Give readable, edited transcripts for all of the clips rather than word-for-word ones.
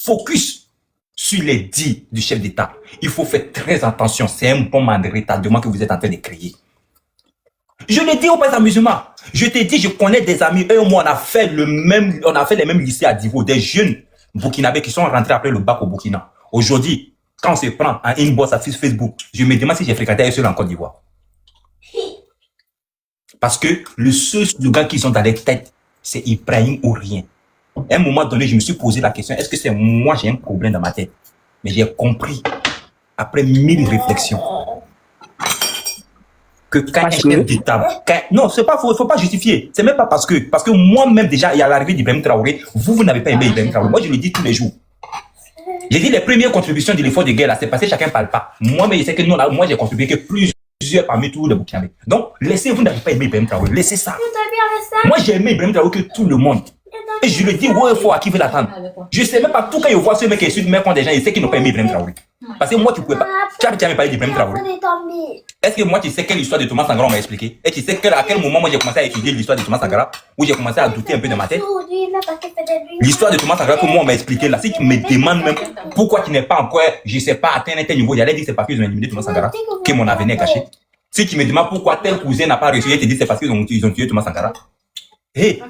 focus sur les dits du chef d'État. Il faut faire très attention. C'est un bon de retardement que vous êtes en train de créer. Je l'ai dit au président musulman. Je t'ai dit, je connais des amis. Eux et moi, on a fait les mêmes lycées à Divo. Des jeunes burkinabés qui sont rentrés après le bac au Burkina. Aujourd'hui, quand on se prend en inbox à Facebook, je me demande si j'ai fréquenté un seul en Côte d'Ivoire. Parce que le seul slogan qu'ils ont dans les têtes, c'est Ibrahim ou rien. À un moment donné, je me suis posé la question, est-ce que c'est moi j'ai un problème dans ma tête? Mais j'ai compris, après 1000 réflexions, que quand un chef d'État... Non, c'est pas, faut pas justifier. C'est même pas parce que moi-même déjà, il y a l'arrivée d'Ibrahim Traoré, vous n'avez pas aimé Ibrahim Traoré. Moi, je le dis tous les jours. J'ai dit les premières contributions de l'effort de guerre, là, c'est passé, chacun parle pas. Moi-même, je sais que non, là, moi, j'ai contribué que plusieurs parmi tous les Burkinabés. Donc, vous n'avez pas aimé Ibrahim Traoré, laissez ça. Moi, j'ai aimé Ibrahim Traoré que tout le monde. Et je le dis, ouais, il faut à qui veut l'attendre. Je sais même pas, tout quand je vois ce mec qui est sur le mec quand des gens, ils savent qu'ils n'ont pas aimé Ibrahim Traoré. Parce que moi, tu pouvais pas. Tu as jamais parlé d'Ibrahim Traoré. Est-ce que moi, tu sais quelle histoire de Thomas Sankara on m'a expliqué? Et tu sais à quel moment moi j'ai commencé à étudier l'histoire de Thomas Sankara? Où j'ai commencé à douter un peu de ma tête? L'histoire de Thomas Sankara que moi on m'a expliqué là, si tu me demandes même pourquoi tu n'es pas encore, je sais pas, atteint un tel niveau, j'allais dire que c'est parce qu'ils ont éliminé Thomas Sankara, que mon avenir est caché. Si tu me demandes pourquoi tel cousin n'a pas réussi, je te dis c'est parce qu'ils ont tué Thomas Sankara. Hey,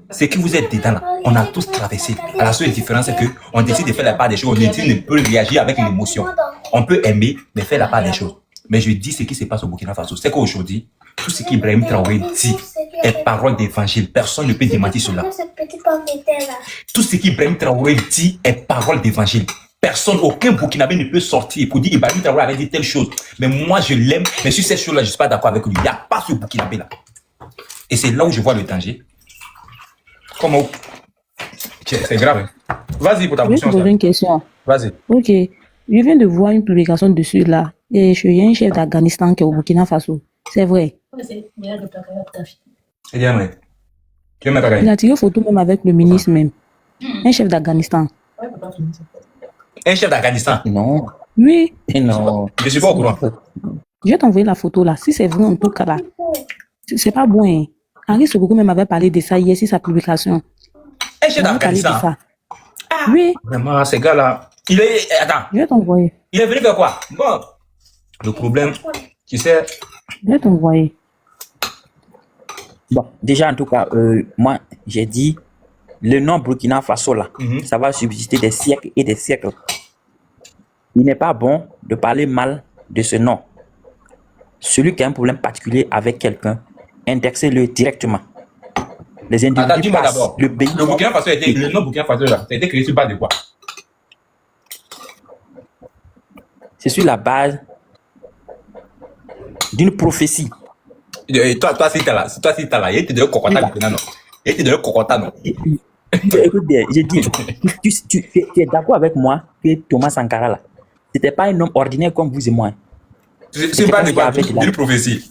c'est que vous êtes dedans là. On a tous traversé. La seule différence, c'est qu'on décide de faire la part des choses. On décide de peut réagir avec l'émotion. On peut aimer, mais faire la part des choses. Mais je dis ce qui se passe au Burkina Faso. C'est qu'aujourd'hui, tout ce qu'Ibrahim Traoré dit est parole d'évangile. Personne ne peut démentir cela. Tout ce qu'Ibrahim Traoré dit est parole d'évangile. Personne, aucun Burkinabé ne peut sortir pour dire Ibrahim Traoré avait dit telle chose. Mais moi, je l'aime. Mais sur cette chose-là, je ne suis pas d'accord avec lui. Il n'y a pas ce Burkinabé là. Et c'est là où je vois le danger. Comment? C'est grave. Vas-y pour ta question. Je vais te poser une question. Vas-y. Ok. Je viens de voir une publication dessus là. Et il y a un chef d'Afghanistan qui est au Burkina Faso. C'est vrai. C'est bien vrai. Il a tiré photo même avec le ministre même. Un chef d'Afghanistan. Un chef d'Afghanistan? Non. Oui. Non. Je suis pas au courant. Je vais t'envoyer la photo là. Si c'est vrai en tout cas là. C'est pas bon. Hein. Henri Sogogo même avait parlé de ça hier sur sa publication. Un chef d'Afghanistan? Oui. Vraiment, ces gars-là. Il est. Attends. Je vais t'envoyer. Il est venu faire quoi? Bon. Le problème, tu sais. Je vais t'envoyer. Bon, déjà, en tout cas, moi, j'ai dit, le nom Burkina Faso, là, ça va subsister des siècles et des siècles. Il n'est pas bon de parler mal de ce nom. Celui qui a un problème particulier avec quelqu'un, indexez-le directement. Les individus dis-moi d'abord. Le Burkina Faso a été, le nom Burkina Faso, là, ça a été créé sur base de quoi? C'est sur la base d'une prophétie. Toi, si t'es là, il te donne cocota maintenant, non? Il te donne cocota, non? Écoute bien, j'ai dit, tu es d'accord avec moi que Thomas Sankara, là, c'était pas un homme ordinaire comme vous et moi. C'est pas de quoi? D'une prophétie.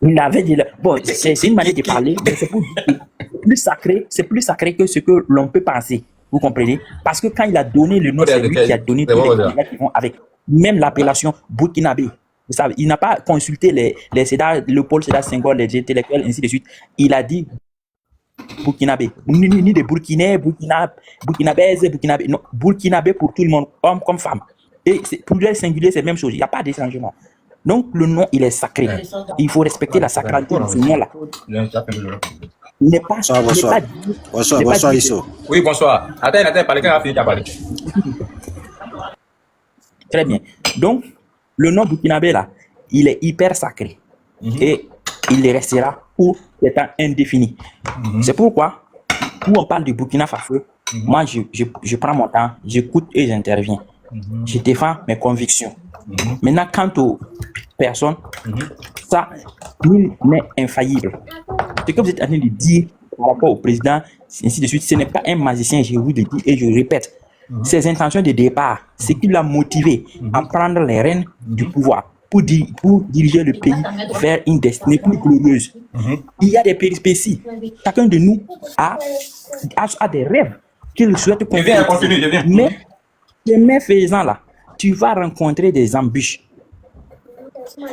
Il avait dit, bon, c'est une manière de parler, mais c'est plus sacré que ce que l'on peut penser. Vous comprenez? Parce que quand il a donné le nom, c'est lui qui a donné tous les candidats qui vont avec même l'appellation Burkinabé. Vous savez, il n'a pas consulté le Paul Sédar Senghor, les intellectuels, ainsi de suite. Il a dit Burkinabé. Ni de Burkinais, Burkinabèse, Burkinabé. Non, Burkinabé pour tout le monde, homme comme femme. Et pour le singulier, c'est la même chose. Il n'y a pas de changement. Donc, le nom, il est sacré. Il faut respecter la sacralité de ce nom-là. Il n'est pas... Bonsoir, Isso. Oui, bonsoir. Attends, parlez, quand il a fini, tu as parlé. Très bien. Donc, le nom Burkinabé, là, il est hyper sacré. Et il restera pour le temps indéfini. C'est pourquoi, quand on parle du Burkina Faso, moi, je prends mon temps, j'écoute et j'interviens. Je défends mes convictions. Maintenant, quant aux personnes, ça, nul n'est infaillible. Ce que vous êtes en train de dire par rapport au président, ainsi de suite, ce n'est pas un magicien, je vous le dis et je répète. Ses intentions de départ, ce qui l'a motivé à prendre les rênes du pouvoir pour diriger le pays vers une destinée plus glorieuse. Il y a des péripéties. Chacun de nous a des rêves qu'il souhaite concrétiser. Mais chemin faisant là, tu vas rencontrer des embûches.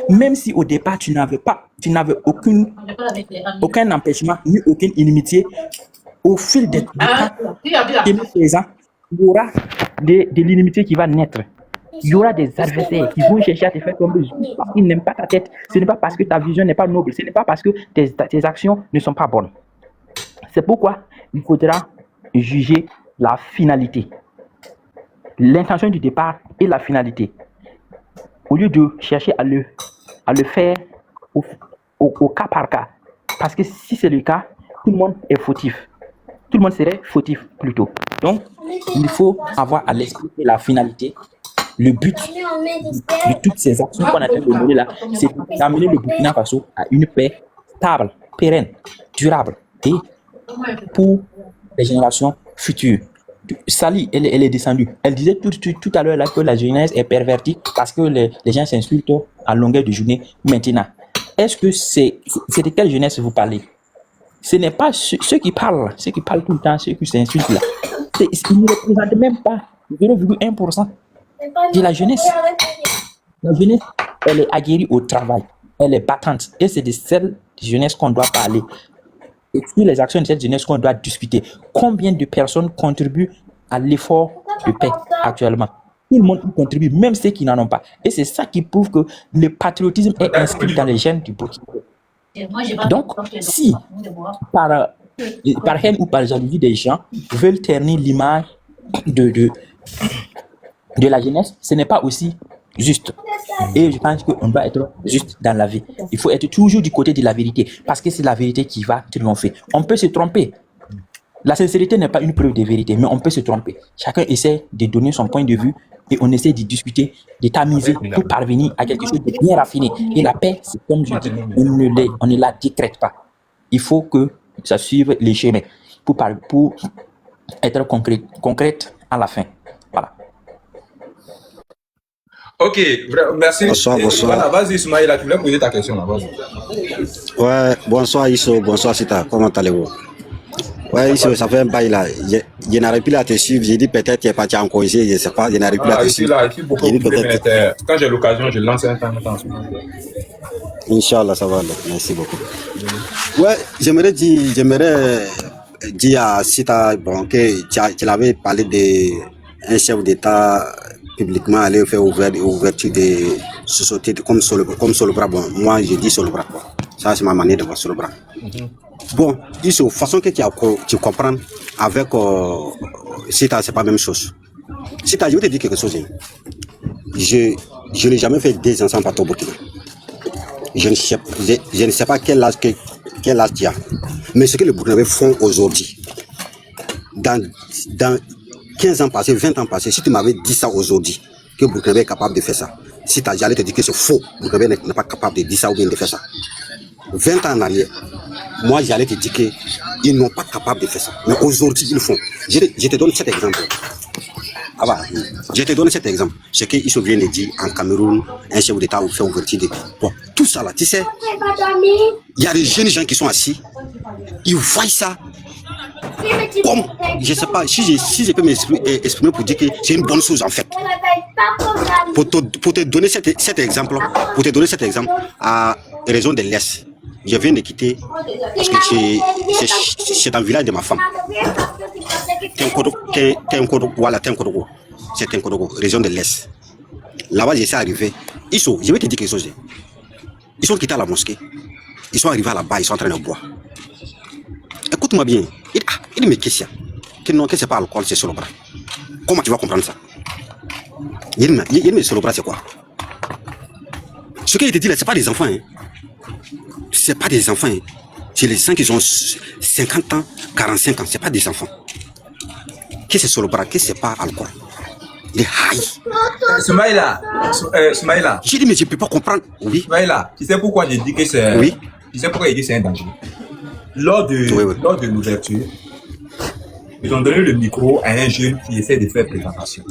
Même si au départ tu n'avais aucun empêchement ni aucune inimitié, au fil des temps, chemin faisant, il y aura de l'inimitié qui va naître. Il y aura des adversaires qui vont chercher à te faire tomber juste parce qu'ils n'aiment pas ta tête. Ce n'est pas parce que ta vision n'est pas noble. Ce n'est pas parce que tes actions ne sont pas bonnes. C'est pourquoi il faudra juger la finalité. L'intention du départ et la finalité. Au lieu de chercher à le faire au cas par cas. Parce que si c'est le cas, tout le monde est fautif. Tout le monde serait fautif plutôt. Donc, il faut avoir à l'esprit la finalité. Le but de toutes ces actions qu'on a fait de mener là, c'est d'amener le Burkina Faso à une paix stable, pérenne, durable et pour les générations futures. Sali, elle est descendue. Elle disait tout à l'heure là que la jeunesse est pervertie parce que les gens s'insultent à longueur de journée. Maintenant, est-ce que c'est de quelle jeunesse vous parlez? Ce n'est pas ceux qui parlent tout le temps, ceux qui s'insultent là. Ils ne représentent même pas 0,1% de la jeunesse. La jeunesse, elle est aguerrie au travail, elle est battante et c'est de cette jeunesse qu'on doit parler. Et sur les actions de cette jeunesse qu'on doit discuter. Combien de personnes contribuent à l'effort de paix actuellement? Tout le monde y contribue, même ceux qui n'en ont pas. Et c'est ça qui prouve que le patriotisme est inscrit dans les gènes du Burkina. Donc, si par haine ou par jalousie des gens veulent ternir l'image de la jeunesse, ce n'est pas aussi juste. Et je pense qu'on doit être juste dans la vie. Il faut être toujours du côté de la vérité, parce que c'est la vérité qui va triompher. On peut se tromper. La sincérité n'est pas une preuve de vérité, mais on peut se tromper. Chacun essaie de donner son point de vue et on essaie de discuter, de tamiser pour parvenir à quelque chose de bien raffiné. Et la paix, c'est comme je dis, on ne la décrète pas. Il faut que ça suive les chemins pour être concrète à la fin. Voilà. Ok, merci. Bonsoir. Voilà, vas-y, Ismaïla, tu voulais poser ta question là, vas-y. Ouais, bonsoir Isso, bonsoir Sita, comment allez-vous? Ouais, Isso, ça fait un bail là. Je n'arrive plus à te suivre. J'ai dit peut-être tu es parti en congé, je ne sais pas, je n'arrive plus à te suivre. Là, ici, beaucoup de quand j'ai l'occasion, je lance un temps. Inch'Allah, ça va aller. Merci beaucoup. Ouais, j'aimerais dire à Sita bon, que tu l'avais parlé d'un chef d'État publiquement aller faire ouverture des sociétés comme Solobra. Bon, moi je dis Solobra. Ça c'est ma manière de voir Solobra. Bon, Isso, façon que tu comprends avec Sita, c'est pas la même chose. Sita, je vais te dire quelque chose. Je n'ai jamais fait des enfants par ton Burkina. Je ne sais pas quel âge tu as. Mais ce que les Burkinabés font aujourd'hui, dans 15 ans passés, 20 ans passés, si tu m'avais dit ça aujourd'hui, que Burkinabé est capable de faire ça, si j'allais te dire que c'est faux, Burkinabé n'est pas capable de dire ça ou bien de faire ça. 20 ans en arrière, moi j'allais te dire qu'ils n'ont pas capable de faire ça. Mais aujourd'hui, ils le font. Je te donne cet exemple. Ah bah, je te donne cet exemple. Ce qu'ils vient de dire en Cameroun, un chef d'État fait ouverture de... Bon, tout ça là, tu sais, il y a des jeunes gens qui sont assis, ils voient ça. Comme, je sais pas, si je peux m'exprimer pour dire que c'est une bonne chose en fait. Pour te donner cet exemple à raison de l'Est, je viens de quitter parce que c'est dans le village de ma femme. Voilà, c'est Tenkodogo, région de l'Est. Là-bas, je suis arrivé. Je vais te dire quelque chose. Ils sont quittés à la mosquée. Ils sont arrivés là-bas, ils sont en train de boire. Écoute-moi bien. Il me questionne. Que non, que c'est pas alcool, c'est Solobra. Comment tu vas comprendre ça? Il me Solobra, c'est quoi? Ce qu'il te dit là, c'est pas des enfants. Hein. C'est pas des enfants. Hein. C'est les gens qui ont 50 ans, 45 ans. C'est pas des enfants. Que c'est Solobra, que c'est pas alcool. Les haïs. Soumaïla. J'ai dit, mais je peux pas comprendre. Oui. Soumaïla, tu sais pourquoi j'ai dit que c'est... Oui. Tu sais pourquoi il dit que c'est un danger? Lors de l'ouverture, ils ont donné le micro à un jeune qui essaie de faire présentation.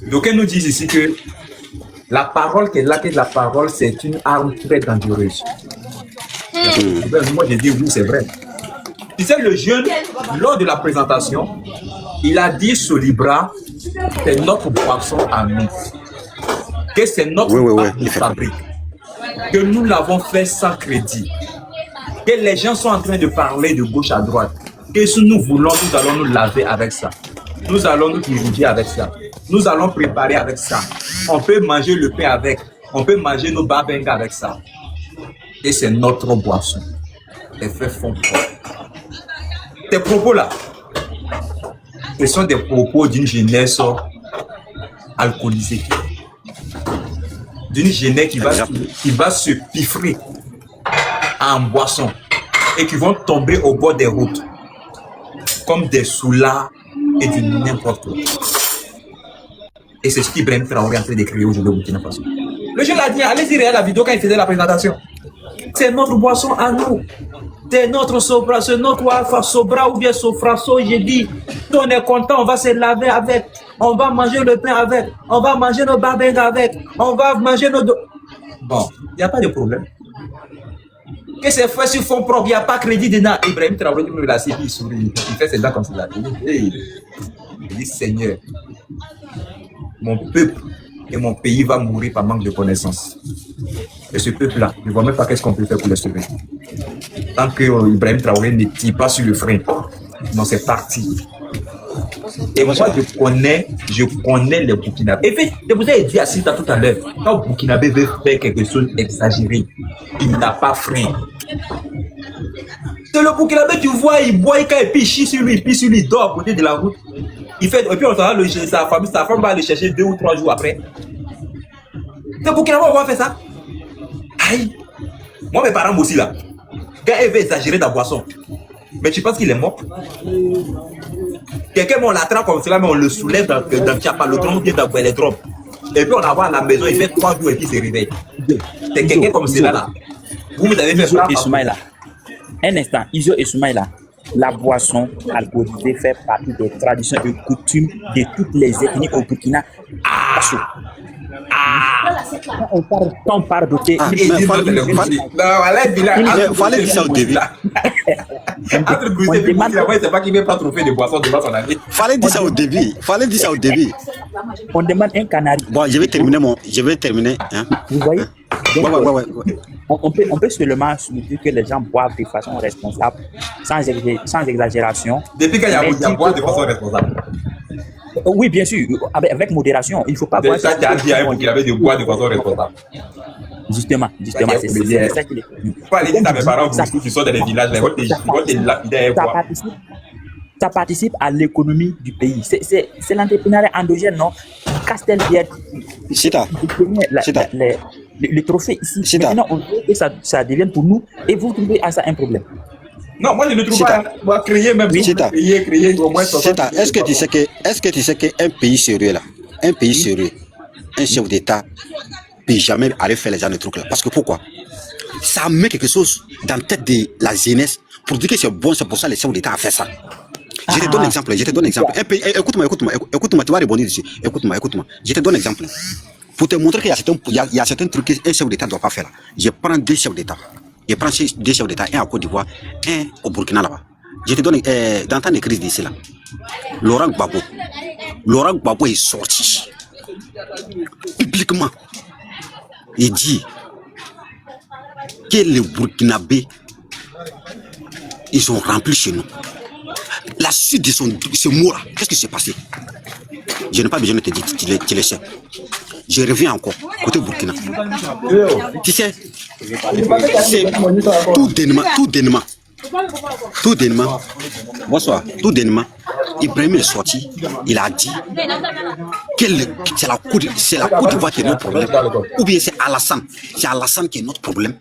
Donc, ils nous disent ici que la parole, c'est une arme très dangereuse. Moi, j'ai dit oui, c'est vrai. Tu sais, le jeune, lors de la présentation, il a dit Solibra, c'est notre boisson à nous. Que c'est notre fabrique. Que nous l'avons fait sans crédit. Que les gens sont en train de parler de gauche à droite. Que si nous voulons, nous allons nous laver avec ça. Nous allons nous purifier avec ça. Nous allons préparer avec ça. On peut manger le pain avec. On peut manger nos babengas avec ça. Et c'est notre boisson. Les faits font peur. Tes propos là, ce sont des propos d'une jeunesse alcoolisée. D'une jeunesse qui va se piffrer en boisson et qui vont tomber au bord des routes comme des soulards et du n'importe quoi. Et c'est ce qu'Ibrahim Traoré est en train de créer aujourd'hui au Burkina Faso. Le jeune l'a dit, allez-y regarder la vidéo quand il faisait la présentation. C'est notre boisson à nous. C'est notre Sobra, c'est notre Alpha Sobra ou bien Sofraso. J'ai dit, si on est content, on va se laver avec. On va manger le pain avec. On va manger nos babengas avec. On va manger nos... Bon, il n'y a pas de problème. Que c'est fait sur fond propre, il n'y a pas crédit dedans. Ibrahim Traoré, il sourit. Il fait ses dents comme ça. Il dit, Seigneur, mon peuple et mon pays va mourir par manque de connaissances. Et ce peuple-là, je ne vois même pas qu'est-ce qu'on peut faire pour le sauver. Tant que Ibrahim Traoré ne tire pas sur le frein, non, c'est parti. Et moi, je connais les Burkinabés. Et puis, je vous ai dit à Sita tout à l'heure, quand le Burkinabé veut faire quelque chose d'exagéré, il n'a pas frein. C'est le Burkinabé, tu vois, il boit, il pisse sur lui, il dort à côté de la route. Il fait, et puis on s'en va, sa femme va le chercher 2 ou 3 jours après. C'est Burkinabé, on va faire ça. Aïe. Moi, mes parents aussi là. Quand elle veut exagérer dans la boisson, mais tu penses qu'il est mort? Quelqu'un, on l'attrape comme cela, mais on le soulève dans le Tchapalotron ou bien dans le Belledrome. Et puis on la voit à la maison, il fait 3 jours et puis il se réveille. C'est quelqu'un comme cela là. Vous avez fait ça. Un instant, Iso et Soumaïla, la boisson alcoolisée fait partie des traditions et coutumes de toutes les ethnies au Burkina Faso. Quand on parle de thé, il fallait dire ça au début. C'est pas qu'il ne veut pas trouver de boisson devant son ami. Fallait dire ça au début. On demande un canari. Bon, je vais terminer. Hein? Vous voyez? Ouais. On peut seulement souligner que les gens boivent de façon responsable, sans exagération. Depuis qu'il y a boire de façon responsable. Oui, bien sûr, avec modération. Il ne faut pas boire. Ça, tu as dit à un qu'il avait de boire de façon responsable. Justement, c'est ça qu'il est. Il faut aller dire à mes parents qui sont dans les villages, ils vont te lapider. Ça participe à l'économie du pays. C'est l'entrepreneuriat endogène, non? Castelbière. Le trophée ici. Maintenant, on veut que ça devienne pour nous et vous trouvez à ça un problème. Non, moi je ne trouve pas. On va créer même. Créer au moins 60. Est-ce que tu sais qu'un pays sérieux là, un chef d'État peut jamais aller faire les gens de trucs là. Parce que pourquoi? Ça met quelque chose dans la tête de la jeunesse pour dire que c'est bon, c'est pour ça que les chefs d'État ont fait ça. Je te donne un exemple. Un pays, écoute-moi, tu vas rebondir dessus. Écoute-moi. Je te donne un exemple. Pour te montrer qu'il y a certains trucs qu'un chef d'État ne doit pas faire là. Je prends 2 chefs d'État. Je prends 2 chefs d'État, un à Côte d'Ivoire, un au Burkina là-bas. Je te donne, dans temps de crise d'ici là, Laurent Gbagbo est sorti publiquement. Il dit que les Burkinabés, ils sont remplis chez nous. La suite de ce mot-là, qu'est-ce qui s'est passé? Je n'ai pas besoin de te dire, tu le sais. Je reviens encore, côté Burkina. Tu sais, c'est tout dénouement. Bonsoir, tout dénouement. Ibrahim est sorti, il a dit que c'est la Côte d'Ivoire qui est notre problème. Ou bien c'est Alassane qui est notre problème.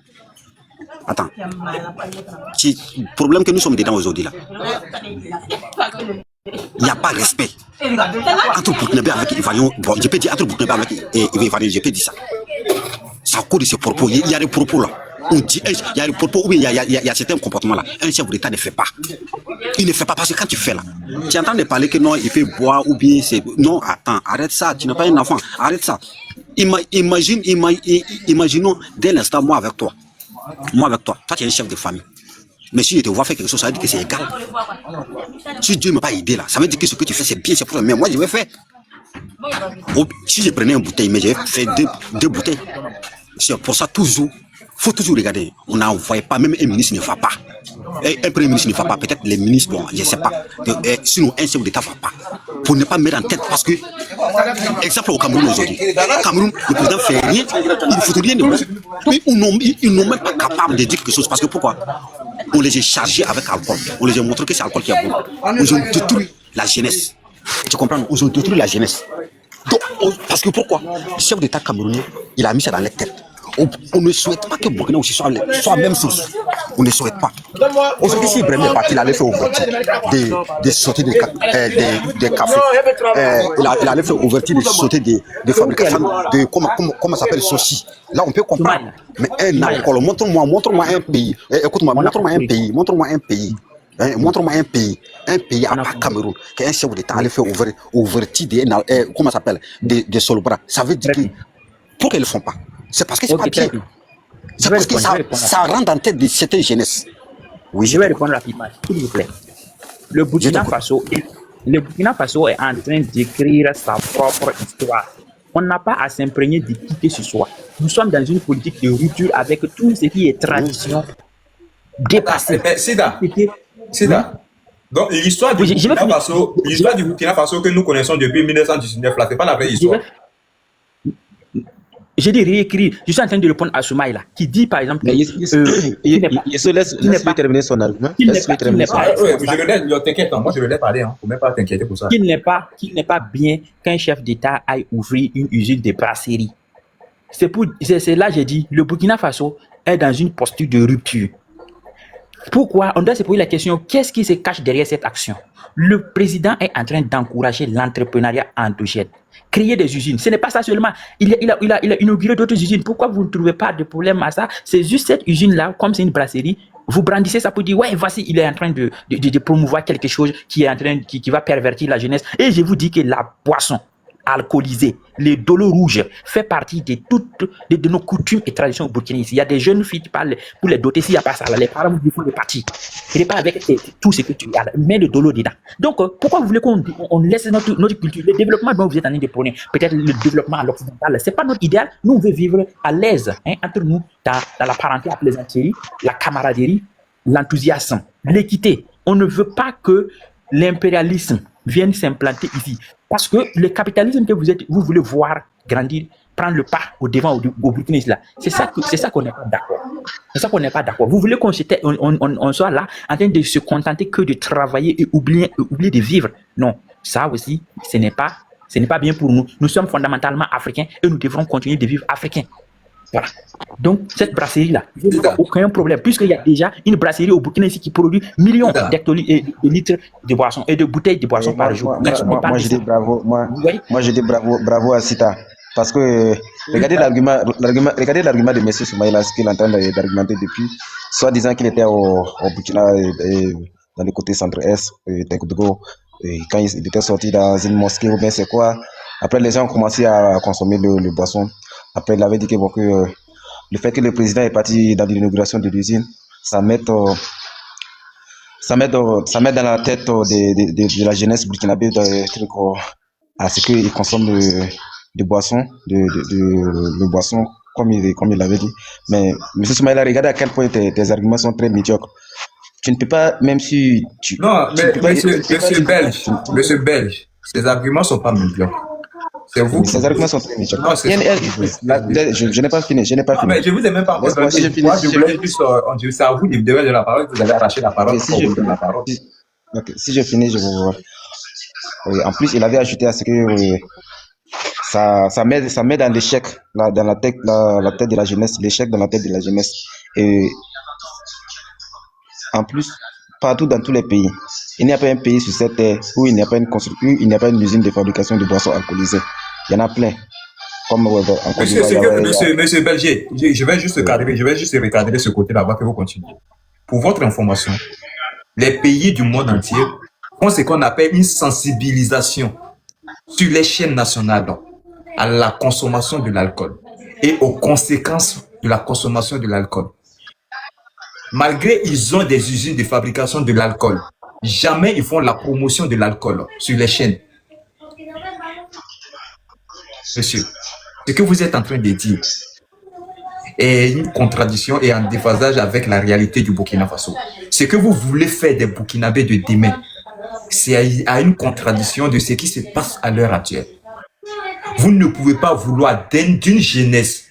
Attends, le problème que nous sommes dedans aujourd'hui là, il n'y a pas de respect. Entre Burkinabé avec Ivoiriens, bon, je peux dire entre Burkinabé avec Ivoiriens, je peux dire ça. C'est à cause de ces propos. Il y a des propos là. On dit, il y a des propos, ou bien il y a certains comportements là. Un chef d'État ne fait pas. Il ne fait pas parce que quand tu fais là, tu entends de parler que non, il fait boire ou bien c'est. Non, attends, arrête ça, tu n'es pas un enfant, arrête ça. Imaginons dès l'instant, moi avec toi, toi tu es un chef de famille. Mais si je te vois faire quelque chose, ça veut dire que c'est égal. Si Dieu ne m'a pas aidé là, ça veut dire que ce que tu fais c'est bien, c'est pour ça. Mais moi je vais faire. Si je prenais une bouteille, mais j'ai fait deux bouteilles. C'est pour ça toujours, faut toujours regarder. On n'envoie pas, même un ministre ne va pas. Un premier ministre ne va pas, peut-être les ministres, bon, je ne sais pas. Sinon, un chef d'État ne va pas. Pour ne pas mettre en tête, parce que, exemple au Cameroun aujourd'hui, Cameroun, le président fait rien, il ne faut rien de plus. Mais ils n'ont même pas capable de dire quelque chose. Parce que pourquoi? On les a chargés avec alcool. On les a montré que c'est alcool qui a bon. Ils ont détruit la jeunesse. Tu comprends? Ils ont détruit la jeunesse. Donc, parce que pourquoi? Le chef d'État camerounais, il a mis ça dans les têtes. On ne souhaite pas que Burkina aussi soit la même chose. On ne souhaite pas. Aujourd'hui, si Ibrahim est parti, il allait faire ouverture des sociétés des cafés. Il allait faire ouverture des sociétés de fabrication de comment ça s'appelle ceci. Là, on peut comprendre. Mais un alcool, montre-moi un pays. Écoute-moi, montre-moi un pays. Montre-moi un pays à part Cameroun, qu'un chef d'État allait faire ouverture des solbras. Ça veut dire que pourquoi ils ne le font pas? C'est parce que c'est pas bien. C'est parce que ça rentre dans la tête de certaines jeunesses. Oui, je vais répondre rapidement, s'il vous plaît. Le Burkina Faso est en train d'écrire sa propre histoire. On n'a pas à s'imprégner de qui que ce soit. Nous sommes dans une politique de rupture avec tout ce qui est tradition dépassée. Sida. Donc, l'histoire du Burkina Faso que nous connaissons depuis 1919, là, c'est pas la vraie histoire. J'ai dit réécrire. Je suis en train de répondre à Soumaïla, qui dit par exemple. Laisse-le terminer son argument. T'inquiète, moi je le laisse parler. Faut même pas t'inquiéter pour ça. Qu'il n'est pas bien qu'un chef d'État aille ouvrir une usine de brasserie. C'est là j'ai dit, le Burkina Faso est dans une posture de rupture. Pourquoi? On doit se poser la question, qu'est-ce qui se cache derrière cette action? Le président est en train d'encourager l'entrepreneuriat endogène. Créer des usines. Ce n'est pas ça seulement. Il a inauguré d'autres usines. Pourquoi vous ne trouvez pas de problème à ça? C'est juste cette usine-là, comme c'est une brasserie, vous brandissez ça pour dire, ouais, voici, il est en train de promouvoir quelque chose qui va pervertir la jeunesse. Et je vous dis que la boisson alcoolisée, les dolo rouges, fait partie de nos coutumes et traditions au Burkina. Il y a des jeunes filles qui parlent pour les doter. S'il n'y a pas ça, là, les parents vous disent qu'il faut les partir. Il n'est pas avec tout ce que tu as, mets le dolo dedans. Donc, pourquoi vous voulez qu'on laisse notre culture, le développement dont vous êtes en train de prôner, peut-être le développement à l'occidental, ce n'est pas notre idéal. Nous, on veut vivre à l'aise entre nous, dans la parenté, la plaisanterie, la camaraderie, l'enthousiasme, l'équité. On ne veut pas que l'impérialisme vienne s'implanter ici. Parce que le capitalisme que vous voulez voir grandir, prendre le pas au devant au Burkina, là, c'est ça qu'on n'est pas d'accord. C'est ça qu'on n'est pas d'accord. Vous voulez qu'on soit là en train de se contenter que de travailler et oublier de vivre. Non, ça aussi, ce n'est pas bien pour nous. Nous sommes fondamentalement africains et nous devrons continuer de vivre africains. Voilà. Donc, cette brasserie-là, il n'y a aucun problème, puisqu'il y a déjà une brasserie au Burkina ici qui produit millions de litres de boissons et de bouteilles de boissons par jour. Moi, je dis bravo. Moi, je dis bravo à Sita. Parce que, regardez l'argument de M. Soumaïla, ce qu'il est en train d'argumenter depuis, soit disant qu'il était au Burkina, dans le côté centre-est, quand il était sorti dans une mosquée ou bien c'est quoi. Après, les gens ont commencé à consommer le boisson. Après, il avait dit que le fait que le président est parti dans l'inauguration de l'usine, ça met dans la tête de la jeunesse burkinabé à ce qu'il consomme de boissons, de boissons comme il l'avait dit. Mais M. Soumaïla, regardez à quel point tes arguments sont très médiocres. Tu ne peux pas, même si tu... Non, mais monsieur Belge, ces arguments ne sont pas médiocres. C'est vous. Ces arguments sont très médiocres. Non, je n'ai pas fini. Mais je vous ai même pas encore moi, si je finis, je voulais juste c'est à vous de donner de la parole, vous avez arraché la parole. Si je finis, je vais vous voir. En plus, il avait ajouté à ce que ça met dans l'échec, dans la tête de la jeunesse, l'échec dans la tête de la jeunesse. Et en plus, partout dans tous les pays, il n'y a pas un pays sur cette terre où il n'y a pas une usine de fabrication de boissons alcoolisées. Il y en a plein. Comme Monsieur Belgier, je vais juste recadrer ce côté là-bas que vous continuez. Pour votre information, les pays du monde entier font ce qu'on appelle une sensibilisation sur les chaînes nationales à la consommation de l'alcool et aux conséquences de la consommation de l'alcool. Malgré ils ont des usines de fabrication de l'alcool, jamais ils font la promotion de l'alcool sur les chaînes. Monsieur, ce que vous êtes en train de dire, est une contradiction et en déphasage avec la réalité du Burkina Faso. Ce que vous voulez faire des Burkinabés de demain, c'est à une contradiction de ce qui se passe à l'heure actuelle. Vous ne pouvez pas vouloir d'une jeunesse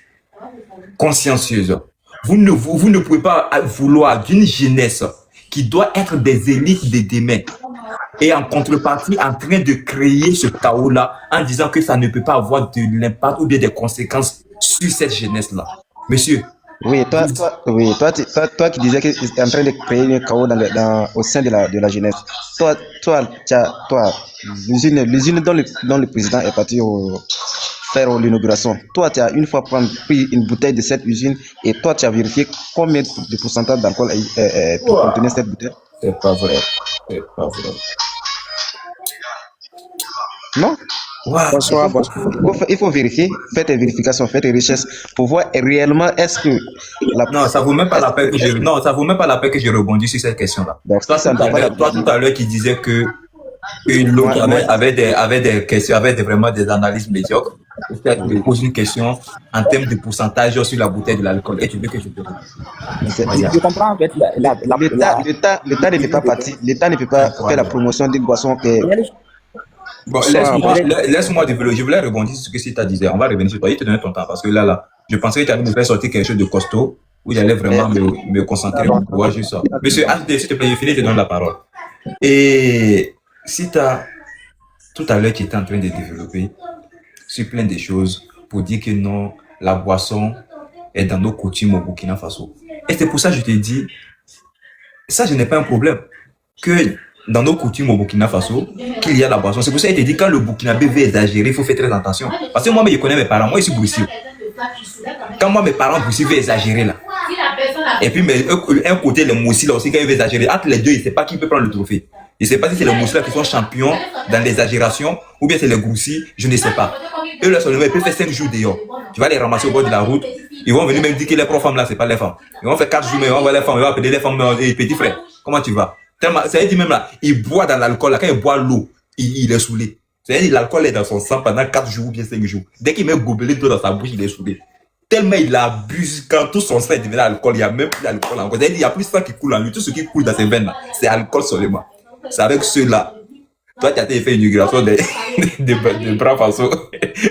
consciencieuse. Vous ne pouvez pas vouloir d'une jeunesse qui doit être des élites de demain et en contrepartie en train de créer ce chaos-là en disant que ça ne peut pas avoir de l'impact ou bien des conséquences sur cette jeunesse-là. Monsieur. Oui, toi qui disais que tu es en train de créer un chaos au sein de la jeunesse. L'usine dont le président est parti faire l'inauguration. Toi, tu as une fois pris une bouteille de cette usine et toi, tu as vérifié combien de pourcentage d'alcool contenait cette bouteille? C'est pas vrai. C'est pas vrai. Non? Wow. Il faut vérifier, faire tes vérifications, faire tes recherches pour voir réellement est-ce que non, ça vaut même pas la peine que ça vaut même pas la peine que je rebondisse sur cette question-là. Toi, tout à l'heure qui disait que l'autre avait des questions, vraiment des analyses médiocres. Peut-être me pose une question en termes de pourcentage sur la bouteille de l'alcool. Et tu veux que je te réponde? Je comprends en fait l'État ne peut pas partir, l'État ne peut pas faire la promotion d'une boisson que. Bon, laisse-moi développer. Je voulais rebondir sur ce que Sita disait. On va revenir sur toi. Il te donne ton temps parce que là, je pensais que tu allais me faire sortir quelque chose de costaud où j'allais vraiment me concentrer pour pouvoir juste ça. Monsieur HD, s'il te plaît, je finis, je te donne la parole. Et Sita, tout à l'heure, tu étais en train de développer sur plein de choses pour dire que non, la boisson est dans nos coutumes au Burkina Faso. Et c'est pour ça que je te dis, ça, je n'ai pas un problème. Que dans nos coutumes au Burkina Faso, qu'il y a la boisson. C'est pour ça qu'il te dit quand le Burkinabé veut exagérer, il faut faire très attention. Parce que moi, je connais mes parents. Moi, je suis bruxiste. Quand moi, mes parents bruxistes veulent exagérer là. Et puis, mais, un côté, les moussis là aussi, quand ils veulent exagérer, entre les deux, il ne sait pas qui peut prendre le trophée. Je ne sais pas si c'est les moussis là qui sont champions dans l'exagération ou bien c'est les groussis, je ne sais pas. Eux là, seulement, ils peuvent faire 5 jours dehors. Tu vas les ramasser au bord de la route. Ils vont venir même dire que les pro-femmes là, c'est pas les femmes. Ils vont faire 4 jours, mais ils vont voir les femmes, ils vont appeler les femmes, petit frère, comment tu vas? Ça veut dire même là, il boit dans l'alcool, là, quand il boit l'eau, il est saoulé. Ça veut dire l'alcool est dans son sang pendant 4 jours ou bien 5 jours. Dès qu'il met un gobelet d'eau dans sa bouche, il est saoulé. Tellement il abuse quand tout son sang est devenu alcool, il n'y a même plus d'alcool encore. Il n'y a plus de sang qui coule en lui. Tout ce qui coule dans ses veines là, c'est alcool seulement. C'est avec ceux-là. Toi, tu as fait une immigration de bras façon.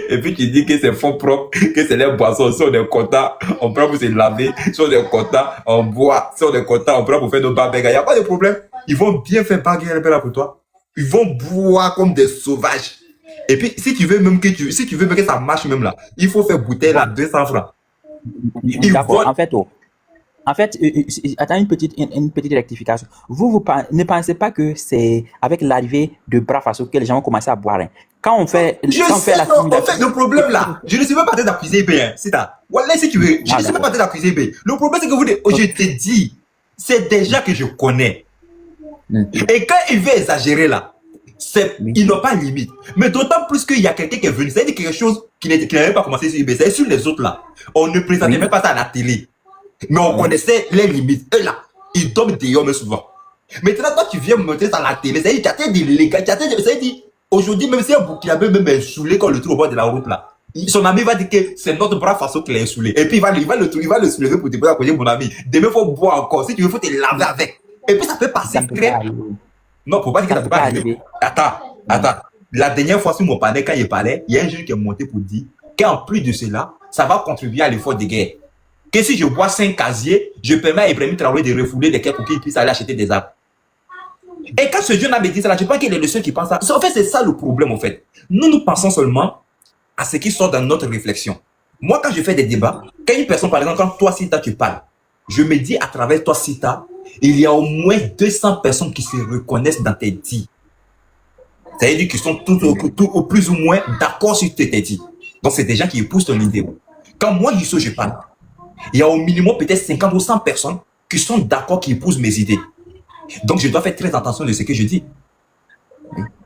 Et puis tu dis que c'est fond propre, que c'est les boissons. Si on est content, on prend pour se laver. Si on est content, on boit. Si on est content, on prend pour faire nos barbecues. Il n'y a pas de problème. Ils vont bien faire bagarre là pour toi. Ils vont boire comme des sauvages. Et puis, si tu veux même que ça marche même là, il faut faire bouteille là 200 francs. D'accord. En fait, attends une petite rectification. Vous ne pensez pas que c'est avec l'arrivée de Brafaso que les gens ont commencé à boire. Hein. Quand on fait en fait, le problème là, je ne suis pas en train d'accuser IB. Hein, c'est ça. Voilà, si tu veux, je ne suis pas en train d'accuser IB. Le problème, c'est que je te dis, c'est des gens que je connais. Et quand il veut exagérer là, ils n'ont pas de limite. Mais d'autant plus qu'il y a quelqu'un qui est venu, c'est-à-dire quelque chose qui n'avait pas commencé sur IB, c'est sur les autres là. On ne présentait même pas ça à la télé. Mais on connaissait les limites. Eux là, ils dorment dehors mais souvent. Maintenant, toi, tu viens me montrer ça à la télé. C'est-à-dire que tu as des légats. C'est-à-dire, aujourd'hui, même si un Burkinabé même est saoulé quand on le trouve au bord de la route là, son ami va dire que c'est notre bras façon qui est saoulé. Et puis, il va le soulever pour te dire à côté, mon ami. Demain, il faut boire encore. Si tu veux, il faut te laver avec. Et puis, ça peut passer très. Non, faut pas dire que ça peut pas arriver. Attends. La dernière fois, sur mon panel, quand il parlait, il y a un jeune qui est monté pour dire qu'en plus de cela, ça va contribuer à l'effort de guerre. Que si je bois 5 casiers, je permets à Ibrahim Traoré de refouler des quais pour qu'il puisse aller acheter des arbres. Et quand ce jeune a dit ça, là, je pense qu'il est le seul qui pense ça. En fait, c'est ça le problème, en fait. Nous pensons seulement à ce qui sort dans notre réflexion. Moi, quand je fais des débats, quand une personne, par exemple, quand toi, Sita, tu parles, je me dis à travers toi, Sita, il y a au moins 200 personnes qui se reconnaissent dans tes dits. Ça veut dire qu'ils sont tous au plus ou moins d'accord sur tes dits. Donc, c'est des gens qui épousent ton idée. Quand moi, je parle, il y a au minimum peut-être 50 ou 100 personnes qui sont d'accord, qui épousent mes idées. Donc, je dois faire très attention de ce que je dis.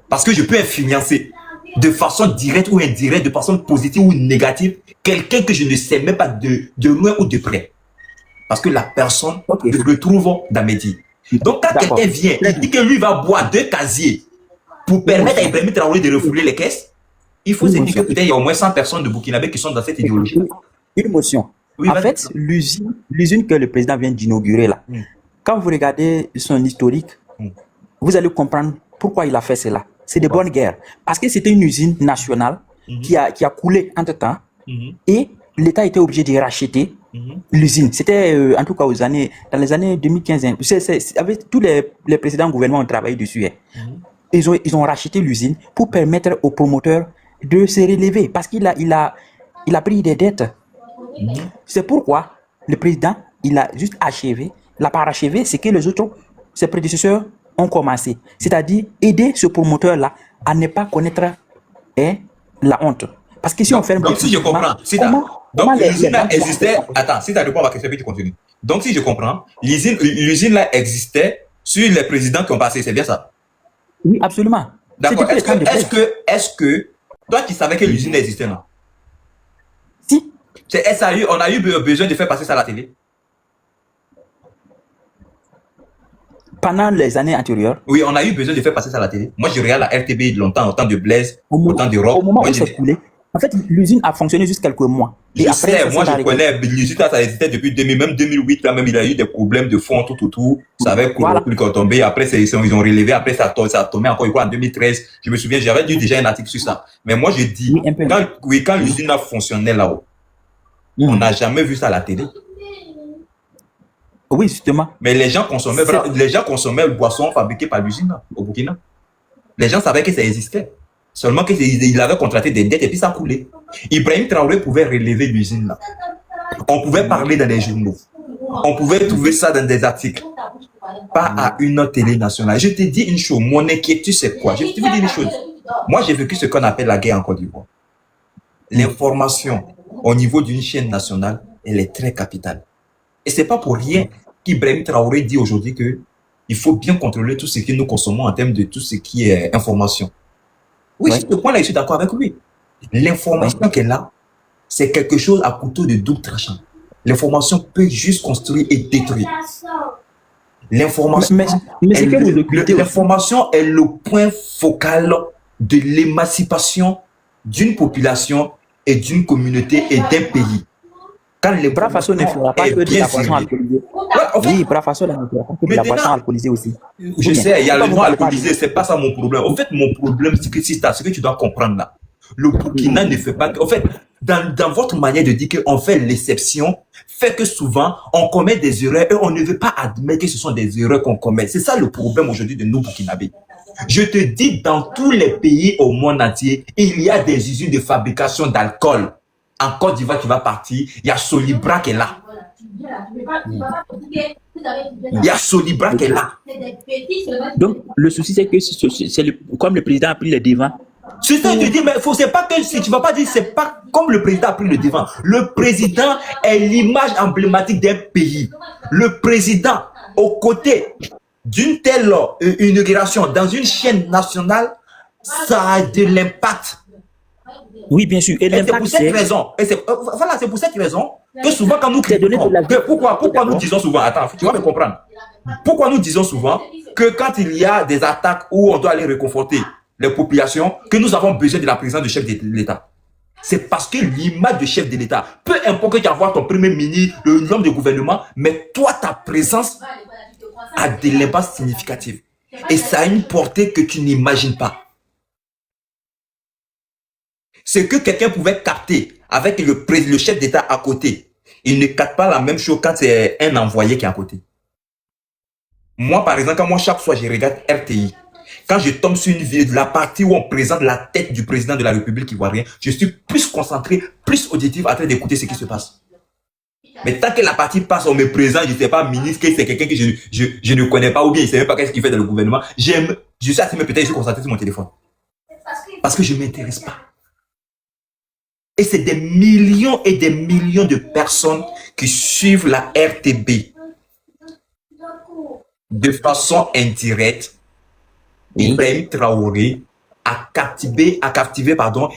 Parce que je peux influencer de façon directe ou indirecte, de façon positive ou négative, quelqu'un que je ne sais même pas de loin ou de près. Parce que la personne se retrouve dans mes dits. Donc, quand quelqu'un vient et dit que lui va boire 2 casiers pour permettre à Ibrahim Traoré de refouler les caisses, il faut se dire que peut-être il y a au moins 100 personnes de Burkinabé qui sont dans cette idéologie. Une motion. Oui, En vas-y. fait, l'usine que le président vient d'inaugurer là, quand vous regardez son historique, vous allez comprendre pourquoi il a fait cela. C'est de bonnes guerres. Parce que c'était une usine nationale qui a coulé entre-temps et l'État était obligé de racheter l'usine. C'était en tout cas dans les années 2015. Avec tous les précédents gouvernements ont travaillé dessus. Ils ont racheté l'usine pour permettre aux promoteurs de se relever parce qu'il a pris des dettes. C'est pourquoi le président, il a juste achevé. Il n'a pas achevé ce que ses prédécesseurs ont commencé. C'est-à-dire aider ce promoteur-là à ne pas connaître la honte. Parce que si on ferme... Donc, si je comprends, donc l'usine là existait... Attends, si tu as répondu à ma question, puis tu continues. Donc, si je comprends, l'usine là existait sur les présidents qui ont passé, c'est bien ça? Oui, absolument. D'accord. Est-ce que toi qui savais que l'usine existait là? Si. On a eu besoin de faire passer ça à la télé? Pendant les années antérieures. Oui, on a eu besoin de faire passer ça à la télé. Moi, je regarde la RTB longtemps, au temps de Blaise, au temps de Rock. Au moment où c'est coulé, en fait, l'usine a fonctionné juste quelques mois. Et après, moi, je connais l'usine, ça existait depuis même 2008, là, même il a eu des problèmes de fond tout. Ça avait tombé. Après, ils ont relevé. Après, ça a tombé encore une fois en 2013. Je me souviens, j'avais lu déjà un article sur ça. Mais moi, je dis, quand l'usine a fonctionné là-haut, on n'a jamais vu ça à la télé. Oui, justement. Mais les gens consommaient le boisson fabriqué par l'usine au Burkina. Les gens savaient que ça existait. Seulement qu'il avait contracté des dettes et puis ça coulait. Ibrahim Traoré pouvait relever l'usine là. On pouvait parler dans les journaux. On pouvait trouver ça dans des articles. Pas à une télé nationale. Je te dis une chose, mon inquiétude c'est quoi? Je vais te dire une chose. Moi j'ai vécu ce qu'on appelle la guerre en Côte d'Ivoire. L'information au niveau d'une chaîne nationale, elle est très capitale. Et c'est pas pour rien qu'Ibrahim Traoré dit aujourd'hui que il faut bien contrôler tout ce que nous consommons en termes de tout ce qui est information. Oui, sur ce point-là, je suis d'accord avec lui. L'information qu'elle a, c'est quelque chose à couteau de double tranchant. L'information peut juste construire et détruire. L'information, l'information est le point focal de l'émancipation d'une population et d'une communauté et d'un pays. Quand les Burkina Faso ne fera pas que de la boisson alcoolisée. Oui, Burkina Faso ne fera pas que de la boisson alcoolisée aussi. Je sais, il y a le mot alcoolisé, c'est pas ça mon problème. En fait, mon problème, c'est que ce que tu dois comprendre là, le Burkina ne fait pas... En fait, dans votre manière de dire qu'on fait l'exception, fait que souvent, on commet des erreurs et on ne veut pas admettre que ce sont des erreurs qu'on commet. C'est ça le problème aujourd'hui de nous Burkinabés. Je te dis, dans tous les pays au monde entier, il y a des usines de fabrication d'alcool. En Côte d'Ivoire qui va partir, il y a Solibra qui est là. Il y a Solibra qui est là. Donc, le souci, c'est que comme le président a pris le devant. C'est ça que je dis, mais c'est pas que si tu vas pas dire, c'est pas comme le président a pris le devant. Le président est l'image emblématique d'un pays. Le président, aux côtés d'une telle inauguration dans une chaîne nationale, ça a de l'impact. Oui, bien sûr. Et c'est pour cette raison. Voilà, c'est pour cette raison que souvent quand nous critiquons, pourquoi nous disons souvent, attends, tu vas me comprendre. Pourquoi nous disons souvent que quand il y a des attaques où on doit aller réconforter les populations, que nous avons besoin de la présence du chef de l'État. C'est parce que l'image du chef de l'État, peu importe que tu aies ton premier ministre, l'homme de gouvernement, mais toi, ta présence a de l'impact significatif. Et ça a une portée que tu n'imagines pas. Ce que quelqu'un pouvait capter avec le chef d'État à côté, il ne capte pas la même chose quand c'est un envoyé qui est à côté. Moi, par exemple, chaque fois je regarde RTI, quand je tombe sur une vidéo de la partie où on présente la tête du président de la République ivoirienne, je suis plus concentré, plus auditif en train d'écouter ce qui se passe. Mais tant que la partie passe, on me présente, je ne sais pas, ministre, que c'est quelqu'un que je ne connais pas, ou bien je ne sais même pas qu'est-ce qu'il fait dans le gouvernement, je suis assez, mais peut-être je suis concentré sur mon téléphone. Parce que je ne m'intéresse pas. Et c'est des millions et des millions de personnes qui suivent la RTB de façon indirecte. Ibrahim Traoré a captivé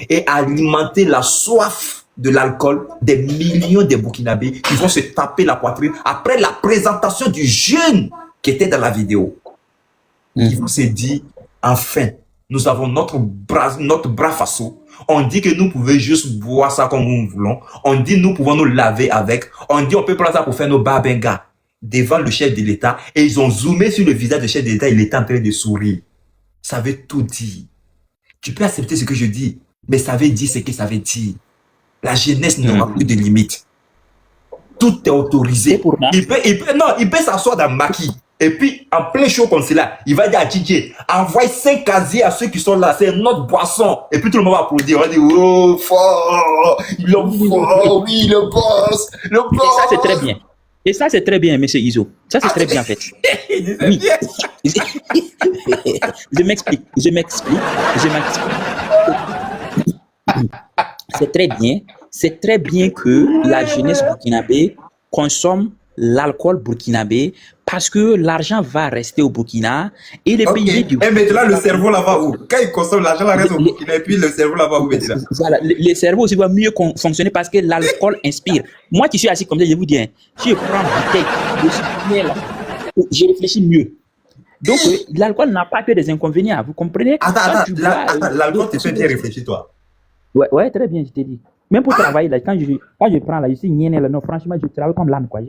et alimenter la soif de l'alcool des millions de Burkinabés qui vont se taper la poitrine après la présentation du jeune qui était dans la vidéo. Ils vont se dire, enfin, nous avons notre bras Faso, On dit que nous pouvons juste boire ça comme nous voulons. On dit nous pouvons nous laver avec. On dit on peut prendre ça pour faire nos babengas devant le chef de l'État. Et ils ont zoomé sur le visage du chef de l'État. Il était en train de sourire. Ça veut tout dire. Tu peux accepter ce que je dis, mais ça veut dire ce que ça veut dire. La jeunesse n'aura plus de limites. Tout est autorisé. Il peut s'asseoir dans le maquis. Et puis, en plein show comme cela, il va dire à DJ, envoie 5 casiers à ceux qui sont là, c'est notre boisson. Et puis tout le monde va applaudir. On va dire, oh, fort, il est fort, oui, le boss, le boss. Et ça, c'est très bien. Et ça, c'est très bien, monsieur Iso. Ça, c'est très bien, en fait. Oui. Je m'explique. C'est très bien. C'est très bien que la jeunesse burkinabé consomme l'alcool burkinabé parce que l'argent va rester au Burkina et les pays du... Et maintenant, le cerveau là-bas où? Quand il consomme l'argent, là reste au Burkina et puis le cerveau là-bas où maintenant? Voilà, le cerveau aussi va mieux fonctionner parce que l'alcool inspire. Moi qui suis assis comme ça, je vous dis, hein, si je prends une bouteille, je réfléchis mieux. Donc, l'alcool n'a pas que des inconvénients, vous comprenez? Attends, l'alcool te fait bien réfléchir, toi. Ouais, très bien, je t'ai dit. Même pour travailler, là, quand je prends là, je suis niéné, là, non, franchement, je travaille comme l'âne, quoi.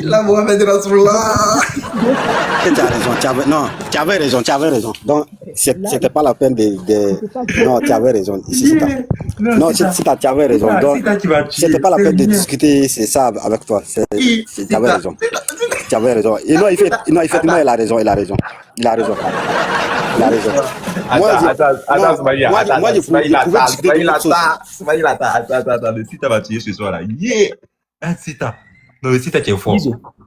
La Mohamed Rasoullah. Tu avais raison. Donc, c'était pas la peine de... Non, tu avais raison. Non, tu avais raison. Donc, c'était pas la peine de discuter, c'est ça, avec toi. Tu avais raison. Tu avais raison. Et non, effectivement, il a raison. Moi, je pouvais discuter de Attends, le Sita va tuer ce soir là. Yeah! Ah, Sita. Non, le Sita qui est fort.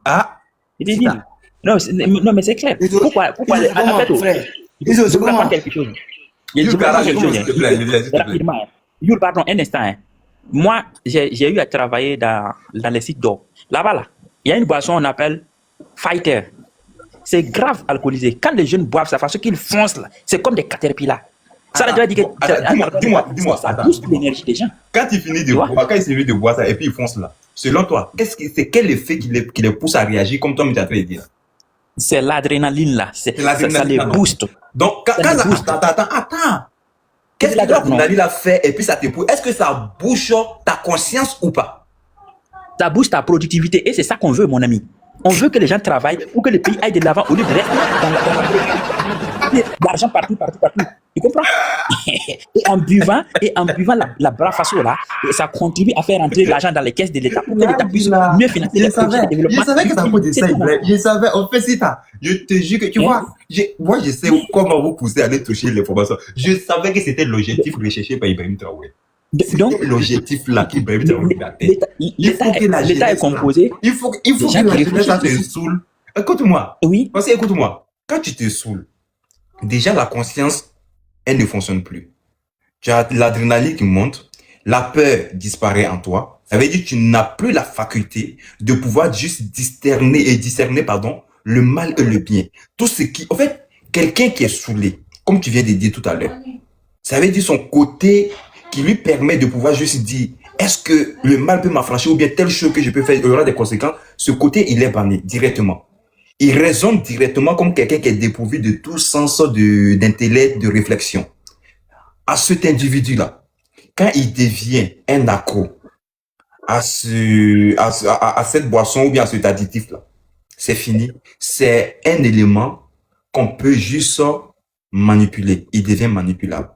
Ah! Non, mais c'est clair. Pourquoi en fait, je comprends quelque chose. Rapidement. Yul, pardon, un instant. Hein. Moi, j'ai eu à travailler dans les sites d'or. Là-bas, il y a une boisson qu'on appelle Fighter. C'est grave alcoolisé. Quand les jeunes boivent ça, parce qu'ils foncent là, c'est comme des caterpillars. Ça veut dire que dis-moi, ça booste l'énergie des gens. Quand il finit de boire, quand il finit de boire ça et puis il fonce là, selon toi, quel effet qui les pousse à réagir comme toi tu as train de dire? C'est l'adrénaline là, ça les booste. Donc attends. Qu'est-ce que l'adrénaline a fait et puis ça te pousse? Est-ce que ça bouge ta conscience ou pas? Ça booste ta productivité et c'est ça qu'on veut, mon ami. On veut que les gens travaillent pour que le pays aille de l'avant au lieu de rester dans l'argent partout. Tu comprends? Et en buvant la brave façon là, ça contribue à faire entrer l'argent dans les caisses de l'État pour que l'État puisse mieux financer les projets de développement. Je savais que ça peut ça, Ibrahim. Je savais, on fait ça. Je te jure que tu vois, moi je sais comment vous poussez à aller toucher l'information. Je savais que c'était l'objectif recherché par Ibrahim Traoré. Donc, l'objectif là qu'Ibrahim Traoré a fait. L'État est composé. Il faut que la jeunesse se saoule. Écoute-moi. Oui. Parce que écoute-moi, quand tu te saoules, déjà la conscience, elle ne fonctionne plus. Tu as l'adrénaline qui monte, la peur disparaît en toi. Ça veut dire que tu n'as plus la faculté de pouvoir juste discerner le mal et le bien. Tout ce qui, en fait, quelqu'un qui est saoulé, comme tu viens de dire tout à l'heure, ça veut dire son côté qui lui permet de pouvoir juste dire, est-ce que le mal peut m'affranchir ou bien telle chose que je peux faire, il y aura des conséquences. Ce côté, il est banni directement. Il raisonne directement comme quelqu'un qui est dépourvu de tout sens d'intellect, de réflexion. À cet individu-là, quand il devient un accro à cette boisson ou bien à cet additif-là, c'est fini. C'est un élément qu'on peut juste manipuler. Il devient manipulable.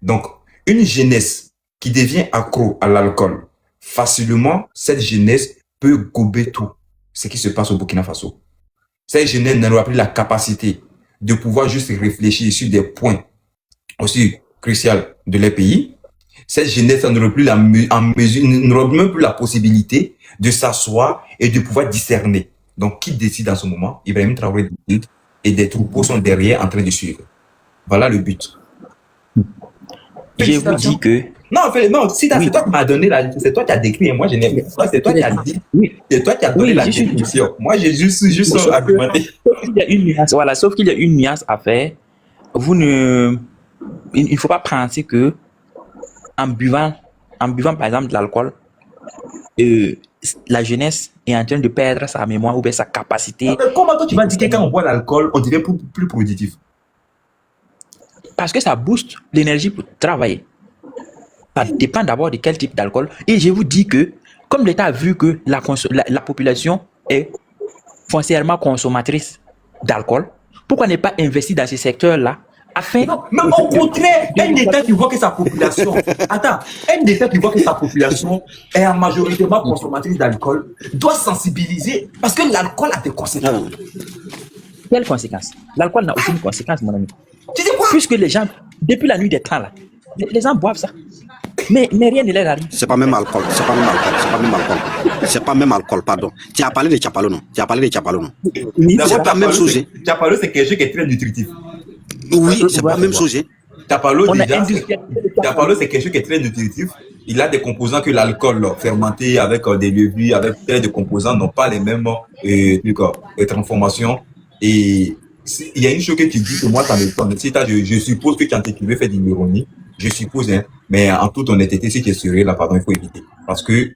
Donc, une jeunesse qui devient accro à l'alcool, facilement, cette jeunesse peut gober tout ce qui se passe au Burkina Faso. Cette jeunesse n'aura plus la capacité de pouvoir juste réfléchir sur des points aussi cruciaux de leur pays. Cette jeunesse n'aura plus n'aura même plus la possibilité de s'asseoir et de pouvoir discerner. Donc, qui décide en ce moment? Ibrahim Traoré décide et des troupeaux sont derrière en train de suivre. Voilà le but. Je vous dis que... Non, si c'est toi qui m'as donné c'est toi qui as décrit et moi je n'ai pas. C'est toi qui as dit. C'est toi qui as donné la définition. Moi, j'ai juste argumenté. Sauf qu'il y a une nuance à faire. Il ne faut pas penser que en buvant par exemple de l'alcool, la jeunesse est en train de perdre sa mémoire ou bien sa capacité. Comment toi tu vas dire que quand on boit l'alcool, on devient plus productif? Parce que ça booste l'énergie pour travailler. Ça dépend d'abord de quel type d'alcool. Et je vous dis que, comme l'État a vu que la population est foncièrement consommatrice d'alcool, pourquoi ne pas investir dans ce secteur-là afin... Non, même au contraire, un État qui voit que sa population... Attends, un État qui voit que sa population est en majoritairement consommatrice d'alcool doit sensibiliser parce que l'alcool a des conséquences. Quelles conséquences? L'alcool n'a aucune conséquence, mon ami. Tu sais quoi? Puisque les gens, depuis la nuit des temps, là, les gens boivent ça. Mais rien ne leur arrive. C'est pas même alcool, c'est pas même alcool, c'est pas même alcool. C'est pas même alcool, pardon. Tu as parlé de Tchapalo, non? Tu as parlé de Tchapalo, non? Oui, C'est pas même chose. Tchapalo, c'est quelque chose qui est très nutritif. Oui, c'est pas même chose. Tchapalo, on a déjà, industrialisé le Tchapalo, c'est quelque chose qui est très nutritif. Il a des composants que l'alcool fermenté avec des levures, avec plein de composants n'ont pas les mêmes transformations. Et il y a une chose que tu dis que moi, ça m'étonne. Je suppose que quand tu veux faire de l'ironie, je suppose, hein, mais en toute honnêteté, si tu es sérieux, là, pardon, il faut éviter. Parce que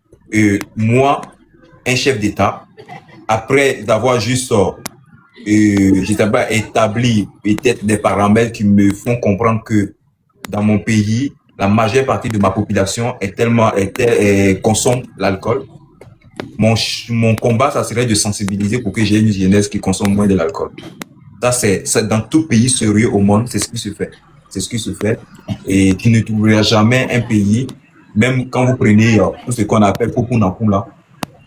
moi, un chef d'État, après d'avoir juste je sais pas, établi peut-être des paramètres qui me font comprendre que dans mon pays, la majeure partie de ma population consomme l'alcool. Mon combat, ça serait de sensibiliser pour que j'ai une jeunesse qui consomme moins de l'alcool. Ça, c'est dans tout pays sérieux au monde, c'est ce qui se fait. C'est ce qui se fait. Et tu ne trouveras jamais un pays, même quand vous prenez tout ce qu'on appelle Popounapou,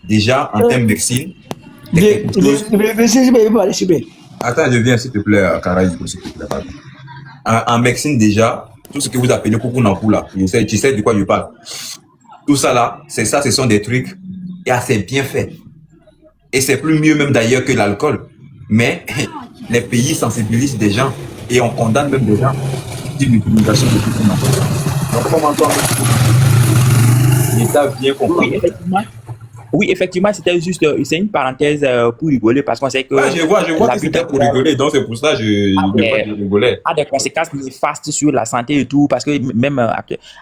déjà en termes de médecine. Attends, je viens, s'il te plaît, Karaï, s'il te plaît. En médecine, déjà, tout ce que vous appelez Popounapou, tu sais de quoi je parle. Tout ça là, ce sont des trucs et assez bien fait. Et c'est plus mieux même d'ailleurs que l'alcool. Mais les pays sensibilisent des gens et on condamne même des gens qui l'utilisation de Popounapou. Donc, comment toi, l'État bien compris. Oui, effectivement, c'était juste c'est une parenthèse pour rigoler parce qu'on sait que. Ouais, je vois que c'était pour rigoler, donc c'est pour ça que je rigolais. A des conséquences néfastes sur la santé et tout, parce que même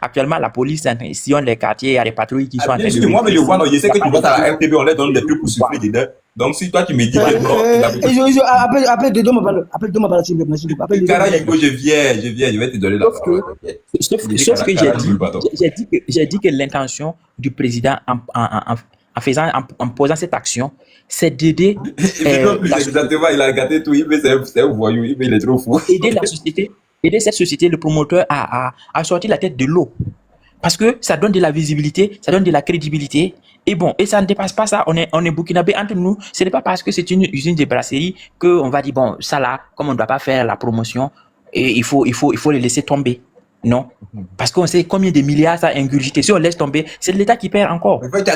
actuellement, la police sillonne les quartiers, il y a des patrouilles qui sont en train de. Moi, mais je vois, je sais que tu vas à la RTB, on leur donne des trucs pour souffler dedans. Donc, si toi, tu me dis que non. Après, deux mois, s'il vous plaît. Je vais te donner la parole. Sauf que j'ai dit que l'intention du président en posant cette action, c'est d'aider. Exactement, il a gâté tout, c'est un voyou, il est trop fou. Aider cette société, le promoteur, à sortir la tête de l'eau. Parce que ça donne de la visibilité, ça donne de la crédibilité. Et bon, et ça ne dépasse pas ça. On est burkinabé entre nous. Ce n'est pas parce que c'est une usine de brasserie qu'on va dire, bon, ça là, comme on ne doit pas faire la promotion, et il faut le laisser tomber. Non, parce qu'on sait combien de milliards ça a ingurgité. Si on laisse tomber, c'est l'État qui perd encore. En fait, il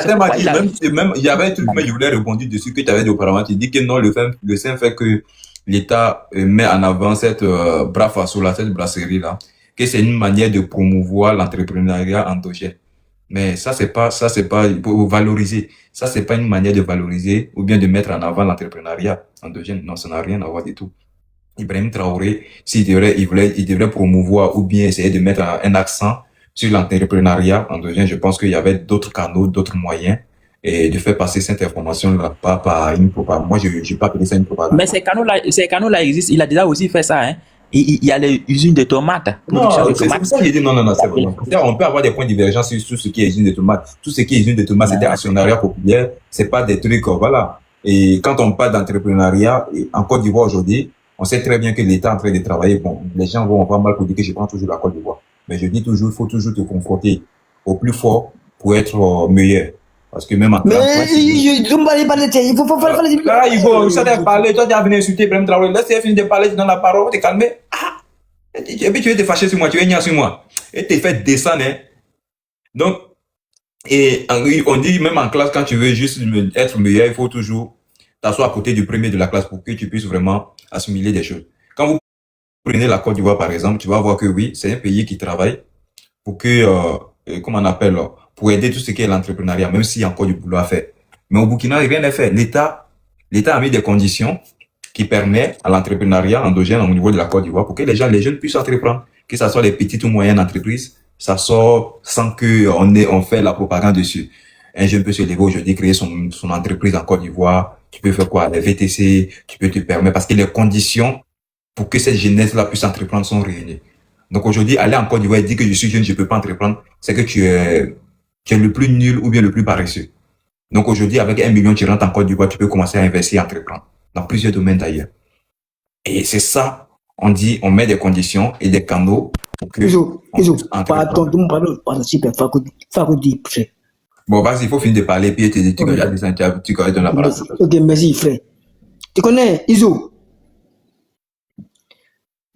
y avait un truc, mais je voulais rebondir dessus que tu avais dit auparavant. Tu dis que non, le simple fait que l'État met en avant cette cette brasserie-là, que c'est une manière de promouvoir l'entrepreneuriat endogène. Mais ça, c'est pas pour valoriser. Ça, c'est pas une manière de valoriser ou bien de mettre en avant l'entrepreneuriat endogène. Non, ça n'a rien à voir du tout. Ibrahim Traoré, il devrait promouvoir ou bien essayer de mettre un accent sur l'entrepreneuriat endogène. Je pense qu'il y avait d'autres canaux, d'autres moyens et de faire passer cette information-là, pas par une propagande. Moi, je n'ai pas appelé ça une propagande. Mais ces canaux-là existent. Il a déjà aussi fait ça, hein. Il y a les usines de tomates. Non, c'est pour ça que j'ai dit non, c'est bon. On peut avoir des points de divergence sur ce qui est usine de tomates. Tout ce qui est usine de tomates, c'était actionnariat populaire. C'est pas des trucs, voilà. Et quand on parle d'entrepreneuriat, en Côte d'Ivoire aujourd'hui, on sait très bien que l'État est en train de travailler. Bon, les gens vont pas mal pour dire que je prends toujours la Côte d'Ivoire. Mais je dis toujours, il faut toujours te confronter au plus fort pour être meilleur. Parce que même en Mais il faut là, il faut, ça doit parler. Toi, tu as venu insulter Ibrahim Traoré. Laisse finir de parler, tu donnes la parole, tu te calmer. Et puis tu veux te fâcher sur moi, tu veux venir sur moi. Et tu fais descendre, hein. Donc, et on dit même en classe, quand tu veux juste être meilleur, il faut toujours t'asseoir à côté du premier de la classe pour que tu puisses vraiment assimiler des choses. Quand vous prenez la Côte d'Ivoire, par exemple, tu vas voir que oui, c'est un pays qui travaille pour que, comment on appelle, pour aider tout ce qui est l'entrepreneuriat, même s'il y a encore du boulot à faire. Mais au Burkina, rien n'est fait. L'État a mis des conditions qui permettent à l'entrepreneuriat endogène au niveau de la Côte d'Ivoire pour que les jeunes puissent entreprendre, que ce soit les petites ou moyennes entreprises, ça sort sans que on fait la propagande dessus. Un jeune peut se lever aujourd'hui, créer son entreprise en Côte d'Ivoire. Tu peux faire quoi? Les VTC, tu peux te permettre, parce que les conditions pour que cette jeunesse-là puisse entreprendre sont réunies. Donc aujourd'hui, aller en Côte d'Ivoire et dire que je suis jeune, je peux pas entreprendre, c'est que tu es le plus nul ou bien le plus paresseux. Donc aujourd'hui, avec 1 million, tu rentres en Côte d'Ivoire, tu peux commencer à investir et entreprendre dans plusieurs domaines d'ailleurs. Et c'est ça, on dit, on met des conditions et des canaux pour que Iso, on Iso, puisse entreprendre. pardon, super, Fakodi, frère. Bon, vas-y, il faut finir de parler, puis tu connais dans la parole. Ok, merci, frère. Tu connais, Iso?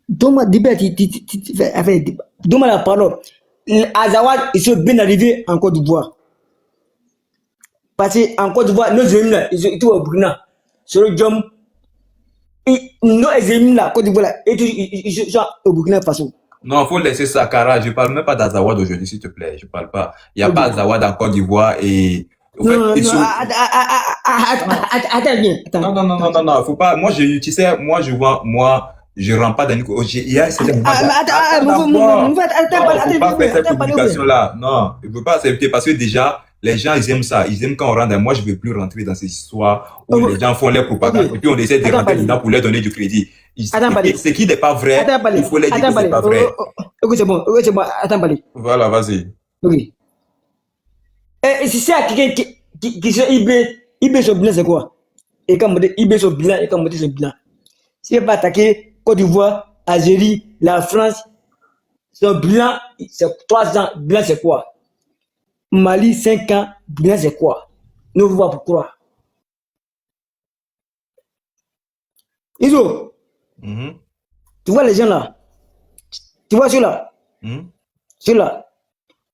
Donne-moi la parole. Azawad, ils sont bien arrivés en Côte d'Ivoire. Parce qu'en Côte d'Ivoire, nos amis là, ils sont au Burkina. Sur le Djom, nos amis là, Côte d'Ivoire là, ils sont au Burkina Faso. Non, faut laisser ça, Kara. Je parle même pas d'Azawad aujourd'hui, s'il te plaît. Je parle pas. Il n'y a pas Azawad en Côte d'Ivoire et... Non, attends bien. Non, faut pas. Moi, tu sais, je rentre pas dans une... Il y a certaines... Faut pas faire cette communication-là. Non, il ne faut pas accepter parce que déjà, les gens, ils aiment ça. Ils aiment quand on rentre. Moi, je ne veux plus rentrer dans ces histoires où les gens font les propagandes et puis on essaie de rentrer dedans pour leur donner du crédit. Ce qui n'est pas vrai, il faut leur dire que c'est pas vrai. Ok, c'est bon. Attends, parler. Voilà, vas-y. Ok. Et si c'est à quelqu'un qui se IB sur bilan, c'est quoi? Et quand on dit IB sur bilan, et quand on dit sur bilan. Si elle va attaquer Côte d'Ivoire, Algérie, la France, son bilan, c'est 3 ans, bilan c'est quoi? Mali, 5 ans, bilan c'est quoi? Nous voyons pourquoi. Iso, tu vois les gens là? Tu vois ceux-là? Ceux-là.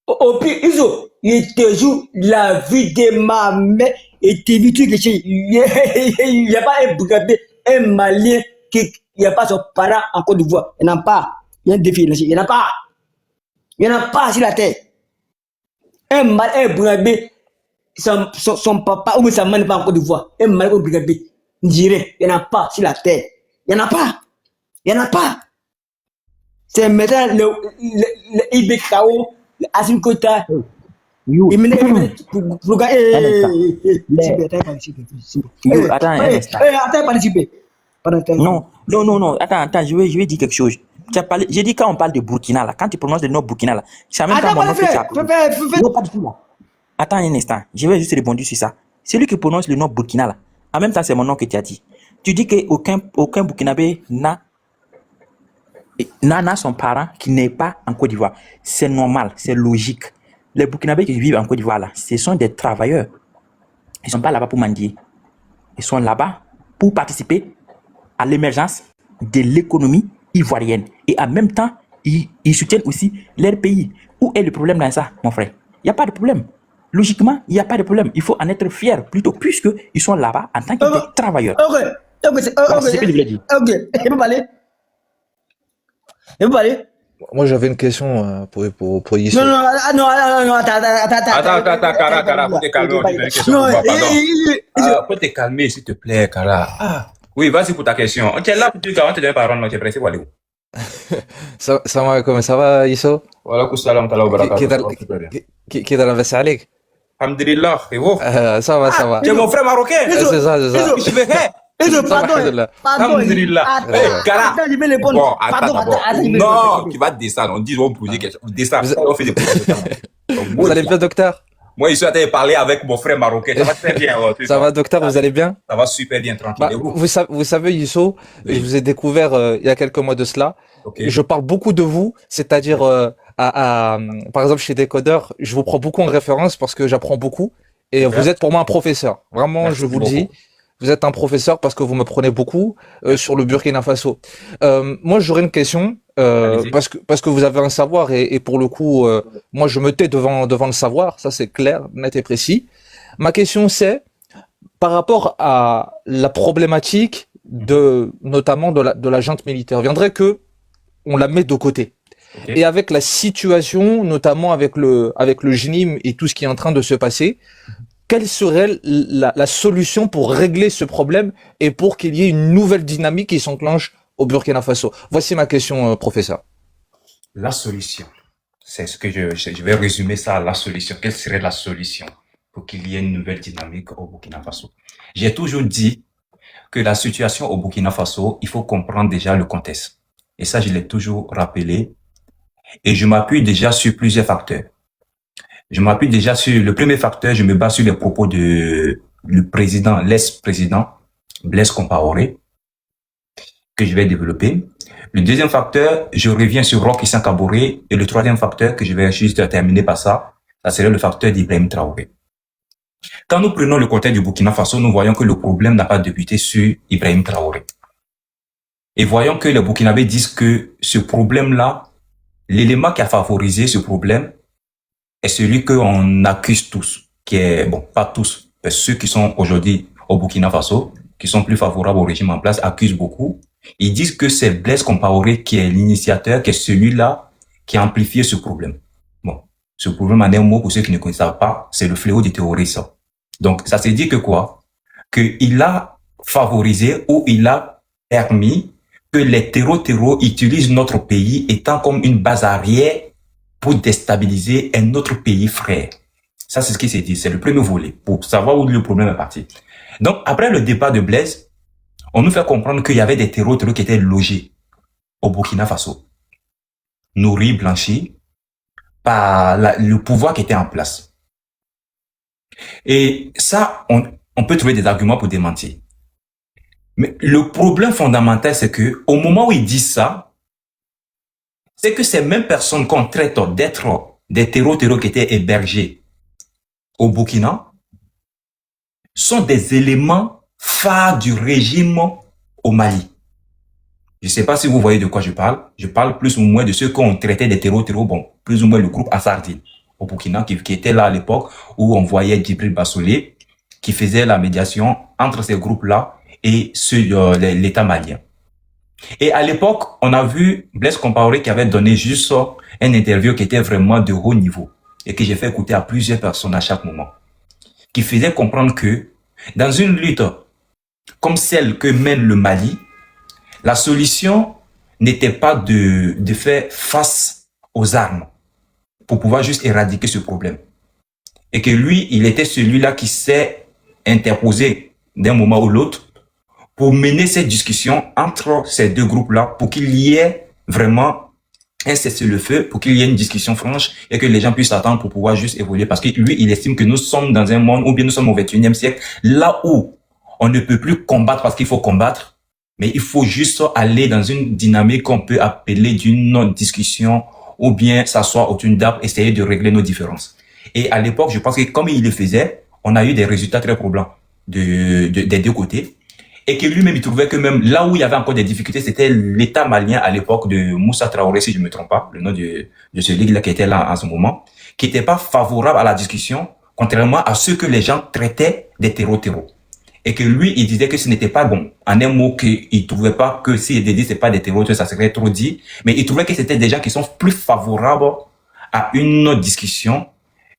Au pire, Iso, il te joue la vie de ma mère et te dit que il n'y a pas un Burkinabé, un Malien il n'y a pas son parent en Côte d'Ivoire. Il n'y en a pas. Il y a un défi. Il n'y en a pas. Il n'y en a pas sur la terre. Un Burkinabé, son papa ou sa mère n'est pas en Côte d'Ivoire. Un Malien ou Burkinabé, je dirais, il n'y en a pas sur la terre. Il n'y en a pas. Il n'y en a pas. C'est maintenant le IBKO, le Assim Kota. Il me dit pour gagner. Attends, participer. Non. Attends, je vais dire quelque chose. J'ai dit quand on parle de Burkina là, quand tu prononces le nom Burkina là, c'est en même temps mon nom que tu as prononcé. Non, pas du tout là. Attends un instant, je vais juste répondre sur ça. Celui qui prononce le nom Burkina là, en même temps c'est mon nom que tu as dit. Tu dis qu'aucun Burkinabé n'a son parent qui n'est pas en Côte d'Ivoire. C'est normal, c'est logique. Les Burkinabés qui vivent en Côte d'Ivoire là, ce sont des travailleurs. Ils ne sont pas là-bas pour mendier. Ils sont là-bas pour participer à l'émergence de l'économie ivoirienne. Et en même temps, ils soutiennent aussi leur pays. Où est le problème dans ça, mon frère? Il n'y a pas de problème. Logiquement, il n'y a pas de problème. Il faut en être fier plutôt, puisqu'ils sont là-bas en tant que travailleurs. Ok, c'est ce que je voulais dire. Ok, il peut parler. Moi, j'avais une question pour Issou. Non, attends, Kara, faut te calmer, on dit une question. Faut te calmer, s'il te plaît, Kara. Oui, vas-y pour ta question. Tu es là pour te donner la parole, tu es pressé pour aller où? Salam alaikum, ça va Issou? Wa salam wa barakatuh. كده لاباس عليك؟ Alhamdulillah, et vous? Ça va. Tu es mon frère marocain? C'est ça. Je vais faire. Pardon. Alhamdulillah. Kara. Attends, je vais répondre. Bon, attends. Non, tu vas descendre. On dit, on pose des questions. Descendre, on fait des questions. Vous allez bien, docteur? Moi, je suis en train de parler avec mon frère marocain. Ça va très bien. Ça va, docteur, vous allez bien? Ça va super bien, tranquille. Vous savez, Issou, je vous ai découvert il y a quelques mois de cela. Je parle beaucoup de vous, c'est-à-dire, par exemple, chez Décodeur, je vous prends beaucoup en référence parce que j'apprends beaucoup. Et vous êtes pour moi un professeur. Vraiment, merci, je vous le dis. Vous êtes un professeur parce que vous me prenez beaucoup sur le Burkina Faso. Moi, j'aurais une question parce que vous avez un savoir et pour le coup, moi, je me tais devant le savoir. Ça, c'est clair, net et précis. Ma question, c'est par rapport à la problématique notamment de la junte militaire. Viendrait que on la met de côté. Et avec la situation, notamment avec le JNIM et tout ce qui est en train de se passer. Quelle serait la solution pour régler ce problème et pour qu'il y ait une nouvelle dynamique qui s'enclenche au Burkina Faso? Voici ma question, professeur. La solution, c'est ce que je vais résumer ça à la solution. Quelle serait la solution pour qu'il y ait une nouvelle dynamique au Burkina Faso? J'ai toujours dit que la situation au Burkina Faso, il faut comprendre déjà le contexte. Et ça, je l'ai toujours rappelé Et je m'appuie déjà sur plusieurs facteurs. Je m'appuie déjà sur le premier facteur, je me base sur les propos de le président, l'ex-président Blaise Compaoré, que je vais développer. Le deuxième facteur, je reviens sur Roch Christian Kaboré. Et le troisième facteur, que je vais juste terminer par ça serait le facteur d'Ibrahim Traoré. Quand nous prenons le contexte du Burkina Faso, nous voyons que le problème n'a pas débuté sur Ibrahim Traoré. Et voyons que les Burkinabés disent que ce problème-là, l'élément qui a favorisé ce problème est celui qu'on accuse tous, qui est, bon, pas tous, mais ceux qui sont aujourd'hui au Burkina Faso, qui sont plus favorables au régime en place, accusent beaucoup. Ils disent que c'est Blaise Compaoré qui est l'initiateur, qui est celui-là qui a amplifié ce problème. Bon, ce problème, en un mot, pour ceux qui ne connaissent pas, c'est le fléau du terrorisme. Donc, ça se dit que quoi? Qu'il a favorisé ou il a permis que les terreaux utilisent notre pays étant comme une base arrière pour déstabiliser un autre pays frère. Ça, c'est ce qui s'est dit. C'est le premier volet pour savoir où le problème est parti. Donc, après le départ de Blaise, on nous fait comprendre qu'il y avait des terreaux qui étaient logés au Burkina Faso, nourris, blanchis par le pouvoir qui était en place. Et ça, on peut trouver des arguments pour démentir. Mais le problème fondamental, c'est que au moment où ils disent ça, c'est que ces mêmes personnes qu'on traite d'être des terreaux qui étaient hébergés au Burkina sont des éléments phares du régime au Mali. Je ne sais pas si vous voyez de quoi je parle. Je parle plus ou moins de ceux qu'on traitait des terreaux, bon, plus ou moins le groupe Assardine au Burkina, qui était là à l'époque où on voyait Djibril Bassolé, qui faisait la médiation entre ces groupes-là et l'État malien. Et à l'époque, on a vu Blaise Compaoré qui avait donné juste un interview qui était vraiment de haut niveau et que j'ai fait écouter à plusieurs personnes à chaque moment, qui faisait comprendre que dans une lutte comme celle que mène le Mali, la solution n'était pas de faire face aux armes pour pouvoir juste éradiquer ce problème. Et que lui, il était celui-là qui s'est interposé d'un moment ou l'autre pour mener cette discussion entre ces deux groupes-là, pour qu'il y ait vraiment un cessez-le-feu, pour qu'il y ait une discussion franche et que les gens puissent attendre pour pouvoir juste évoluer. Parce que lui, il estime que nous sommes dans un monde, ou bien nous sommes au 21e siècle, là où on ne peut plus combattre parce qu'il faut combattre, mais il faut juste aller dans une dynamique qu'on peut appeler d'une discussion ou bien s'asseoir autour d'une table, essayer de régler nos différences. Et à l'époque, je pense que comme il le faisait, on a eu des résultats très probants des deux côtés. Et que lui-même, il trouvait que même là où il y avait encore des difficultés, c'était l'État malien à l'époque de Moussa Traoré, si je ne me trompe pas, le nom de celui-là qui était là en ce moment, qui n'était pas favorable à la discussion, contrairement à ceux que les gens traitaient des terreaux. Et que lui, il disait que ce n'était pas bon. En un mot, qu'il trouvait pas que s'il dit c'est pas des terreaux, ça serait trop dit. Mais il trouvait que c'était des gens qui sont plus favorables à une discussion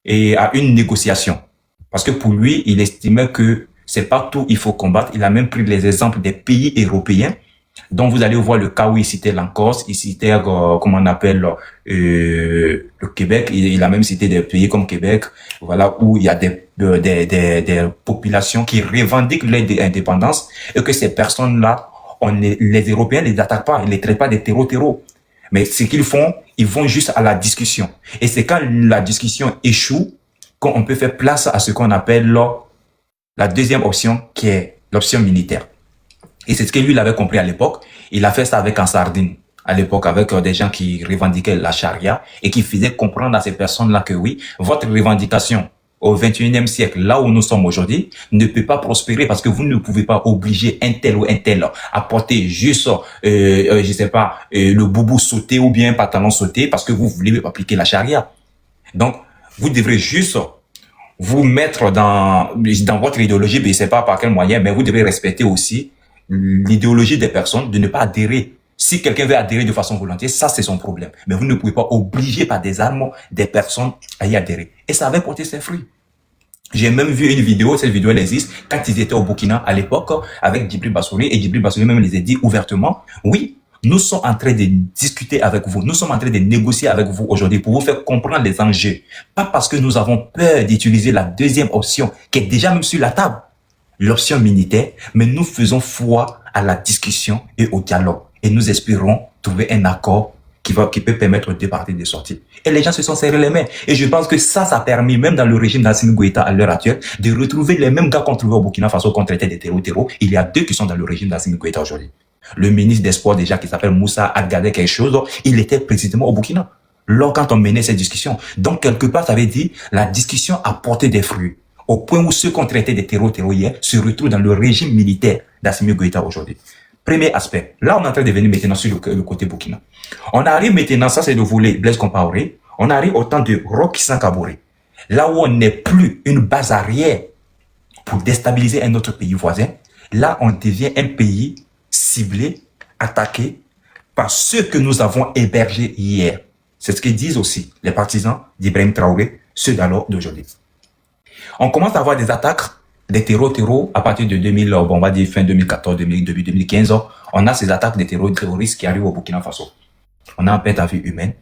et à une négociation. Parce que pour lui, il estimait que c'est pas tout, il faut combattre. Il a même pris les exemples des pays européens, dont vous allez voir le cas où il citait l'Ancorse, il citait, comment on appelle, le Québec. Il a même cité des pays comme Québec, voilà, où il y a des populations qui revendiquent l'indépendance et que ces personnes-là, les Européens ne les attaquent pas, ils ne les traitent pas des terreaux. Mais ce qu'ils font, ils vont juste à la discussion. Et c'est quand la discussion échoue qu'on peut faire place à ce qu'on appelle la deuxième option, qui est l'option militaire. Et c'est ce que lui, il avait compris à l'époque. Il a fait ça avec Ansardine, à l'époque, avec des gens qui revendiquaient la charia et qui faisaient comprendre à ces personnes-là que oui, votre revendication au 21e siècle, là où nous sommes aujourd'hui, ne peut pas prospérer parce que vous ne pouvez pas obliger un tel ou un tel à porter juste, je sais pas, le boubou sauté ou bien un pantalon sauté parce que vous voulez appliquer la charia. Donc, vous devrez juste vous mettre dans votre idéologie, mais je sais pas par quel moyen, mais vous devez respecter aussi l'idéologie des personnes, de ne pas adhérer. Si quelqu'un veut adhérer de façon volontaire, ça c'est son problème. Mais vous ne pouvez pas obliger par des armes des personnes à y adhérer. Et ça avait porté ses fruits. J'ai même vu une vidéo, cette vidéo elle existe, quand ils étaient au Burkina à l'époque, avec Djibril Bassolé, et Djibril Bassolé même les a dit ouvertement, oui, nous sommes en train de discuter avec vous, nous sommes en train de négocier avec vous aujourd'hui pour vous faire comprendre les enjeux. Pas parce que nous avons peur d'utiliser la deuxième option qui est déjà même sur la table, l'option militaire, mais nous faisons foi à la discussion et au dialogue. Et nous espérons trouver un accord qui peut permettre deux parties de sortir. Et les gens se sont serrés les mains. Et je pense que ça a permis, même dans le régime d'Assimi Goïta à l'heure actuelle, de retrouver les mêmes gars qu'on trouvait au Burkina Faso qu'on traitait des terreaux. Il y a deux qui sont dans le régime d'Assimi Goïta aujourd'hui. Le ministre des Sports déjà, qui s'appelle Moussa Adgadé quelque chose, il était précisément au Burkina. Quand on menait cette discussion. Donc, quelque part, ça veut dire, la discussion a porté des fruits. Au point où ceux qu'on traitait des terreaux hier se retrouvent dans le régime militaire d'Assimi Goïta aujourd'hui. Premier aspect. Là, on est en train de venir maintenant sur le côté Burkina. On arrive maintenant, ça c'est le volet Blaise Compaoré, on arrive au temps de Roch Christian Kaboré. Là où on n'est plus une base arrière pour déstabiliser un autre pays voisin, là on devient un pays ciblé, attaqué par ceux que nous avons hébergés hier. C'est ce qu'ils disent aussi les partisans d'Ibrahim Traoré, ceux d'alors d'aujourd'hui. On commence à avoir des attaques, des terreaux à partir de 2000, on va dire fin 2014, début 2015, on a ces attaques des terroristes qui arrivent au Burkina Faso. On a un perte à vie humaine.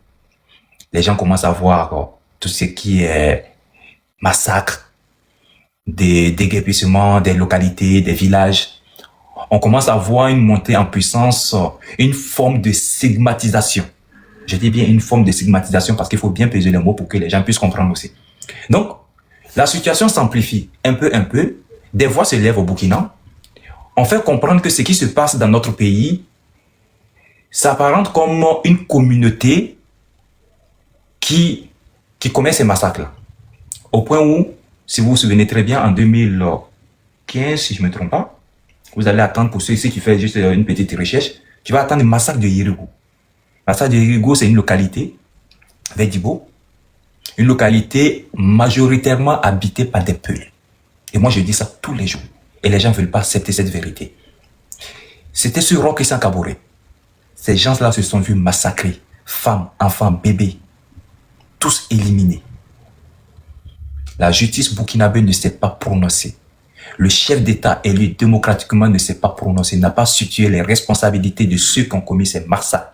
Les gens commencent à voir tout ce qui est massacre, des déguerpissements des localités, des villages. On commence à voir une montée en puissance, une forme de stigmatisation. Je dis bien une forme de stigmatisation parce qu'il faut bien peser les mots pour que les gens puissent comprendre aussi. Donc, la situation s'amplifie un peu. Des voix se lèvent au Burkina. On fait comprendre que ce qui se passe dans notre pays s'apparente comme une communauté qui commet ces massacres-là. Au point où, si vous vous souvenez très bien, en 2015, si je ne me trompe pas, vous allez attendre, pour ceux ici qui font juste une petite recherche, tu vas attendre le massacre de Yirigo. Le massacre de Yirigo, c'est une localité, vers Dibo, une localité majoritairement habitée par des Peuls. Et moi, je dis ça tous les jours. Et les gens ne veulent pas accepter cette vérité. C'était sur Roch Christian Kaboré. Ces gens-là se sont vus massacrer. Femmes, enfants, bébés. Tous éliminés. La justice burkinabé ne s'est pas prononcée. Le chef d'État élu démocratiquement ne s'est pas prononcé, n'a pas situé les responsabilités de ceux qui ont commis ces massacres.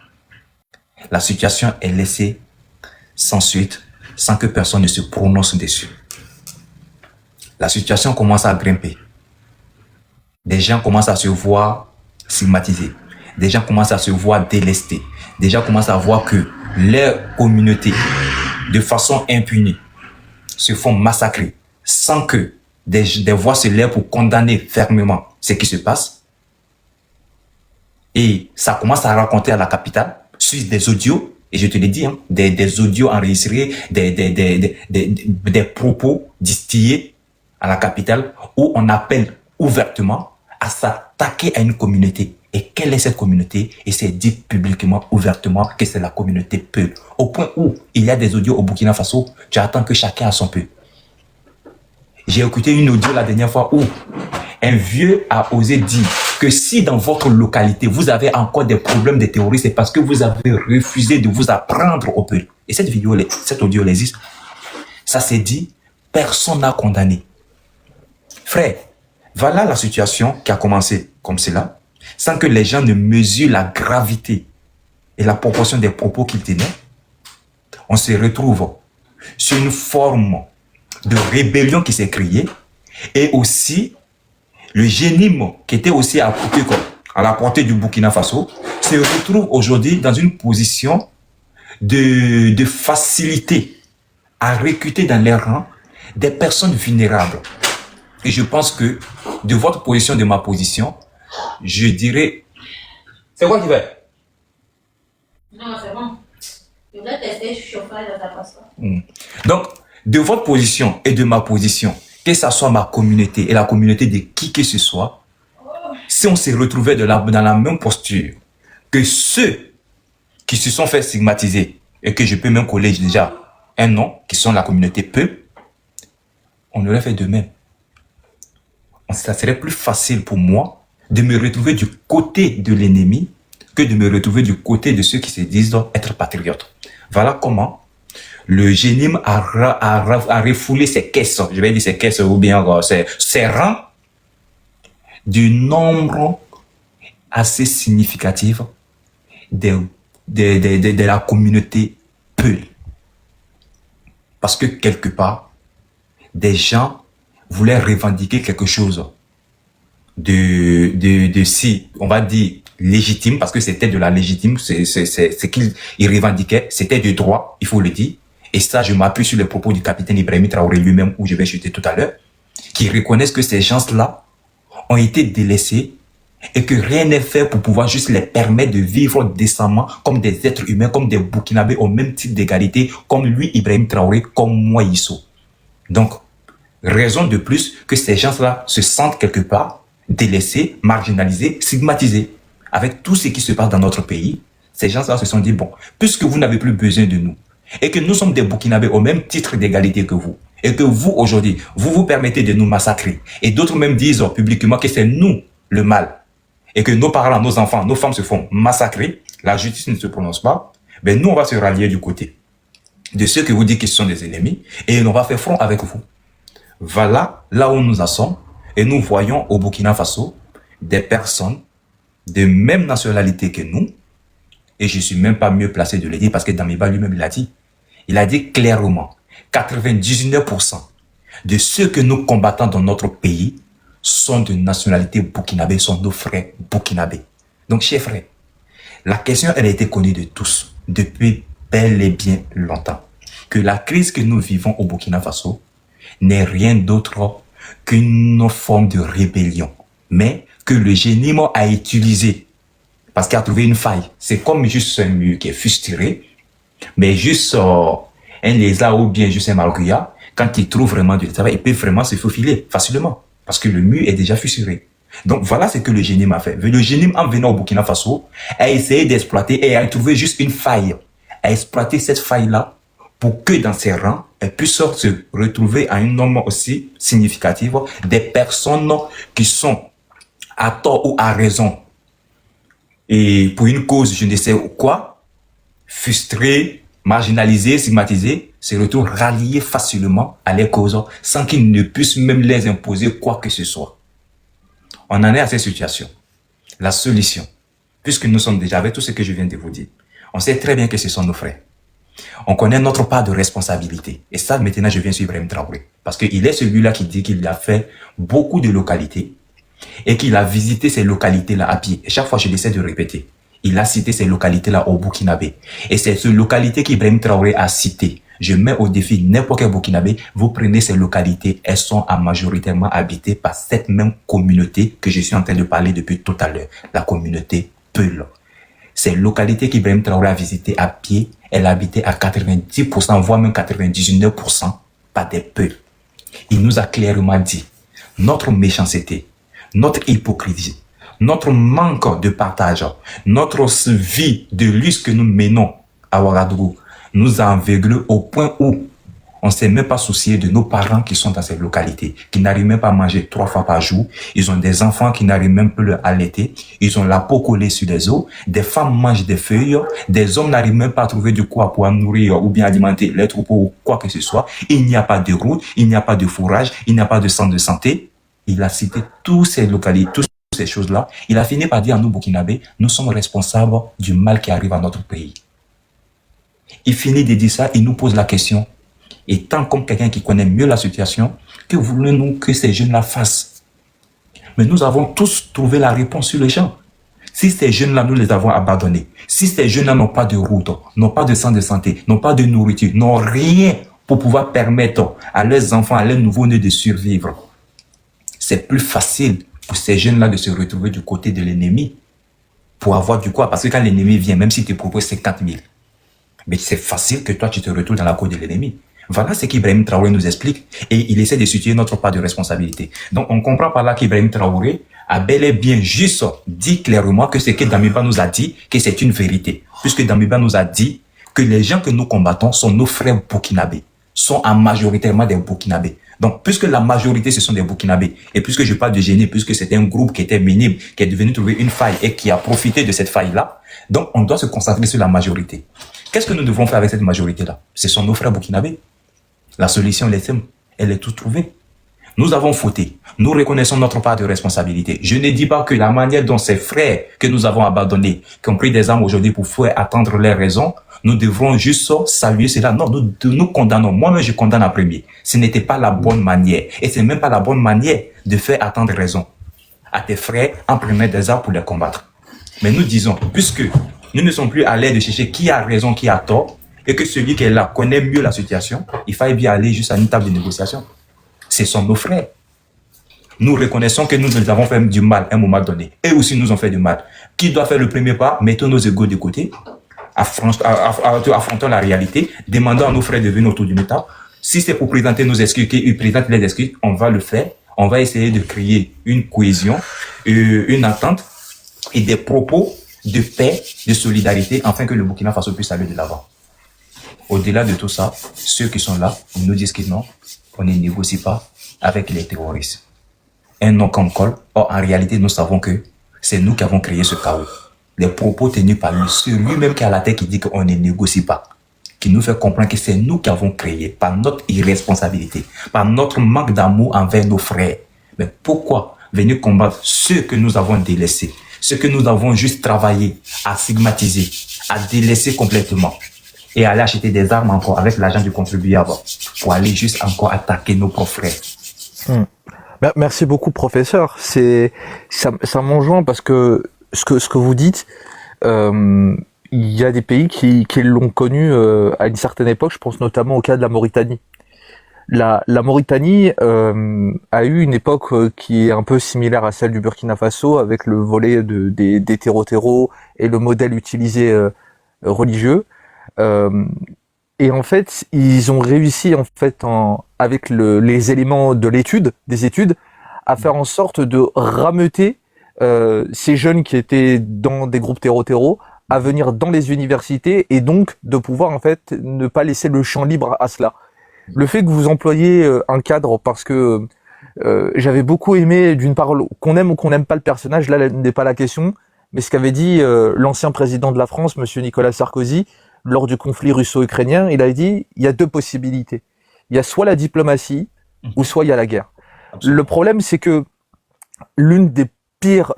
La situation est laissée sans suite, sans que personne ne se prononce dessus. La situation commence à grimper. Des gens commencent à se voir stigmatisés. Des gens commencent à se voir délestés. Des gens commencent à voir que leur communauté, de façon impunie, se font massacrer sans que des voix se lèvent pour condamner fermement ce qui se passe. Et ça commence à raconter à la capitale, sur des audios, et je te l'ai dit, des audios enregistrés, des propos distillés à la capitale, où on appelle ouvertement à s'attaquer à une communauté. Et quelle est cette communauté? Et c'est dit publiquement, ouvertement, que c'est la communauté Peul. Au point où il y a des audios au Burkina Faso, tu attends que chacun a son Peul. J'ai écouté une audio la dernière fois où un vieux a osé dire que si dans votre localité, vous avez encore des problèmes de terroristes, c'est parce que vous avez refusé de vous apprendre au Peul. Et cette audio existe. Ça s'est dit, personne n'a condamné. Frère, voilà la situation qui a commencé comme cela, sans que les gens ne mesurent la gravité et la proportion des propos qu'ils tenaient. On se retrouve sur une forme de rébellion qui s'est créée, et aussi le génime qui était aussi à la portée du Burkina Faso se retrouve aujourd'hui dans une position de facilité à recruter dans les rangs des personnes vulnérables. Et je pense que de votre position, de ma position, je dirais... C'est quoi qui va? Non, c'est bon. Je voudrais tester le chauffage de ta passeport. Donc, de votre position et de ma position, que ce soit ma communauté et la communauté de qui que ce soit, si on se retrouvait dans la même posture que ceux qui se sont fait stigmatiser, et que je peux même coller déjà un nom, qui sont la communauté Peul, on aurait fait de même. Ça serait plus facile pour moi de me retrouver du côté de l'ennemi que de me retrouver du côté de ceux qui se disent être patriotes. Voilà comment le génime a refoulé ses caisses, je vais dire ses caisses ou bien ses rangs, du nombre assez significatif de la communauté Peul. Parce que quelque part, des gens voulaient revendiquer quelque chose de si, on va dire, légitime, parce que c'était de la légitime, c'est qu'il revendiquait, c'était du droit, il faut le dire. Et ça, je m'appuie sur les propos du capitaine Ibrahim Traoré lui-même, où je vais chuter tout à l'heure, qui reconnaissent que ces gens-là ont été délaissés et que rien n'est fait pour pouvoir juste les permettre de vivre décemment comme des êtres humains, comme des Burkinabés au même titre d'égalité, comme lui, Ibrahim Traoré, comme moi, Isso. Donc, raison de plus que ces gens-là se sentent quelque part délaissés, marginalisés, stigmatisés. Avec tout ce qui se passe dans notre pays, ces gens-là se sont dit, bon, puisque vous n'avez plus besoin de nous, et que nous sommes des Burkinabés au même titre d'égalité que vous, et que vous, aujourd'hui, vous vous permettez de nous massacrer, et d'autres même disent publiquement que c'est nous le mal, et que nos parents, nos enfants, nos femmes se font massacrer, la justice ne se prononce pas, ben nous, on va se rallier du côté de ceux que vous dites qu'ils sont des ennemis, et on va faire front avec vous. Voilà là où nous en sommes, et nous voyons au Burkina Faso des personnes de même nationalité que nous, et je suis même pas mieux placé de le dire parce que Damiba lui-même il a dit. Il a dit clairement, 99% de ceux que nous combattons dans notre pays sont de nationalité burkinabé, sont nos frères burkinabés. Donc, chers frères, la question, elle a été connue de tous depuis bel et bien longtemps. Que la crise que nous vivons au Burkina Faso n'est rien d'autre qu'une forme de rébellion, mais que le génie a utilisé parce qu'il a trouvé une faille. C'est comme juste un mur qui est fusturé, mais juste un lézard ou bien juste un malgria, quand il trouve vraiment du travail, il peut vraiment se faufiler facilement parce que le mur est déjà fissuré. Donc voilà ce que le génie a fait. Le génie, en venant au Burkina Faso, a essayé d'exploiter et a trouvé juste une faille. A exploité cette faille-là pour que dans ses rangs, elle puisse se retrouver à un nombre aussi significatif des personnes qui sont à tort ou à raison et pour une cause, je ne sais quoi, frustrés, marginalisés, stigmatisés, se retrouvent ralliés facilement à les causes sans qu'ils ne puissent même les imposer quoi que ce soit. On en est à cette situation. La solution, puisque nous sommes déjà avec tout ce que je viens de vous dire, on sait très bien que ce sont nos frères. On connaît notre part de responsabilité. Et ça, maintenant, je viens sur Ibrahim Traoré. Parce qu'il est celui-là qui dit qu'il a fait beaucoup de localités et qu'il a visité ces localités-là à pied. Et chaque fois, je l'essaie de répéter. Il a cité ces localités-là au Burkinabé. Et c'est ces localités qu'Ibrahim Traoré a citées. Je mets au défi n'importe quel Burkinabé. Vous prenez ces localités, elles sont majoritairement habitées par cette même communauté que je suis en train de parler depuis tout à l'heure. La communauté Peul. Ces localités qu'Ibrahim Traoré a visitées à pied, elle habitait à 90%, voire même 99% par des Peuls. Il nous a clairement dit, notre méchanceté, notre hypocrisie, notre manque de partage, notre vie de luxe que nous menons à Ouagadougou nous a aveuglés au point où on ne s'est même pas soucié de nos parents qui sont dans ces localités, qui n'arrivent même pas à manger 3 fois par jour. Ils ont des enfants qui n'arrivent même plus à allaiter. Ils ont la peau collée sur les os. Des femmes mangent des feuilles. Des hommes n'arrivent même pas à trouver du quoi pour nourrir ou bien alimenter les troupeaux ou quoi que ce soit. Il n'y a pas de route, il n'y a pas de fourrage, il n'y a pas de centre de santé. Il a cité tous ces localités, toutes ces choses-là. Il a fini par dire à nous, Burkinabés, nous sommes responsables du mal qui arrive à notre pays. Il finit de dire ça, il nous pose la question. Étant comme quelqu'un qui connaît mieux la situation, que voulons-nous que ces jeunes-là fassent? Mais nous avons tous trouvé la réponse sur le champ. Si ces jeunes-là, nous les avons abandonnés, si ces jeunes-là n'ont pas de route, n'ont pas de centre de santé, n'ont pas de nourriture, n'ont rien pour pouvoir permettre à leurs enfants, à leurs nouveau-nés de survivre, c'est plus facile pour ces jeunes-là de se retrouver du côté de l'ennemi pour avoir du quoi. Parce que quand l'ennemi vient, même s'il te propose 50 000, mais c'est facile que toi, tu te retrouves dans la cour de l'ennemi. Voilà ce qu'Ibrahim Traoré nous explique et il essaie de situer notre part de responsabilité. Donc, on comprend par là qu'Ibrahim Traoré a bel et bien juste dit clairement que ce que Damiba nous a dit, que c'est une vérité. Puisque Damiba nous a dit que les gens que nous combattons sont nos frères burkinabés, sont en majoritairement des burkinabés. Donc, puisque la majorité, ce sont des burkinabés, et puisque je parle de génie, puisque c'était un groupe qui était minime, qui est devenu trouver une faille et qui a profité de cette faille-là, donc on doit se concentrer sur la majorité. Qu'est-ce que nous devons faire avec cette majorité-là? Ce sont nos frères burkinabés. La solution, elle est toute trouvée. Nous avons fauté. Nous reconnaissons notre part de responsabilité. Je ne dis pas que la manière dont ces frères que nous avons abandonnés, qui ont pris des armes aujourd'hui pour faire attendre leurs raisons, nous devrons juste saluer cela. Non, nous condamnons. Moi-même, je condamne en premier. Ce n'était pas la bonne manière. Et ce n'est même pas la bonne manière de faire attendre raison à tes frères en prenant des armes pour les combattre. Mais nous disons, puisque nous ne sommes plus à l'aise de chercher qui a raison, qui a tort, et que celui qui est là connaît mieux la situation, il faille bien aller juste à une table de négociation. Ce sont nos frères. Nous reconnaissons que nous les avons fait du mal à un moment donné. Eux aussi nous ont fait du mal. Qui doit faire le premier pas? Mettons nos égos de côté, affrontons la réalité, demandons à nos frères de venir autour d'une table. Si c'est pour présenter nos excuses, qu'ils présentent les excuses, on va le faire. On va essayer de créer une cohésion, une entente et des propos de paix, de solidarité, afin que le Burkina Faso puisse aller de l'avant. Au-delà de tout ça, ceux qui sont là nous disent que non, on ne négocie pas avec les terroristes. Un nom comme Col, or en réalité nous savons que c'est nous qui avons créé ce chaos. Les propos tenus par lui, c'est lui-même qui a la tête qui dit qu'on ne négocie pas, qui nous fait comprendre que c'est nous qui avons créé, par notre irresponsabilité, par notre manque d'amour envers nos frères. Mais pourquoi venir combattre ceux que nous avons délaissés, ceux que nous avons juste travaillé à stigmatiser, à délaisser complètement, et aller acheter des armes encore avec l'argent du contribuable pour aller juste encore attaquer nos propres frères. Merci beaucoup, professeur. Ça m'enjoint parce que ce que vous dites, il y a des pays qui l'ont connu à une certaine époque. Je pense notamment au cas de la Mauritanie. La Mauritanie a eu une époque qui est un peu similaire à celle du Burkina Faso, avec le volet des terreaux et le modèle utilisé religieux. Et en fait, ils ont réussi en fait avec les éléments de des études, à faire en sorte de rameuter ces jeunes qui étaient dans des groupes terreaux à venir dans les universités et donc de pouvoir en fait ne pas laisser le champ libre à cela. Le fait que vous employez un cadre, parce que j'avais beaucoup aimé, d'une part, qu'on aime ou qu'on n'aime pas le personnage, là n'est pas la question, mais ce qu'avait dit l'ancien président de la France, monsieur Nicolas Sarkozy, lors du conflit russo-ukrainien, il a dit, il y a deux possibilités. Il y a soit la diplomatie, ou soit il y a la guerre. Absolument. Le problème, c'est que l'une des pires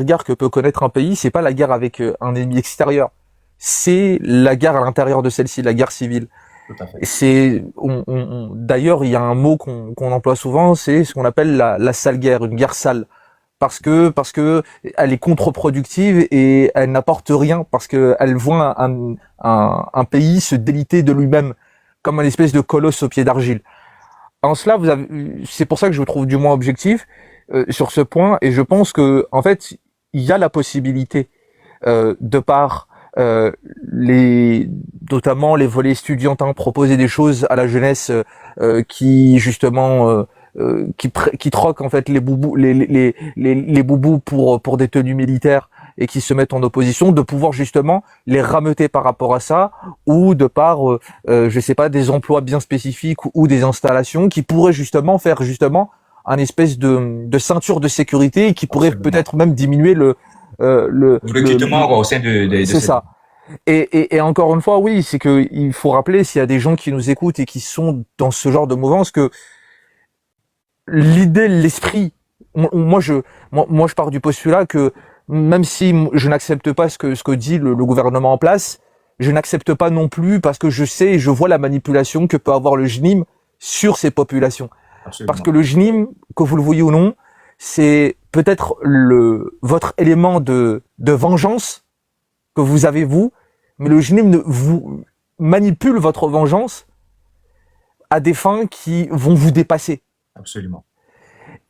guerres que peut connaître un pays, c'est pas la guerre avec un ennemi extérieur. C'est la guerre à l'intérieur de celle-ci, la guerre civile. Tout à fait. D'ailleurs, il y a un mot qu'on emploie souvent, c'est ce qu'on appelle la sale guerre, une guerre sale. Parce que elle est contre-productive et elle n'apporte rien, parce que elle voit un pays se déliter de lui-même comme une espèce de colosse au pied d'argile. En cela, c'est pour ça que je vous trouve du moins objectif sur ce point, et je pense que en fait, il y a la possibilité de par notamment les volets estudiantins, proposer des choses à la jeunesse qui justement qui troquent en fait les boubous pour des tenues militaires et qui se mettent en opposition, de pouvoir justement les rameuter par rapport à ça, ou de par je sais pas, des emplois bien spécifiques ou des installations qui pourraient justement faire un espèce de ceinture de sécurité et qui pourrait peut-être même diminuer le recrutement au sein de c'est ça. Et encore une fois, oui, c'est que il faut rappeler, s'il y a des gens qui nous écoutent et qui sont dans ce genre de mouvance, que l'idée, l'esprit, moi je pars du postulat que même si je n'accepte pas ce que dit le gouvernement en place, je n'accepte pas non plus, parce que je sais et je vois la manipulation que peut avoir le JNIM sur ces populations. Absolument. Parce que le JNIM, que vous le voyez ou non, c'est peut-être votre élément de vengeance que vous avez vous, mais le JNIM vous manipule votre vengeance à des fins qui vont vous dépasser. Absolument.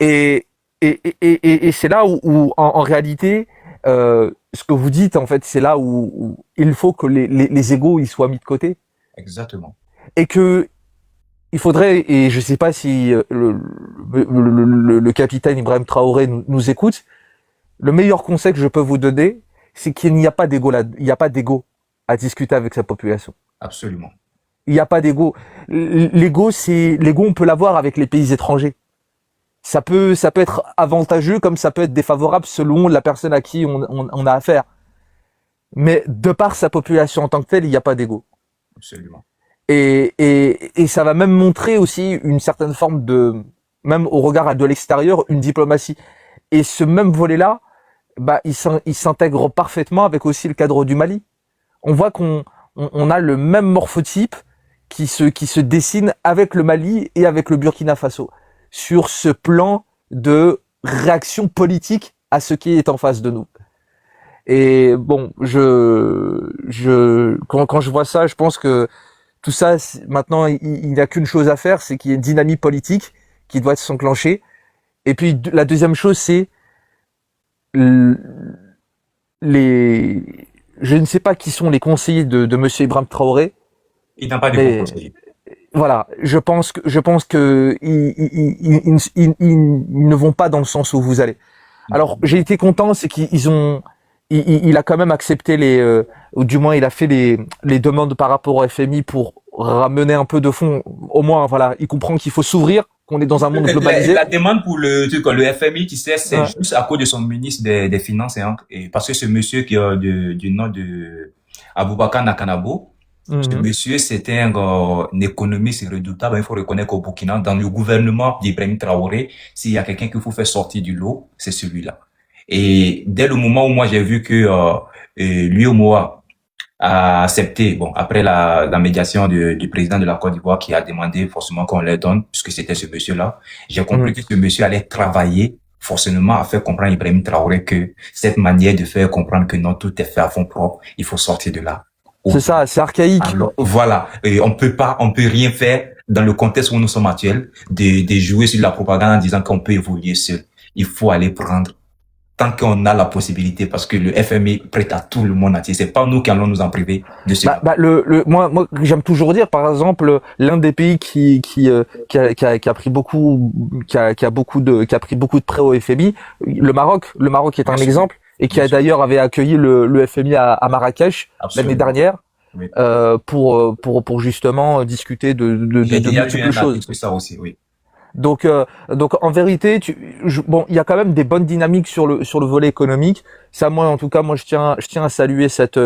Et c'est là où en réalité, ce que vous dites, en fait, c'est là où il faut que les égos ils soient mis de côté. Exactement. Et que il faudrait, et je sais pas si le capitaine Ibrahim Traoré nous écoute, le meilleur conseil que je peux vous donner, c'est qu'il n'y a pas d'ego là, il n'y a pas d'ego à discuter avec sa population. Absolument. Il n'y a pas d'ego. L'ego, on peut l'avoir avec les pays étrangers. Ça peut être avantageux comme ça peut être défavorable selon la personne à qui on a affaire. Mais de par sa population en tant que telle, il n'y a pas d'ego. Absolument. Et ça va même montrer aussi une certaine forme même au regard de l'extérieur, une diplomatie. Et ce même volet-là, il s'intègre parfaitement avec aussi le cadre du Mali. On voit qu'on a le même morphotype qui se dessine avec le Mali et avec le Burkina Faso sur ce plan de réaction politique à ce qui est en face de nous. Et bon, quand je vois ça, je pense que tout ça, maintenant, il n'y a qu'une chose à faire, c'est qu'il y ait une dynamique politique qui doit s'enclencher. Et puis, la deuxième chose, c'est les, je ne sais pas qui sont les conseillers de Monsieur Ibrahim Traoré. Il n'a pas de Mais bons conseillers. voilà, je pense que ils ne vont pas dans le sens où vous allez. Alors, j'ai été content, c'est il a quand même accepté ou du moins il a fait les demandes par rapport au FMI pour ramener un peu de fonds. Au moins, voilà, il comprend qu'il faut s'ouvrir, qu'on est dans un monde globalisé. La demande pour le FMI, tu sais, c'est juste à cause de son ministre des Finances, et parce que ce monsieur qui a du nom de Aboubakar Nakanabo, ce monsieur, c'était un économiste redoutable. Il faut reconnaître qu'au Burkina, dans le gouvernement d'Ibrahim Traoré, s'il y a quelqu'un qu'il faut faire sortir du lot, c'est celui-là. Et dès le moment où moi j'ai vu que l'UEMOA a accepté, bon, après la médiation du président de la Côte d'Ivoire qui a demandé forcément qu'on leur donne, puisque c'était ce monsieur-là, j'ai compris que ce monsieur allait travailler forcément à faire comprendre à Ibrahim Traoré que cette manière de faire comprendre que non, tout est fait à fond propre, il faut sortir de là. C'est ça, c'est archaïque. Alors, voilà, et on peut rien faire dans le contexte où nous sommes actuels, de jouer sur la propagande en disant qu'on peut évoluer seul. Il faut aller prendre tant qu'on a la possibilité, parce que le FMI prête à tout le monde entier. C'est pas nous qui allons nous en priver de cela. Moi, j'aime toujours dire, par exemple, l'un des pays qui a pris beaucoup de prêts au FMI, le Maroc est un exemple, et qui a d'ailleurs avait accueilli le FMI à Marrakech l'année dernière. Oui. Pour justement discuter de multiples choses. C'est ça aussi, oui. Donc en vérité, il y a quand même des bonnes dynamiques sur le volet économique. Ça, moi je tiens à saluer cette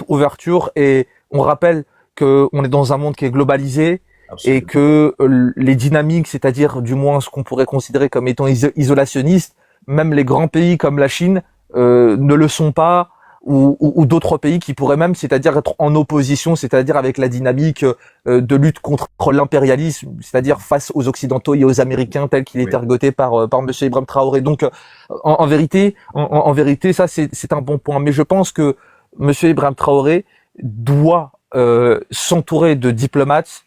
ouverture, et on rappelle que on est dans un monde qui est globalisé. Absolument. Et que les dynamiques, c'est-à-dire du moins ce qu'on pourrait considérer comme étant isolationnistes, même les grands pays comme la Chine ne le sont pas, ou d'autres pays qui pourraient même, c'est-à-dire être en opposition, c'est-à-dire avec la dynamique de lutte contre l'impérialisme, c'est-à-dire face aux Occidentaux et aux Américains, tel qu'il est ergoté par Monsieur Ibrahim Traoré. Donc, en vérité, ça c'est un bon point. Mais je pense que Monsieur Ibrahim Traoré doit s'entourer de diplomates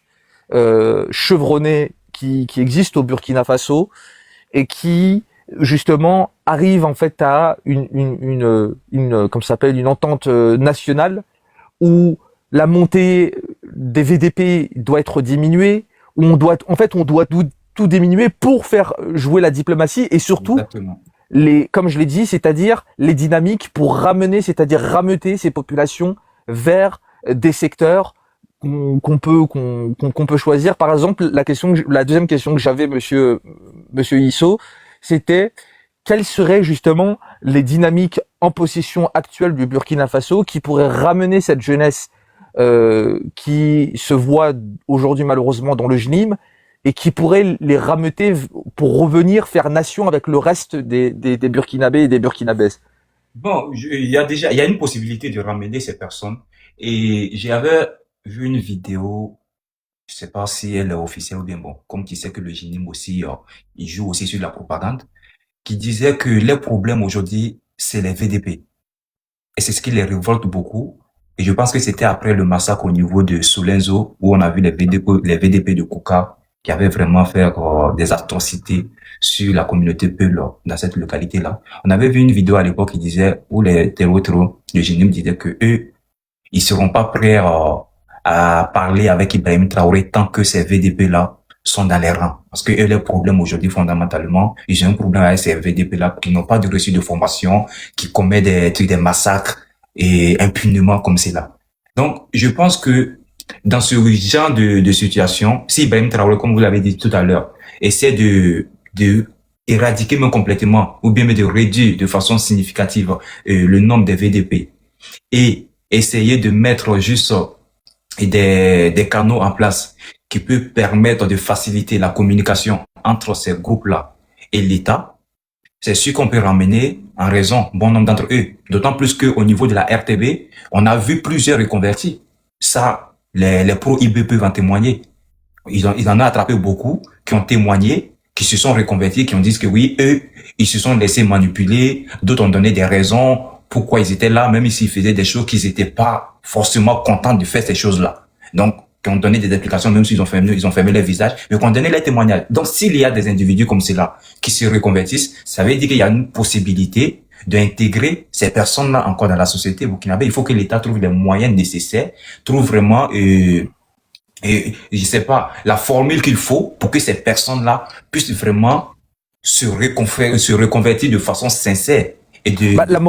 chevronnés qui existent au Burkina Faso, et qui justement arrive en fait à une comme ça s'appelle, une entente nationale, où la montée des VDP doit être diminuée, où on doit tout diminuer pour faire jouer la diplomatie, et surtout Exactement. comme je l'ai dit, c'est-à-dire les dynamiques pour rameuter ces populations vers des secteurs qu'on peut choisir. Par exemple, la deuxième question que j'avais, monsieur Isso, c'était quelles seraient justement les dynamiques en possession actuelle du Burkina Faso qui pourraient ramener cette jeunesse qui se voit aujourd'hui malheureusement dans le JNIM, et qui pourrait les rameuter pour revenir faire nation avec le reste des Burkinabés et des Burkinabèses. Bon, il y a une possibilité de ramener ces personnes, et j'avais vu une vidéo, je sais pas si elle est officielle ou bien bon, comme tu sais que le JNIM aussi, il joue aussi sur la propagande, qui disait que les problèmes aujourd'hui, c'est les VDP. Et c'est ce qui les révolte beaucoup. Et je pense que c'était après le massacre au niveau de Solenzo, où on a vu les VDP de Kouka, qui avaient vraiment fait des atrocités sur la communauté Peul dans cette localité-là. On avait vu une vidéo à l'époque qui disait, où les terreaux de JNIM disaient que eux, ils seront pas prêts à parler avec Ibrahim Traoré tant que ces VDP-là sont dans les rangs. Parce que eux, le problème aujourd'hui, fondamentalement, ils ont un problème avec ces VDP-là qui n'ont pas de reçu de formation, qui commettent des massacres et impunément comme cela. Donc, je pense que dans ce genre de situation, si Ibrahim Traoré, comme vous l'avez dit tout à l'heure, essaie de éradiquer même complètement, ou bien de réduire de façon significative le nombre des VDP, et essayer de mettre juste des canaux en place qui peut permettre de faciliter la communication entre ces groupes-là et l'État, c'est sûr qu'on peut ramener en raison bon nombre d'entre eux. D'autant plus qu'au niveau de la RTB, on a vu plusieurs reconvertis. Ça, les pro-IB peuvent en témoigner. Ils en ont attrapé beaucoup qui ont témoigné, qui se sont reconvertis, qui ont dit que oui, eux, ils se sont laissés manipuler, d'autres ont donné des raisons pourquoi ils étaient là, même s'ils faisaient des choses qu'ils n'étaient pas forcément contents de faire ces choses-là. Donc, qu'on donnait des explications, même s'ils ont fermé leur visage, mais qu'on donnait les témoignages. Donc, s'il y a des individus comme ceux-là qui se reconvertissent, ça veut dire qu'il y a une possibilité d'intégrer ces personnes-là encore dans la société burkinabé. Il faut que l'État trouve les moyens nécessaires, trouve vraiment, je sais pas, la formule qu'il faut pour que ces personnes-là puissent vraiment se reconvertir de façon sincère. La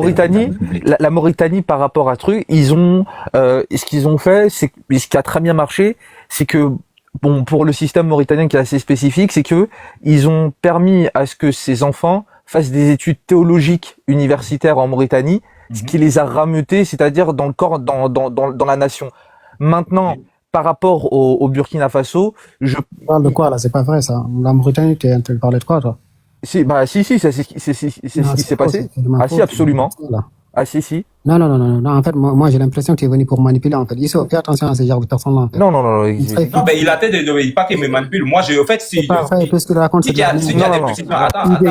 Mauritanie, par rapport à ce truc, ils ont, ce qu'ils ont fait, c'est ce qui a très bien marché, c'est que, bon, pour le système mauritanien qui est assez spécifique, c'est que ils ont permis à ce que ces enfants fassent des études théologiques universitaires en Mauritanie, ce qui les a rameutés, c'est-à-dire dans le corps, dans la nation. Maintenant, par rapport au Burkina Faso, je parle de quoi là? C'est pas vrai ça. La Mauritanie, tu parlais de quoi toi? Si, c'est ce qui s'est passé. Ah si, absolument. Ah si. Non. En fait, moi j'ai l'impression que tu es venu pour manipuler en fait. Il faut faire attention à ce genre de personnes-là. En fait. Non. Non, mais il a tête de pas qu'il me manipule. Moi, au fait, si. Pas vrai, tout ce qu'il raconte, c'est attends,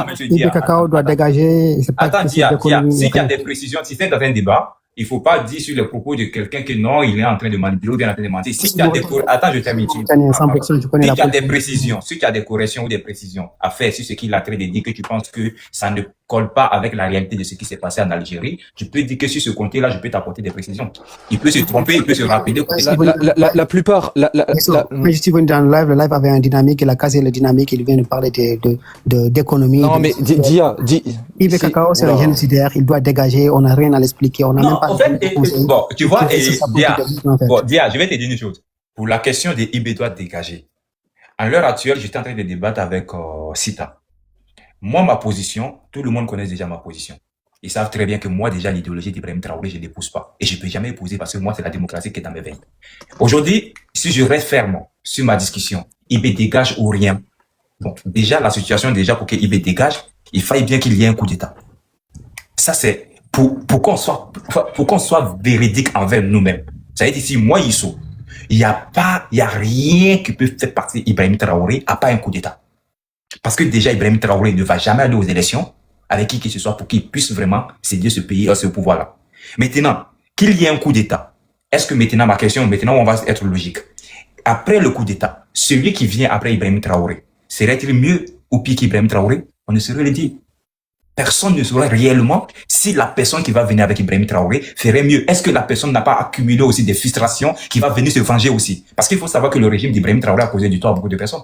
monsieur Dia. Cacao doit dégager. Attends, Dia, s'il y a des précisions, si c'est dans un débat, il faut pas dire sur les propos de quelqu'un que non, il est en train de manipuler ou bien en train de mentir. Si tu as des attends, je termine. Si tu as des précisions, si tu as des corrections ou des précisions à faire sur ce qu'il a traité de dire que tu penses que ça ne colle pas avec la réalité de ce qui s'est passé en Algérie, tu peux dire que sur ce côté-là, je peux t'apporter des précisions. Il peut se tromper, il peut se rappeler. La plupart, je suis venu dans le live avait un dynamique, il a cassé le dynamique, il vient de parler d'économie. Non, mais Dia, Ibe Cacao, c'est un génocidaire, il doit dégager, on n'a rien à l'expliquer, on n'a même pas. En fait, bon, tu vois, Dia, je vais te dire une chose. Pour la question de Ibe doit dégager. À l'heure actuelle, j'étais en train de débattre avec Sita. Moi, ma position, tout le monde connaît déjà ma position. Ils savent très bien que moi, déjà, l'idéologie d'Ibrahim Traoré, je ne l'épouse pas. Et je ne peux jamais épouser parce que moi, c'est la démocratie qui est dans mes veines. Aujourd'hui, si je reste ferme sur ma discussion, Ibe dégage ou rien. Donc, déjà, la situation, pour que Ibe dégage, il faille bien qu'il y ait un coup d'État. Ça, c'est pour qu'on soit véridique envers nous-mêmes. Ça veut dire ici, moi, Issou, il y a rien qui peut faire partie d'Ibrahim Traoré à part un coup d'État. Parce que déjà, Ibrahim Traoré ne va jamais aller aux élections avec qui que ce soit pour qu'il puisse vraiment céder ce pays à ce pouvoir-là. Maintenant, qu'il y ait un coup d'État. Est-ce que maintenant, on va être logique. Après le coup d'État, celui qui vient après Ibrahim Traoré, serait-il mieux ou pire qu'Ibrahim Traoré? On ne saurait le dire. Personne ne saurait réellement si la personne qui va venir avec Ibrahim Traoré ferait mieux. Est-ce que la personne n'a pas accumulé aussi des frustrations qui va venir se venger aussi? Parce qu'il faut savoir que le régime d'Ibrahim Traoré a causé du tort à beaucoup de personnes.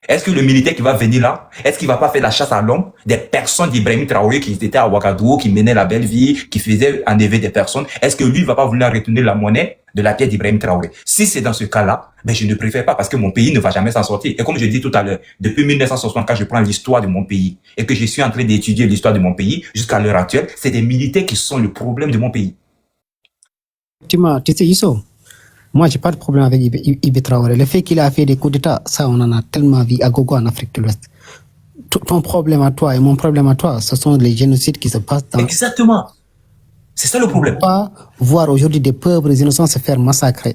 Est-ce que le militaire qui va venir là, est-ce qu'il va pas faire la chasse à l'homme des personnes d'Ibrahim Traoré qui étaient à Ouagadougou, qui menaient la belle vie, qui faisaient enlever des personnes? Est-ce que lui va pas vouloir retourner la monnaie de la pierre d'Ibrahim Traoré? Si c'est dans ce cas-là, ben je ne préfère pas parce que mon pays ne va jamais s'en sortir. Et comme je dis tout à l'heure, depuis 1960, quand je prends l'histoire de mon pays et que je suis en train d'étudier l'histoire de mon pays jusqu'à l'heure actuelle, c'est des militaires qui sont le problème de mon pays. Tu sais, Issou, moi, j'ai pas de problème avec Ibe Traoré. Le fait qu'il a fait des coups d'État, ça, on en a tellement vu à gogo en Afrique de l'Ouest. Ton problème à toi et mon problème à toi, ce sont les génocides qui se passent dans... Exactement. C'est ça le problème. On ne peut pas voir aujourd'hui des pauvres innocents se faire massacrer.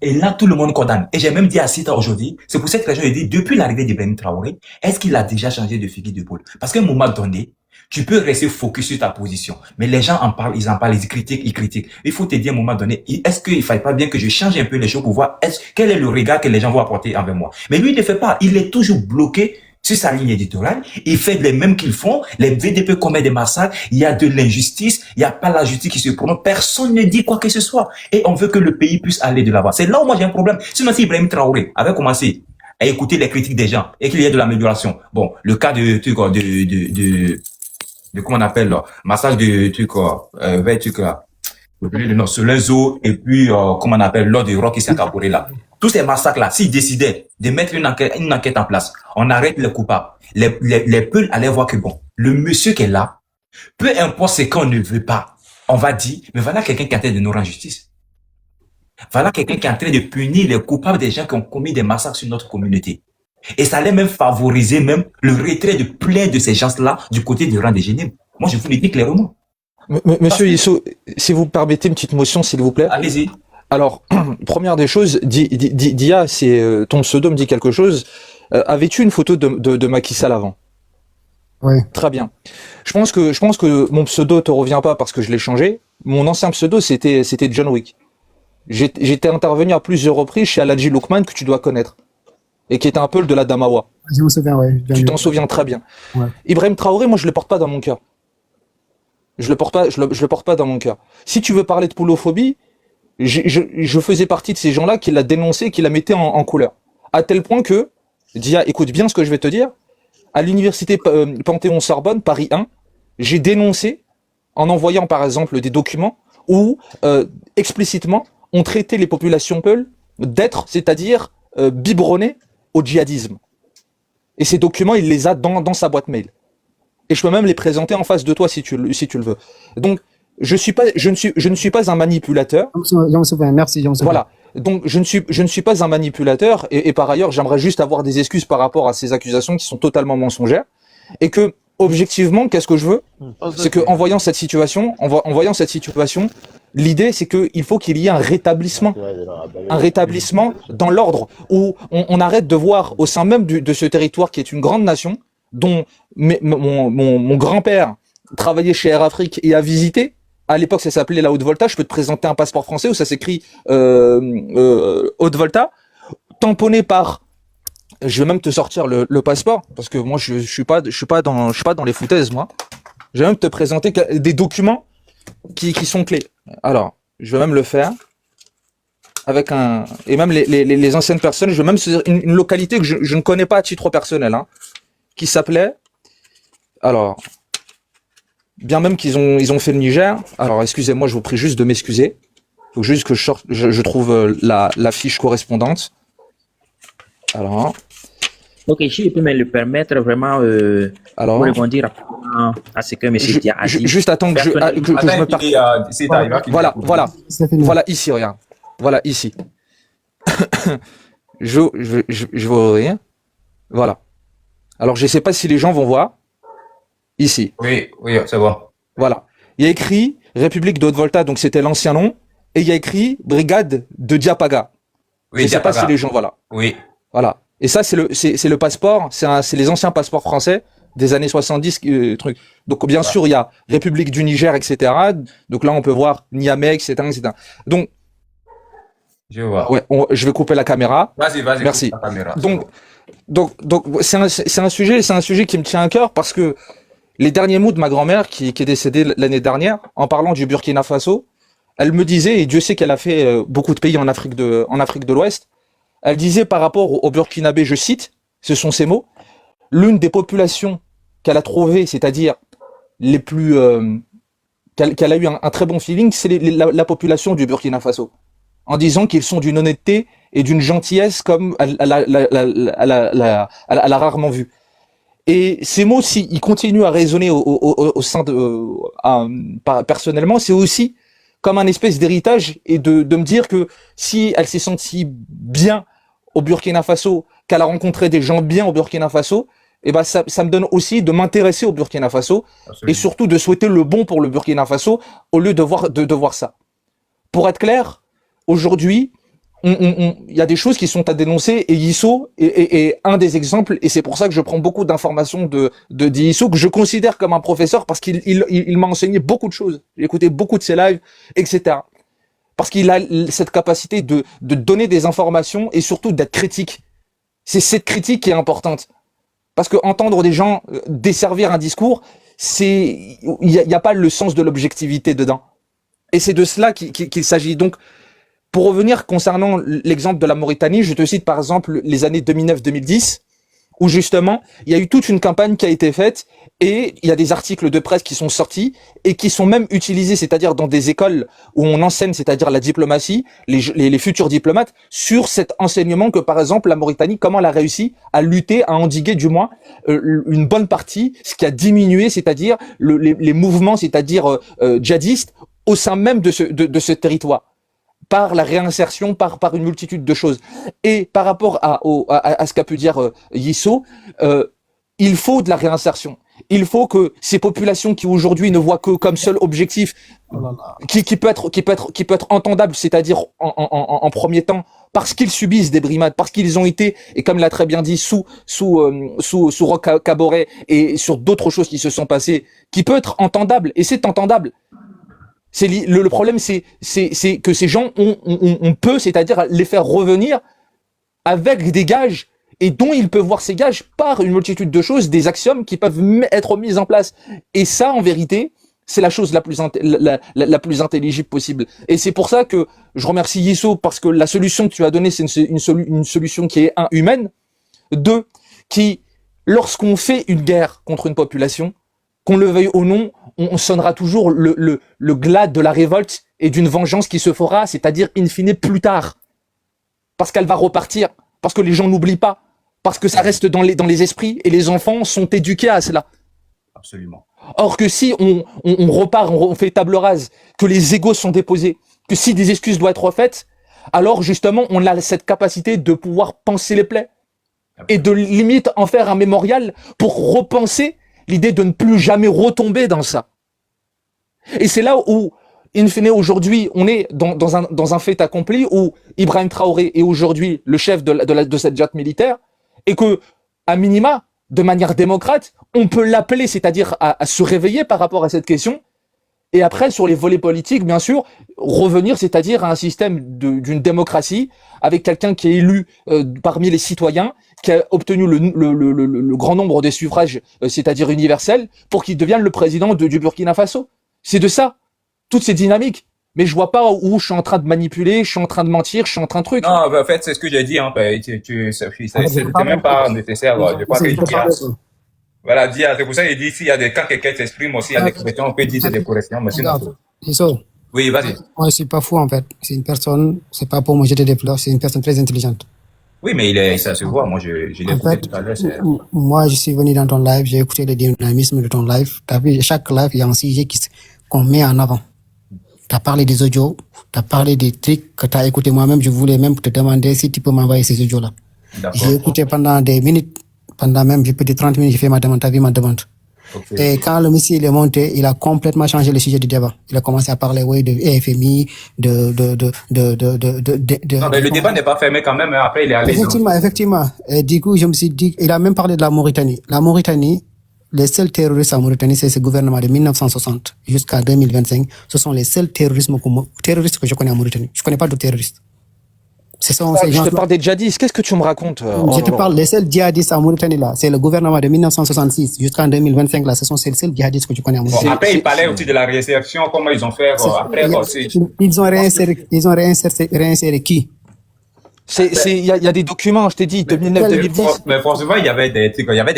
Et là, tout le monde condamne. Et j'ai même dit à Sita aujourd'hui, c'est pour cette raison que j'ai dit, depuis l'arrivée d'Ibrahim Traoré, est-ce qu'il a déjà changé de figure d'épaule? Parce qu'à un moment donné, tu peux rester focus sur ta position. Mais les gens en parlent, ils critiquent. Il faut te dire à un moment donné, est-ce qu'il ne faille pas bien que je change un peu les choses pour voir quel est le regard que les gens vont apporter envers moi? Mais lui, il ne fait pas. Il est toujours bloqué sur sa ligne éditoriale. Il fait les mêmes qu'ils font. Les VDP commettent des massacres. Il y a de l'injustice. Il n'y a pas la justice qui se prononce. Personne ne dit quoi que ce soit. Et on veut que le pays puisse aller de l'avant. C'est là où moi j'ai un problème. Sinon, si Ibrahim Traoré avait commencé à écouter les critiques des gens et qu'il y ait de l'amélioration. Bon, le cas de comment on appelle là, massage de Solenzo et puis comment on appelle l'ordre de Rock ici à Caboret là. Tous ces massacres là, s'ils décidaient de mettre une enquête en place, on arrête les coupables. Les peuples allaient voir que bon, le monsieur qui est là, peu importe ce qu'on ne veut pas, on va dire, mais voilà quelqu'un qui est en train de nous rendre justice. Voilà quelqu'un qui est en train de punir les coupables des gens qui ont commis des massacres sur notre communauté. Et ça allait même favoriser même le retrait de plein de ces gens-là du côté du rang des Genève. Moi, je vous le dis clairement. Monsieur Issou, si vous permettez une petite motion, s'il vous plaît. Allez-y. Alors, première des choses, Dia, c'est ton pseudo me dit quelque chose. Avais-tu une photo de Macky Sall avant? Oui. Très bien. Je pense que mon pseudo te revient pas parce que je l'ai changé. Mon ancien pseudo, c'était John Wick. J'étais intervenu à plusieurs reprises chez Aladji Lookman, que tu dois connaître, et qui était un peu de la Damawa. Je me souviens, ouais. Tu t'en souviens très bien. Ouais. Ibrahim Traoré, moi, je le porte pas dans mon cœur. Je le porte pas dans mon cœur. Si tu veux parler de poulophobie, je faisais partie de ces gens-là qui l'a dénoncé, qui la mettaient en couleur. À tel point que, Dia, écoute bien ce que je vais te dire, à l'université Panthéon-Sorbonne, Paris 1, j'ai dénoncé, en envoyant par exemple des documents où, explicitement, on traitait les populations peules d'êtres, c'est-à-dire biberonnés au djihadisme. Et ces documents, il les a dans sa boîte mail. Et je peux même les présenter en face de toi si tu le veux. Donc, je ne suis pas un manipulateur. Je me souviens, merci, je me souviens. Voilà. Donc, je ne suis pas un manipulateur. Et par ailleurs, j'aimerais juste avoir des excuses par rapport à ces accusations qui sont totalement mensongères. Et que, objectivement, qu'est-ce que je veux? C'est que, en voyant cette situation, l'idée, c'est qu'il faut qu'il y ait un rétablissement dans l'ordre où on arrête de voir au sein même de ce territoire qui est une grande nation, dont mon grand-père travaillait chez Air Afrique et a visité. À l'époque, ça s'appelait la Haute-Volta. Je peux te présenter un passeport français où ça s'écrit Haute-Volta, tamponné par. Je vais même te sortir le passeport parce que moi je suis pas dans les foutaises moi. Je vais même te présenter des documents qui sont clés. Alors, je vais même le faire avec et même les anciennes personnes. Je vais même une localité que je ne connais pas à titre personnel, hein, qui s'appelait. Alors, bien même qu'ils ont fait le Niger. Alors, excusez-moi, je vous prie juste de m'excuser. Il faut juste que je trouve la fiche correspondante. Alors. Ok, si je peux me le permettre, vraiment, alors, pour rebondir à ce que M. Dia a dit. Juste attends que je me parte. Voilà, ici, regarde. Voilà, ici. je vais ouvrir. Voilà. Alors, je sais pas si les gens vont voir. Ici. Oui, c'est bon. Voilà. Il y a écrit République de Haute-Volta, donc c'était l'ancien nom, et il y a écrit Brigade de Diapaga. Oui, je sais pas si les gens, voilà. Oui. Voilà. Et ça, c'est le passeport, c'est les anciens passeports français des années 70, trucs. Donc, bien sûr, il y a République du Niger, etc. Donc là, on peut voir Niamey, etc., etc. Donc, je vois. Ouais, je vais couper la caméra. Vas-y. Merci. La caméra, donc, c'est un sujet qui me tient à cœur parce que les derniers mots de ma grand-mère qui est décédée l'année dernière, en parlant du Burkina Faso, elle me disait, et Dieu sait qu'elle a fait beaucoup de pays en Afrique de l'Ouest, elle disait par rapport au Burkinabé, je cite, ce sont ces mots, l'une des populations qu'elle a trouvées, c'est-à-dire les plus, qu'elle a eu un très bon feeling, c'est la population du Burkina Faso, en disant qu'ils sont d'une honnêteté et d'une gentillesse comme elle a rarement vu. Et ces mots, s'ils continuent à résonner au sein personnellement, c'est aussi comme un espèce d'héritage et de me dire que si elle s'est sentie bien au Burkina Faso, qu'elle a rencontré des gens bien au Burkina Faso, et ben ça me donne aussi de m'intéresser au Burkina Faso. Absolument. Et surtout de souhaiter le bon pour le Burkina Faso au lieu de voir ça. Pour être clair, aujourd'hui, il y a des choses qui sont à dénoncer et Yisso est un des exemples et c'est pour ça que je prends beaucoup d'informations de Yisso que je considère comme un professeur parce qu'il m'a enseigné beaucoup de choses. J'ai écouté beaucoup de ses lives, etc. Parce qu'il a cette capacité de donner des informations et surtout d'être critique. C'est cette critique qui est importante. Parce que entendre des gens desservir un discours, il y a pas le sens de l'objectivité dedans. Et c'est de cela qu'il s'agit. Donc, pour revenir concernant l'exemple de la Mauritanie, je te cite par exemple les années 2009-2010, où justement, il y a eu toute une campagne qui a été faite et il y a des articles de presse qui sont sortis et qui sont même utilisés, c'est-à-dire dans des écoles où on enseigne, c'est-à-dire la diplomatie, les futurs diplomates, sur cet enseignement que par exemple la Mauritanie, comment elle a réussi à lutter, à endiguer du moins une bonne partie, ce qui a diminué, c'est-à-dire les mouvements, c'est-à-dire djihadistes au sein même de ce territoire, par la réinsertion, par une multitude de choses. Et par rapport à ce qu'a pu dire Yisso, il faut de la réinsertion. il faut que ces populations qui aujourd'hui ne voient que comme seul objectif, qui peut être entendable, c'est-à-dire en premier temps, parce qu'ils subissent des brimades, parce qu'ils ont été, et comme l'a très bien dit, sous Roch Kaboré et sur d'autres choses qui se sont passées, qui peut être entendable, et c'est entendable. Le problème, c'est que ces gens, on peut, c'est-à-dire les faire revenir avec des gages, et dont ils peuvent voir ces gages par une multitude de choses, des axiomes qui peuvent être mis en place. Et ça, en vérité, c'est la chose la plus intelligible possible. Et c'est pour ça que je remercie Yisso, parce que la solution que tu as donnée, c'est une solution qui est, un, humaine, deux, qui, lorsqu'on fait une guerre contre une population, qu'on le veuille ou non, on sonnera toujours le glas de la révolte et d'une vengeance qui se fera, c'est-à-dire in fine plus tard. Parce qu'elle va repartir, parce que les gens n'oublient pas, parce que ça reste dans les esprits, et les enfants sont éduqués à cela. Absolument. Or que si on repart, on fait table rase, que les égos sont déposés, que si des excuses doivent être faites, alors justement on a cette capacité de pouvoir panser les plaies, et de limite en faire un mémorial pour repenser l'idée de ne plus jamais retomber dans ça. Et c'est là où, in fine, aujourd'hui, on est dans un fait accompli où Ibrahim Traoré est aujourd'hui le chef de cette junte militaire, et que, à minima, de manière démocrate, on peut l'appeler, c'est-à-dire à se réveiller par rapport à cette question, et après, sur les volets politiques, bien sûr, revenir, c'est-à-dire à un système d'une démocratie, avec quelqu'un qui est élu parmi les citoyens, qui a obtenu le grand nombre des suffrages, c'est-à-dire universels, pour qu'il devienne le président du Burkina Faso. C'est de ça, toutes ces dynamiques. Mais je vois pas où je suis en train de manipuler, je suis en train de mentir, je suis en train de truc. Non, en fait, c'est ce que j'ai dit, hein. C'est même pas nécessaire. Je crois que voilà, c'est pour ça qu'il dit, s'il y a quand quelqu'un s'exprime aussi, il y a des corrections, on peut dire c'est des corrections, mais sinon. Oui, vas-y. Moi, je suis pas fou, en fait. C'est une personne, c'est pas pour me jeter des fleurs, c'est une personne très intelligente. Oui, mais ça se voit. Moi, je l'ai écouté tout à l'heure. Moi, je suis venu dans ton live, j'ai écouté le dynamisme de ton live. T'as vu, chaque live, il y a un sujet qu'on met en avant. T'as parlé des audios, t'as parlé des trucs que t'as écouté moi-même. Je voulais même te demander si tu peux m'envoyer ces audios-là. J'ai écouté pendant des minutes, pendant même, je peux dire 30 minutes, j'ai fait ma demande, t'as vu ma demande. Okay. Et quand le monsieur il est monté, il a complètement changé le sujet du débat. Il a commencé à parler, oui, de FMI, non, mais le débat n'est pas fermé quand même, hein. Après il est allé. Effectivement. Et du coup, je me suis dit, il a même parlé de la Mauritanie. La Mauritanie, les seuls terroristes en Mauritanie, c'est ce gouvernement de 1960 jusqu'à 2025. Ce sont les seuls terroristes que je connais en Mauritanie. Je connais pas d'autres terroristes. Je te parle des djihadistes. Qu'est-ce que tu me racontes? Je te parle des seuls djihadistes en Mauritanie là. C'est le gouvernement de 1966 jusqu'en 2025 là. Ce sont ces seuls djihadistes que tu connais en Mauritanie. Bon, après, il parlait aussi de la réinsertion, comment ils ont fait après aussi. Ils ont réinséré qui? Il y a des documents, je t'ai dit, 2009-2010. Mais forcément, il y avait des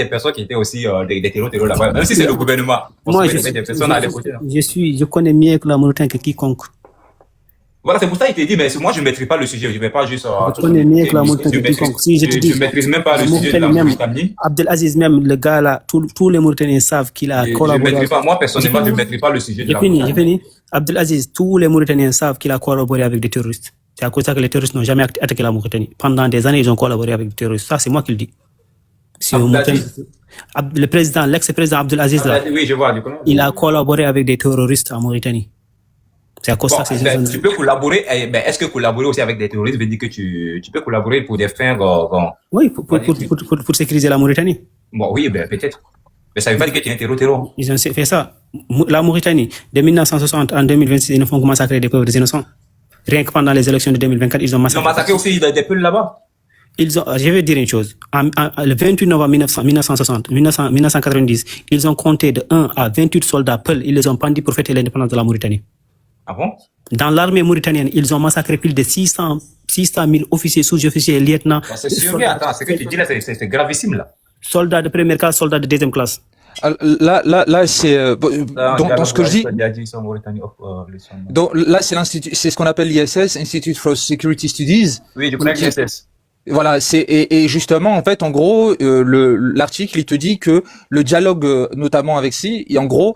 personnes qui étaient aussi des terroristes là-bas. Même si c'est le gouvernement. Moi, je connais mieux que la Mauritanie que quiconque. Voilà, c'est pour ça qu'il t'a dit, mais moi, je ne maîtrise pas le sujet. Je ne vais pas juste. Je connais mieux que la Mauritanie que quiconque. Si je te dis. Je ne maîtrise même pas le sujet de la Mauritanie. Abdelaziz, même, le gars là, tous les Mauritaniens savent qu'il a collaboré. Je ne maîtrise pas, moi, personnellement, je ne maîtrise pas le sujet de la Mauritanie. J'ai fini. Abdelaziz, tous les Mauritaniens savent qu'il a collaboré avec des terroristes. C'est à cause de ça que les terroristes n'ont jamais attaqué la Mauritanie. Pendant des années, ils ont collaboré avec des terroristes. Ça, c'est moi qui le dis. Le président, l'ex-président Abdelaziz, là, oui, je vois, il a collaboré avec des terroristes en Mauritanie. C'est à cause de ça que tu peux collaborer, est-ce que collaborer aussi avec des terroristes veut dire que tu peux collaborer pour des fins, oui, pour sécuriser la Mauritanie. Bon, oui, peut-être. Mais ça veut pas dire que tu es un terroriste. Ils ont fait ça. La Mauritanie, de 1960 en 2026, ils ne font que massacrer des pauvres innocents. Rien que pendant les élections de 2024, ils ont massacré. Ils ont massacré aussi des peuples là-bas. Je vais dire une chose. Le 28 novembre 1990, ils ont compté de 1 à 28 soldats Peul. Ils les ont pendus pour fêter l'indépendance de la Mauritanie. Ah bon? Dans l'armée mauritanienne, ils ont massacré plus de 600 000 officiers, sous-officiers et lieutenants. C'est sûr, attends, ce que tu dis là, c'est gravissime là. Soldats de première classe, soldats de deuxième classe. Là, c'est dans ce que je dis. Donc là, c'est ce qu'on appelle l'ISS, Institute for Security Studies. Oui, je connais l'ISS. Voilà, et justement, en fait, en gros, l'article, il te dit que le dialogue, notamment avec et en gros,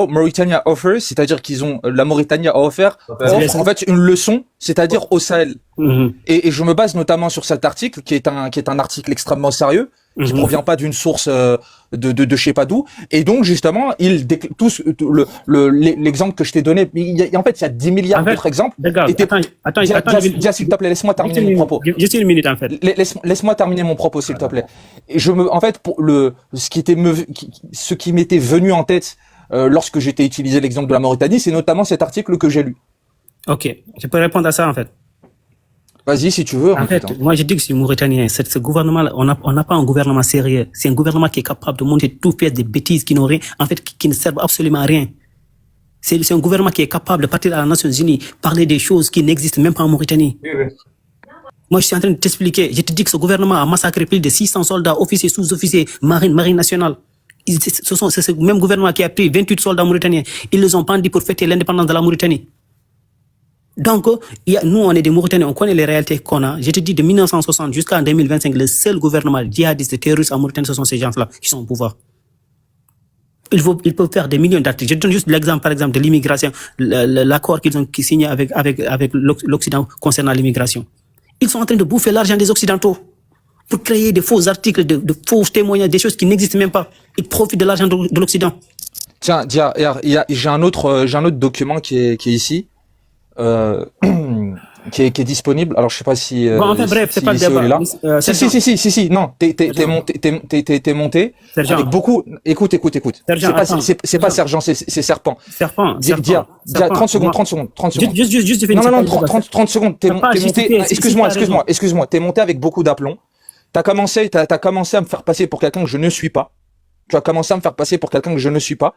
Mauritania offers, c'est-à-dire qu'ils ont, la Mauritanie a offert, en fait, une leçon, c'est-à-dire au Sahel. Et je me base notamment sur cet article, qui est un article extrêmement sérieux, qui provient pas d'une source de je sais pas d'où. Et donc justement, l'exemple que je t'ai donné, en fait, il y a 10 milliards d'autres exemples. Attends, Dia, s'il te plaît, laisse-moi terminer mon propos. Juste une minute en fait. Laisse-moi terminer mon propos, s'il te plaît. Et en fait, ce qui m'était venu en tête lorsque j'étais utilisé l'exemple de la Mauritanie, c'est notamment cet article que j'ai lu. Ok, je peux répondre à ça en fait. Vas-y, si tu veux. En fait, moi je dis que je suis mauritanien. Ce gouvernement, on n'a pas un gouvernement sérieux. C'est un gouvernement qui est capable de monter tout, faire des bêtises qui qui ne servent absolument à rien. C'est un gouvernement qui est capable de partir à les Nations Unies, parler des choses qui n'existent même pas en Mauritanie. Moi, je suis en train de t'expliquer. Je te dis que ce gouvernement a massacré plus de 600 soldats, officiers, sous-officiers, marine nationale. C'est ce même gouvernement qui a pris 28 soldats mauritaniens. Ils les ont pendus pour fêter l'indépendance de la Mauritanie. Donc, nous, on est des Mauritaniens, on connaît les réalités qu'on a. Je te dis, de 1960 jusqu'en 2025, le seul gouvernement djihadiste et terroriste en Mauritanie, ce sont ces gens-là qui sont au pouvoir. Ils peuvent faire des millions d'articles. Je donne juste l'exemple, par exemple, de l'immigration, l'accord qu'ils ont signé avec l'Occident concernant l'immigration. Ils sont en train de bouffer l'argent des Occidentaux pour créer des faux articles, de faux témoignages, des choses qui n'existent même pas. Ils profitent de l'argent de l'Occident. Tiens, j'ai un autre document qui est ici. Qui est disponible. Alors je sais pas si bon, enfin bref, c'est pas le débat. Si, non, t'es monté Sergent. avec beaucoup. Écoute. Sergent, c'est pas sergent, c'est serpent. Dia, 30 secondes. Juste finir. Non, 30 secondes. T'es monté. Excuse-moi. T'es monté avec beaucoup d'aplomb. T'as commencé à me faire passer pour quelqu'un que je ne suis pas. Tu as commencé à me faire passer pour quelqu'un que je ne suis pas.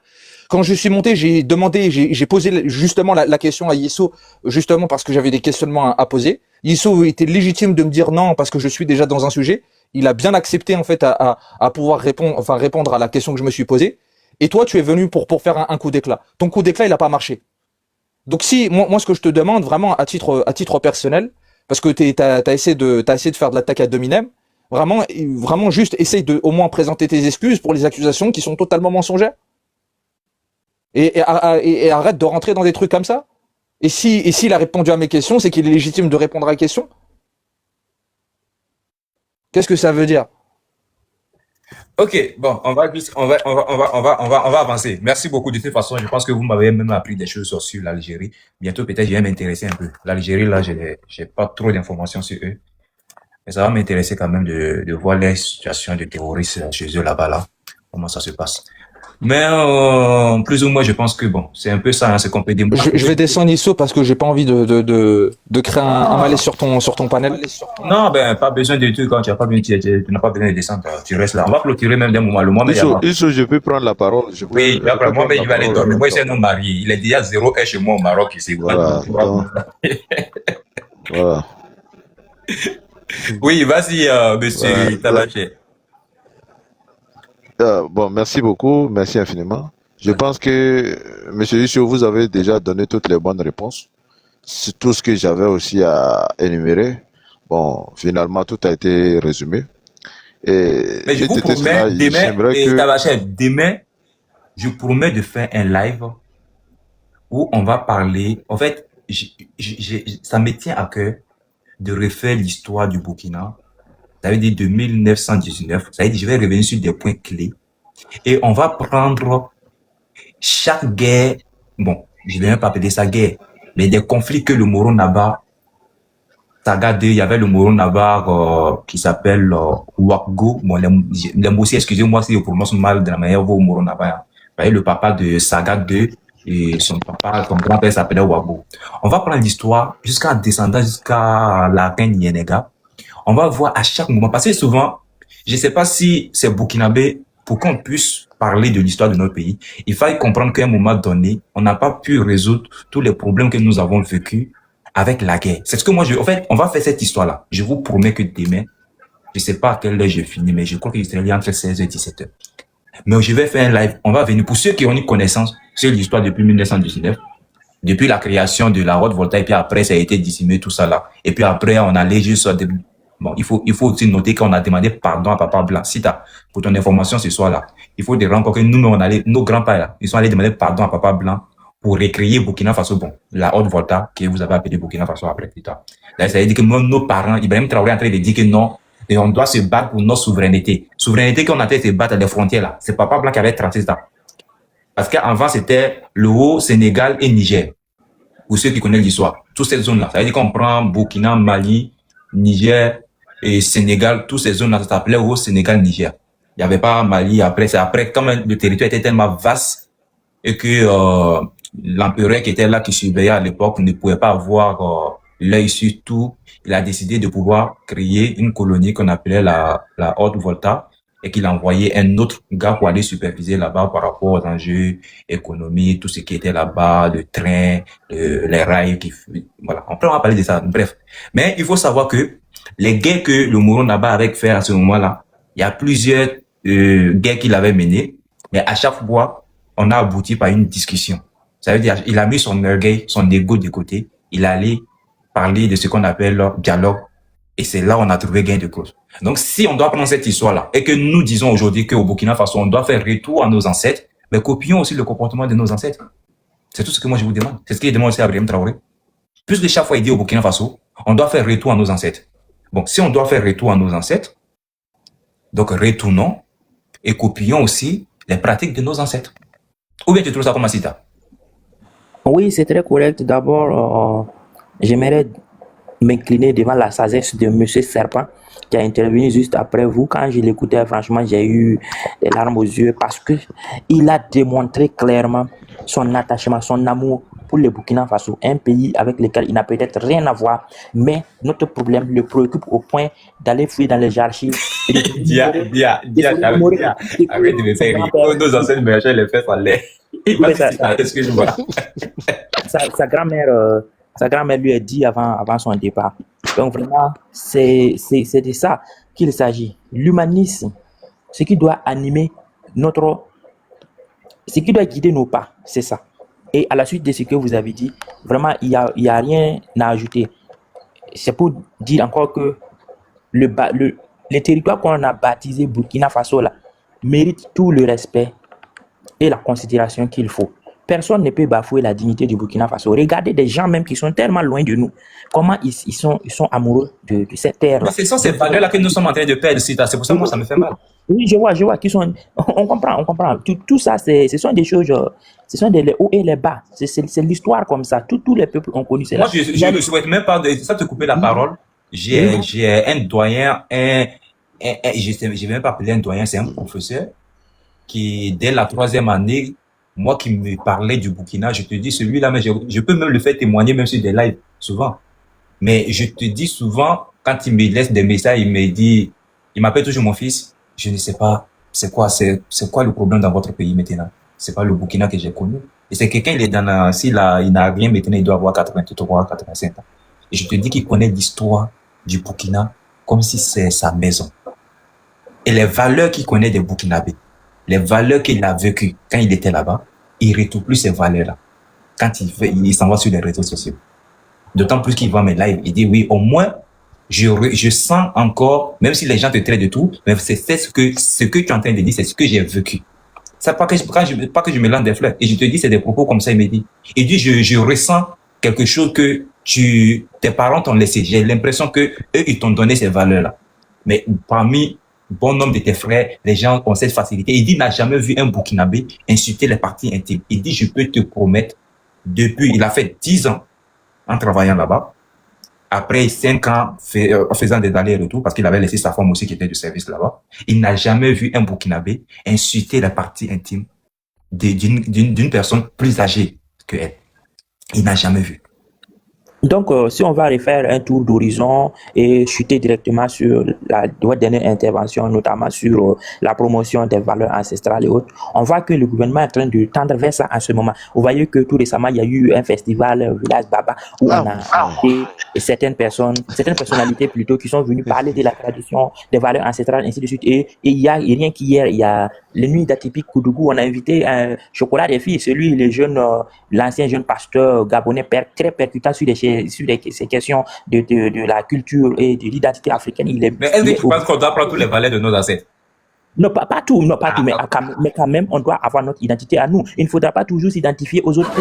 Quand je suis monté, j'ai posé justement la question à Yisso, justement parce que j'avais des questionnements à poser. Yisso était légitime de me dire non parce que je suis déjà dans un sujet. Il a bien accepté en fait à pouvoir répondre à la question que je me suis posée. Et toi, tu es venu pour faire un coup d'éclat. Ton coup d'éclat, il n'a pas marché. Donc si moi ce que je te demande vraiment à titre personnel, parce que t'as essayé de faire de l'attaque à Dominem, vraiment juste essaye de au moins présenter tes excuses pour les accusations qui sont totalement mensongères. Et arrête de rentrer dans des trucs comme ça. Et s'il a répondu à mes questions, c'est qu'il est légitime de répondre à la question. Qu'est-ce que ça veut dire? Ok, bon, on va avancer. Merci beaucoup de toute façon. Je pense que vous m'avez même appris des choses sur l'Algérie. Bientôt, peut-être, je vais m'intéresser un peu. L'Algérie, là, j'ai pas trop d'informations sur eux. Mais ça va m'intéresser quand même de voir les situations de terroristes chez eux là-bas, là. Comment ça se passe. Mais plus ou moins, je pense que bon, c'est un peu ça, hein, c'est qu'on peut dire. Je vais descendre ISO parce que j'ai pas envie de créer un malaise sur ton panel. Non, ben pas besoin de tout quand tu n'as pas besoin, tu n'as pas besoin de descendre. Tu restes là. On va clôturer même d'un moment. Le moment. ISO, je peux prendre la parole. Oui, après moi, il va aller dormir. Moi, c'est un homme marié. Il est déjà 0 chez moi au Maroc ici. Voilà. Voilà. Oui, vas-y, monsieur Tabaché. Bon, merci beaucoup, merci infiniment. Je pense que, monsieur Issou, vous avez déjà donné toutes les bonnes réponses. C'est tout ce que j'avais aussi à énumérer. Bon, finalement, tout a été résumé. Mais je vous promets, demain, je promets de faire un live où on va parler. En fait, ça me tient à cœur de refaire l'histoire du Burkina. Ça veut dire de 1919. Ça veut dire je vais revenir sur des points clés. Et on va prendre chaque guerre. Bon, je ne vais même pas appeler ça guerre. Mais des conflits que le Moro Nabar, Saga 2, il y avait le Moro Nabar qui s'appelle Ouaggo. Bon, les mots aussi, excusez-moi si je prononce mal de la manière où Moro Nabar. Vous voyez, le papa de Saga 2 et son grand-père s'appelait Ouaggo. On va prendre l'histoire jusqu'à descendre jusqu'à la reine Yenega. On va voir à chaque moment, parce que souvent, je ne sais pas si c'est burkinabé, pour qu'on puisse parler de l'histoire de notre pays, il fallait comprendre qu'à un moment donné, on n'a pas pu résoudre tous les problèmes que nous avons vécus avec la guerre. C'est ce que moi, en fait, on va faire cette histoire-là. Je vous promets que demain, je ne sais pas à quelle heure je finis, mais je crois que je serai entre 16h et 17h. Mais je vais faire un live. On va venir, pour ceux qui ont une connaissance sur l'histoire depuis 1919, depuis la création de la Haute-Volta, et puis après, ça a été dissimulé, tout ça là. Et puis après, on allait juste... Bon, il faut aussi noter qu'on a demandé pardon à Papa Blanc. Si pour ton information ce soir-là, il faut dire encore que nous, nos grands-pères, ils sont allés demander pardon à Papa Blanc pour recréer Burkina Faso. Bon, la Haute-Volta, que vous avez appelé Burkina Faso après plus tard. Là, ça veut dire que nos parents, Ibrahim Traoré est en train de dire que non, Et on doit se battre pour notre souveraineté. Souveraineté qu'on a été se battre à les frontières là. C'est Papa Blanc qui avait tracé ça. Parce qu'avant, c'était le Haut, Sénégal et Niger. Pour ceux qui connaissent l'histoire. Toutes ces zones-là. Ça veut dire qu'on prend Burkina, Mali, Niger et Sénégal. Toutes ces zones-là, ça s'appelait Haut, Sénégal, Niger. Il n'y avait pas Mali après. C'est après, comme le territoire était tellement vaste et que l'empereur qui était là, qui surveillait à l'époque, ne pouvait pas avoir l'œil sur tout. Il a décidé de pouvoir créer une colonie qu'on appelait la Haute-Volta et qu'il a envoyé un autre gars pour aller superviser là-bas par rapport aux enjeux économiques, tout ce qui était là-bas, le train, les rails, voilà. On peut en parler de ça, bref. Mais il faut savoir que les guerres que le Moro Naba avait fait à ce moment-là, il y a plusieurs guerres qu'il avait menées, mais à chaque fois, on a abouti par une discussion. Ça veut dire, il a mis son orgueil, son ego de côté, il allait parler de ce qu'on appelle le dialogue, et c'est là où on a trouvé gain de cause. Donc, si on doit prendre cette histoire-là, et que nous disons aujourd'hui qu'au Burkina Faso, on doit faire retour à nos ancêtres, mais copions aussi le comportement de nos ancêtres. C'est tout ce que moi je vous demande. C'est ce qu'il demande aussi à Ibrahim Traoré. Puisque chaque fois il dit au Burkina Faso, on doit faire retour à nos ancêtres. Bon, si on doit faire retour à nos ancêtres, donc retournons et copions aussi les pratiques de nos ancêtres. Ou bien tu trouves ça comme Asita? Oui, c'est très correct. D'abord, j'aimerais m'incliner devant la sagesse de M. Serpent qui a intervenu juste après vous. Quand je l'écoutais, franchement, j'ai eu des larmes aux yeux parce que il a démontré clairement son attachement, son amour pour le Burkina Faso, un pays avec lequel il n'a peut-être rien à voir, mais notre problème le préoccupe au point d'aller fouiller dans les archives. Arrête de me faire rire. Nos anciennes mères, les fesses en l'air. Excuse-moi. Sa grand-mère lui a dit avant son départ. Donc vraiment, c'est de ça qu'il s'agit. L'humanisme, ce qui doit animer ce qui doit guider nos pas, c'est ça. Et à la suite de ce que vous avez dit, vraiment, il y a rien à ajouter. C'est pour dire encore que le territoire qu'on a baptisé Burkina Faso là, mérite tout le respect et la considération qu'il faut. Personne ne peut bafouer la dignité du Burkina Faso. Regardez des gens même qui sont tellement loin de nous, comment ils sont amoureux de cette terre-là. Mais ce sont ces valeurs-là que nous sommes en train de perdre. C'est pour ça que moi, ça me fait mal. Oui, je vois, qui sont... On comprend. Tout ça, ce sont des choses, ce sont les hauts et les bas. C'est l'histoire comme ça. Tous les peuples ont connu cela. Moi, je ne souhaite même pas, ça te couper la parole. J'ai un doyen, je ne vais même pas appeler un doyen, c'est un professeur qui, dès la 3e année, moi qui me parlais du Burkina, je te dis celui-là, mais je peux même le faire témoigner même sur des lives, souvent. Mais je te dis souvent, quand il me laisse des messages, il m'appelle toujours mon fils, je ne sais pas, c'est quoi le problème dans votre pays maintenant? C'est pas le Burkina que j'ai connu. Et c'est quelqu'un, il est il n'a rien maintenant, il doit avoir 83, 85 ans. Et je te dis qu'il connaît l'histoire du Burkina comme si c'est sa maison. Et les valeurs qu'il connaît des Burkinabés, les valeurs qu'il a vécues quand il était là-bas, il ne retrouve plus ces valeurs-là. Quand il s'en va sur les réseaux sociaux. D'autant plus qu'il voit mes lives, il dit oui, au moins, je sens encore, même si les gens te traitent de tout, mais c'est ce que tu es en train de dire, c'est ce que j'ai vécu. C'est pas que je me lance des fleurs. Et je te dis, c'est des propos comme ça, il me dit. Il dit, je ressens quelque chose que tes parents t'ont laissé. J'ai l'impression que eux, ils t'ont donné ces valeurs-là. Mais parmi bon nombre de tes frères, les gens ont cette facilité. Il dit, il n'a jamais vu un Burkinabé insulter les parties intimes. Il dit, je peux te promettre, il a fait 10 ans en travaillant là-bas. Après 5 ans, en faisant des allers-retours, parce qu'il avait laissé sa femme aussi qui était du service là-bas, il n'a jamais vu un Burkinabé insulter la partie intime d'une personne plus âgée que elle. Il n'a jamais vu. Donc, si on va refaire un tour d'horizon et chuter directement sur votre dernière intervention, notamment sur la promotion des valeurs ancestrales et autres, on voit que le gouvernement est en train de tendre vers ça en ce moment. Vous voyez que tout récemment, il y a eu un festival Village Baba où on a invité certaines personnalités plutôt qui sont venues parler de la tradition, des valeurs ancestrales, ainsi de suite. Et il y a rien qu'hier, il y a les nuits d'Atypique Koudougou, on a invité un Chocolat des filles, l'ancien jeune pasteur gabonais très percutant sur ces questions de la culture et de l'identité africaine. Mais est-ce que tu penses qu'on doit prendre tous les valeurs de nos ancêtres? Non, pas tout, mais quand même, on doit avoir notre identité à nous. Il ne faudra pas toujours s'identifier aux autres.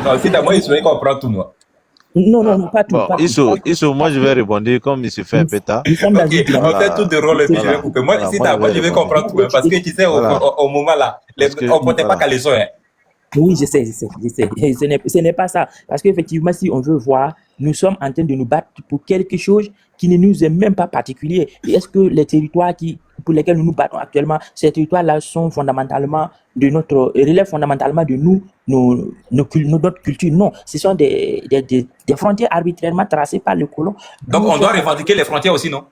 Non, c'est à moi, il serait qu'on prend tout, moi. Non, non, non, pas tout. Bon, Pas tout. Isso, moi je vais répondre comme il se fait un peu tard. Nous sommes dans Ok, une on dynamique. fait tout de rôle et puis je vais Voilà. couper. Moi, Voilà, ici, moi, moi, je je vais vais comprendre tout, hein, parce que tu sais, Voilà. au moment là, Parce que, on ne portait pas voilà. qu'à leçon. Hein. Oui, je sais. Et ce n'est pas ça. Parce qu'effectivement, si on veut voir, nous sommes en train de nous battre pour quelque chose qui ne nous est même pas particulier. Et est-ce que les territoires pour lesquels nous nous battons actuellement, ces territoires-là sont fondamentalement relèvent fondamentalement de notre culture? Non, ce sont des frontières arbitrairement tracées par le colon. Donc, on doit revendiquer les frontières aussi, non?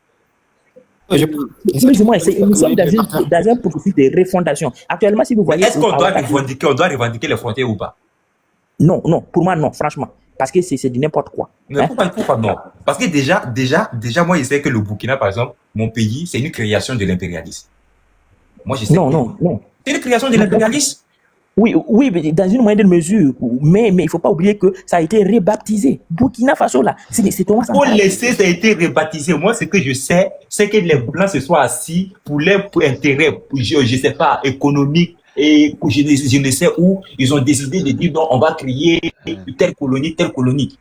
Excusez-moi, nous sommes dans un processus de refondation. Actuellement, si vous voyez... Est-ce qu'on doit revendiquer les frontières ou pas? Non, pour moi, non, franchement. Parce que c'est du n'importe quoi. Mais pourquoi non? Parce que déjà, moi, je sais que le Burkina, par exemple, mon pays, c'est une création de l'impérialisme. Moi, je sais. Non. C'est une création de l'impérialisme. Oui, mais dans une moindre mesure. Mais il ne faut pas oublier que ça a été rebaptisé. Burkina Faso, là, c'est Thomas Sankara. Pour laisser, ça a été rebaptisé. Moi, ce que je sais, c'est que les Blancs se sont assis pour leurs intérêts, je sais pas, économiques, et je ne sais où, ils ont décidé de dire non, on va créer telle colonie.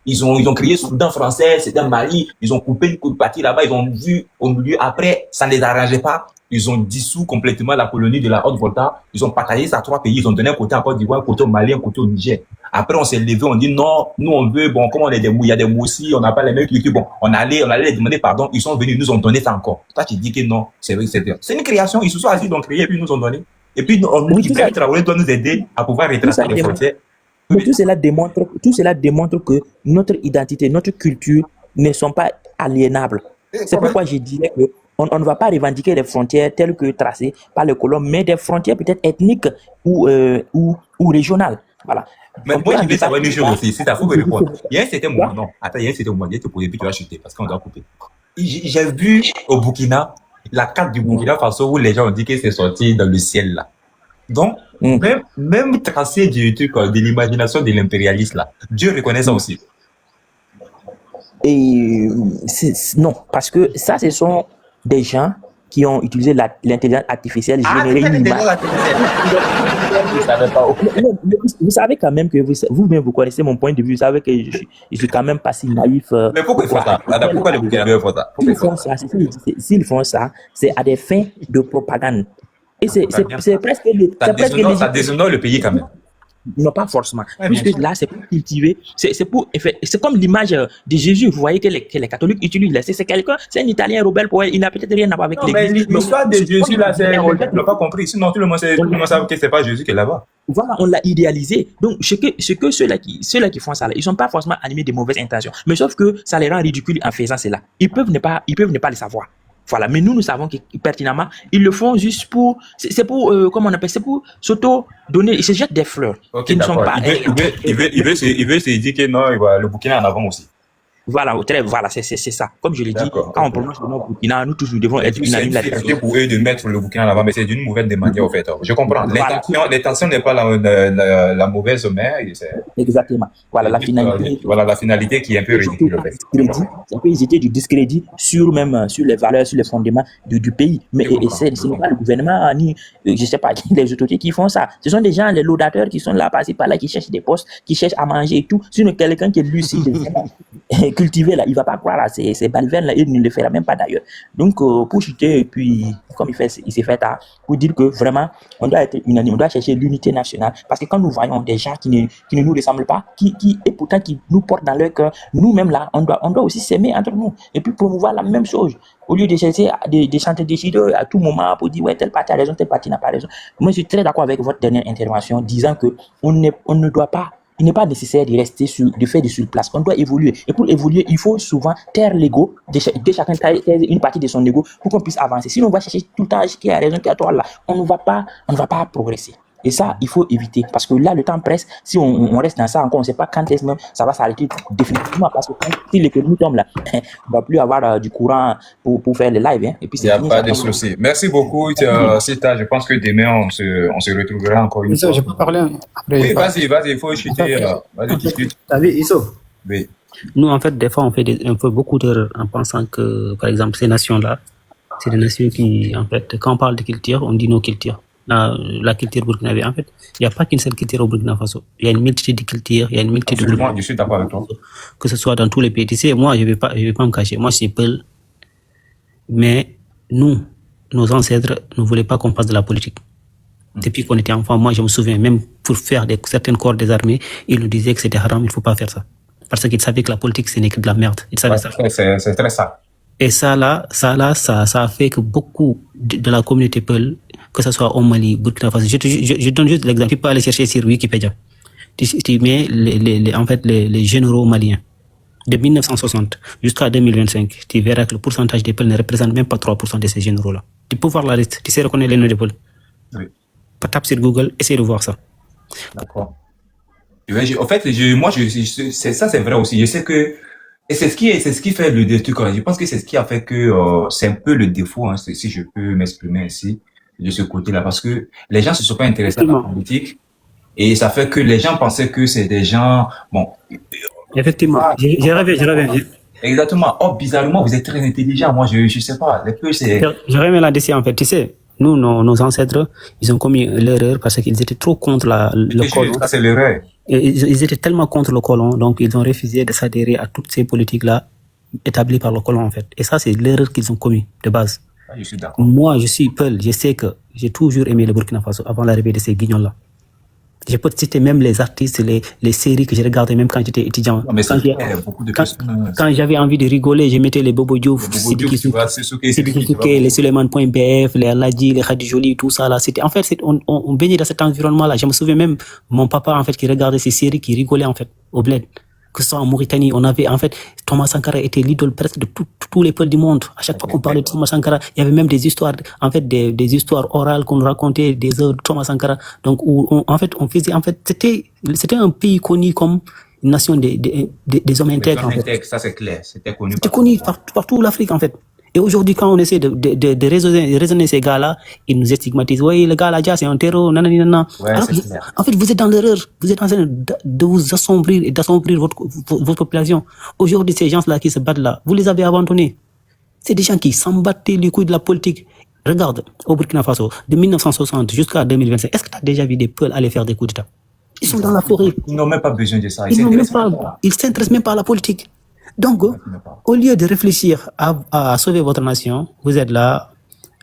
Ils ont créé Soudan français, c'était Mali, ils ont coupé une partie là-bas, ils ont vu au milieu, après, ça ne les arrangeait pas. Ils ont dissous complètement la colonie de la Haute-Volta. Ils ont partagé ça à 3 pays. Ils ont donné un côté en Côte d'Ivoire, un côté au Mali, un côté au Niger. Après, on s'est levé, on dit non, nous on veut, bon, comme on est des mous, il y a des moussis, on n'a pas les mêmes cultures. Bon, on allait les demander pardon. Ils sont venus, ils nous ont donné ça encore. Toi, tu dis que non, c'est vrai, c'est une création. Ils se sont assis, ils ont créé, et puis ils nous ont donné. Et puis, Ibrahim Traoré doit nous aider à pouvoir retracer les frontières. Mais tout cela démontre que notre identité, notre culture ne sont pas aliénables. C'est pourquoi je dirais que on ne va pas revendiquer des frontières telles que tracées par les colons, mais des frontières peut-être ethniques ou régionales. Voilà. Mais moi, je vais savoir une chose aussi, si tu as faut me répondre. Il y a un certain moment, non, attends, il y a un certain moment, je vais te poser, puis tu vas chuter, parce qu'on doit couper. J'ai vu au Burkina, la carte du Burkina Faso où les gens ont dit que c'est sorti dans le ciel, là. Donc, même tracé du truc, de l'imagination de l'impérialiste, là, Dieu reconnaît ça aussi. Et non, parce que ça, ce sont des gens qui ont utilisé l'intelligence artificielle générée une image. Vous savez quand même que vous-même, vous connaissez mon point de vue, vous savez que je suis quand même pas si naïf. Mais pourquoi ils font ça? Pourquoi les Burkinabés font ça? S'ils font ça, c'est à des fins de propagande. Et c'est presque... Ça déshonore le pays quand même. Non, pas forcément. Puisque là, c'est pour cultiver. C'est comme l'image de Jésus. Vous voyez que les catholiques utilisent. C'est quelqu'un, c'est un Italien rebelle pour il n'a peut-être rien à voir avec l'Église. Mais l'histoire de Jésus, là, on n'a pas compris. Sinon, tout le monde sait que c'est pas Jésus qui est là-bas. Voilà, on l'a idéalisé. Donc, ce que ceux-là qui font ça, là, ils sont pas forcément animés de mauvaises intentions. Mais sauf que ça les rend ridicules en faisant cela. Ils peuvent ne pas le savoir. Voilà, mais nous savons que pertinemment, ils le font juste pour, c'est pour, comment on appelle, c'est pour s'auto-donner, ils se jettent des fleurs. Ok, d'accord. Il veut se dire que non, le Burkina en avant aussi. Voilà, c'est ça. Comme je l'ai dit, quand on prononce le nom Burkina, nous tous nous devons être unanimes là-dessus. C'est pour eux de mettre le Burkina en avant, mais c'est d'une mauvaise manière, en fait. Je comprends. L'intention n'est pas la mauvaise, mais exactement. Voilà, la finalité. Voilà, la finalité qui est un peu ridicule, en fait. Ça peut hésiter du discrédit sur les valeurs, sur les fondements du pays. Mais ce n'est pas le gouvernement, ni, je sais pas, les autorités qui font ça. Ce sont des gens, les laudateurs qui sont là, par-ci, par-là, qui cherchent des postes, qui cherchent à manger et tout. Sinon, quelqu'un qui est lucide, cultivé là, il va pas croire à ces balivernes là, il ne le fera même pas d'ailleurs. Donc pour chuter et puis comme il s'est fait tard, pour dire que vraiment on doit être unanime, on doit chercher l'unité nationale parce que quand nous voyons des gens qui ne nous ressemblent pas, et pourtant qui nous portent dans leur cœur, nous-mêmes là, on doit aussi s'aimer entre nous et puis promouvoir la même chose au lieu de chercher de chanter des chiffres à tout moment pour dire ouais tel parti a raison, tel parti n'a pas raison. Moi je suis très d'accord avec votre dernière intervention disant que on ne doit pas. Il n'est pas nécessaire de rester de faire sur place. On doit évoluer. Et pour évoluer, il faut souvent taire l'ego, de chacun taire une partie de son ego pour qu'on puisse avancer. Sinon, on va chercher tout le temps qui a raison, qui a tort là. On ne va pas progresser. Et ça, il faut éviter. Parce que là, le temps presse. Si on reste dans ça encore, on ne sait pas quand est-ce même ça va s'arrêter définitivement. Parce que si l'économie tombe là, on ne va plus avoir du courant pour faire les lives. Hein. Et puis, il n'y a pas de souci. Merci beaucoup, Sita. Je pense que demain, on se retrouvera encore une fois. Je peux parler après. Oui, vas-y, il faut chuter. Vas-y, discute. T'as vu, Isso? Oui. Nous, en fait, des fois, on fait beaucoup d'erreurs en pensant que, par exemple, ces nations-là, c'est des nations qui, en fait, quand on parle de culture, on dit nos cultures. la culture burkinabé. En fait, il n'y a pas qu'une seule culture au Burkina Faso. Il y a une multitude de cultures, il y a une multitude de Absolument, je suis d'accord avec toi. que ce soit dans tous les pays. Tu sais, moi, je vais pas me cacher. Moi, je suis Peul, mais nous, nos ancêtres ne voulaient pas qu'on fasse de la politique. Depuis qu'on était enfant, moi, je me souviens, même pour faire certains corps des armées, ils nous disaient que c'était haram, il ne faut pas faire ça. Parce qu'ils savaient que la politique, ce n'est que de la merde. Ils savaient ça. C'est très ça. Et ça a fait que beaucoup de la communauté Peul, que ce soit au Mali, Burkina Faso, je donne juste l'exemple. Tu peux aller chercher sur Wikipédia. Tu mets en fait, les généraux maliens. De 1960 jusqu'à 2025, tu verras que le pourcentage des Peuls ne représente même pas 3% de ces généraux-là. Tu peux voir la liste, tu sais reconnaître les noms des Peuls. Oui. Tape sur Google, essaye de voir ça. D'accord. En fait, ça c'est vrai aussi. Je sais que et c'est ce qui fait le défaut. Je pense que c'est ce qui a fait que c'est un peu le défaut, hein, si je peux m'exprimer ainsi de ce côté-là, parce que les gens se sont pas intéressés à la politique et ça fait que les gens pensaient que c'est des gens bon. Effectivement, je reviens. Exactement. Oh, bizarrement, vous êtes très intelligent. Moi, je sais pas. Les peu, c'est. Je reviens là-dessus en fait. Tu sais, nous, nos ancêtres, ils ont commis l'erreur parce qu'ils étaient trop contre le colon. Ça, c'est l'erreur. Ils étaient tellement contre le colon, donc ils ont refusé de s'adhérer à toutes ces politiques-là établies par le colon en fait. Et ça, c'est l'erreur qu'ils ont commis de base. Ah, je suis d'accord. Moi, je suis Peul. Je sais que j'ai toujours aimé le Burkina Faso avant l'arrivée de ces guignols-là. Je peux te citer même les artistes, les séries que j'ai regardées même quand j'étais étudiant. Non, mais beaucoup de personnes. Quand j'avais envie de rigoler, je mettais les Bobo Diouf, les Suleiman.bf, les Aladji, les Khadijoli, tout ça là. En fait, on baignait dans cet environnement-là. Je me souviens même, mon papa, en fait, qui regardait ces séries, qui rigolait, en fait, au bled. Que ce soit en Mauritanie, on avait, en fait, Thomas Sankara était l'idole presque de tous les peuples du monde. À chaque fois qu'on parlait de Thomas Sankara, il y avait même des histoires, en fait, des histoires orales qu'on racontait des œuvres de Thomas Sankara. Donc, en fait, c'était un pays connu comme une nation des hommes intègres, en fait. Ça, c'est clair. C'était connu. C'était connu partout l'Afrique, en fait. Et aujourd'hui, quand on essaie de raisonner ces gars-là, ils nous stigmatisent. Oui, le gars là, c'est un terreau, nanana. Ouais, alors, en fait, vous êtes dans l'erreur. Vous êtes en train de vous assombrir et d'assombrir votre population. Aujourd'hui, ces gens-là qui se battent là, vous les avez abandonnés. C'est des gens qui s'en battent les couilles de la politique. Regarde, au Burkina Faso, de 1960 jusqu'à 2025, est-ce que tu as déjà vu des Peuls aller faire des coups d'État? Ils sont dans la forêt. Ils n'ont même pas besoin de ça. Ils s'intéressent même pas à la politique. Donc, au lieu de réfléchir à sauver votre nation, vous êtes là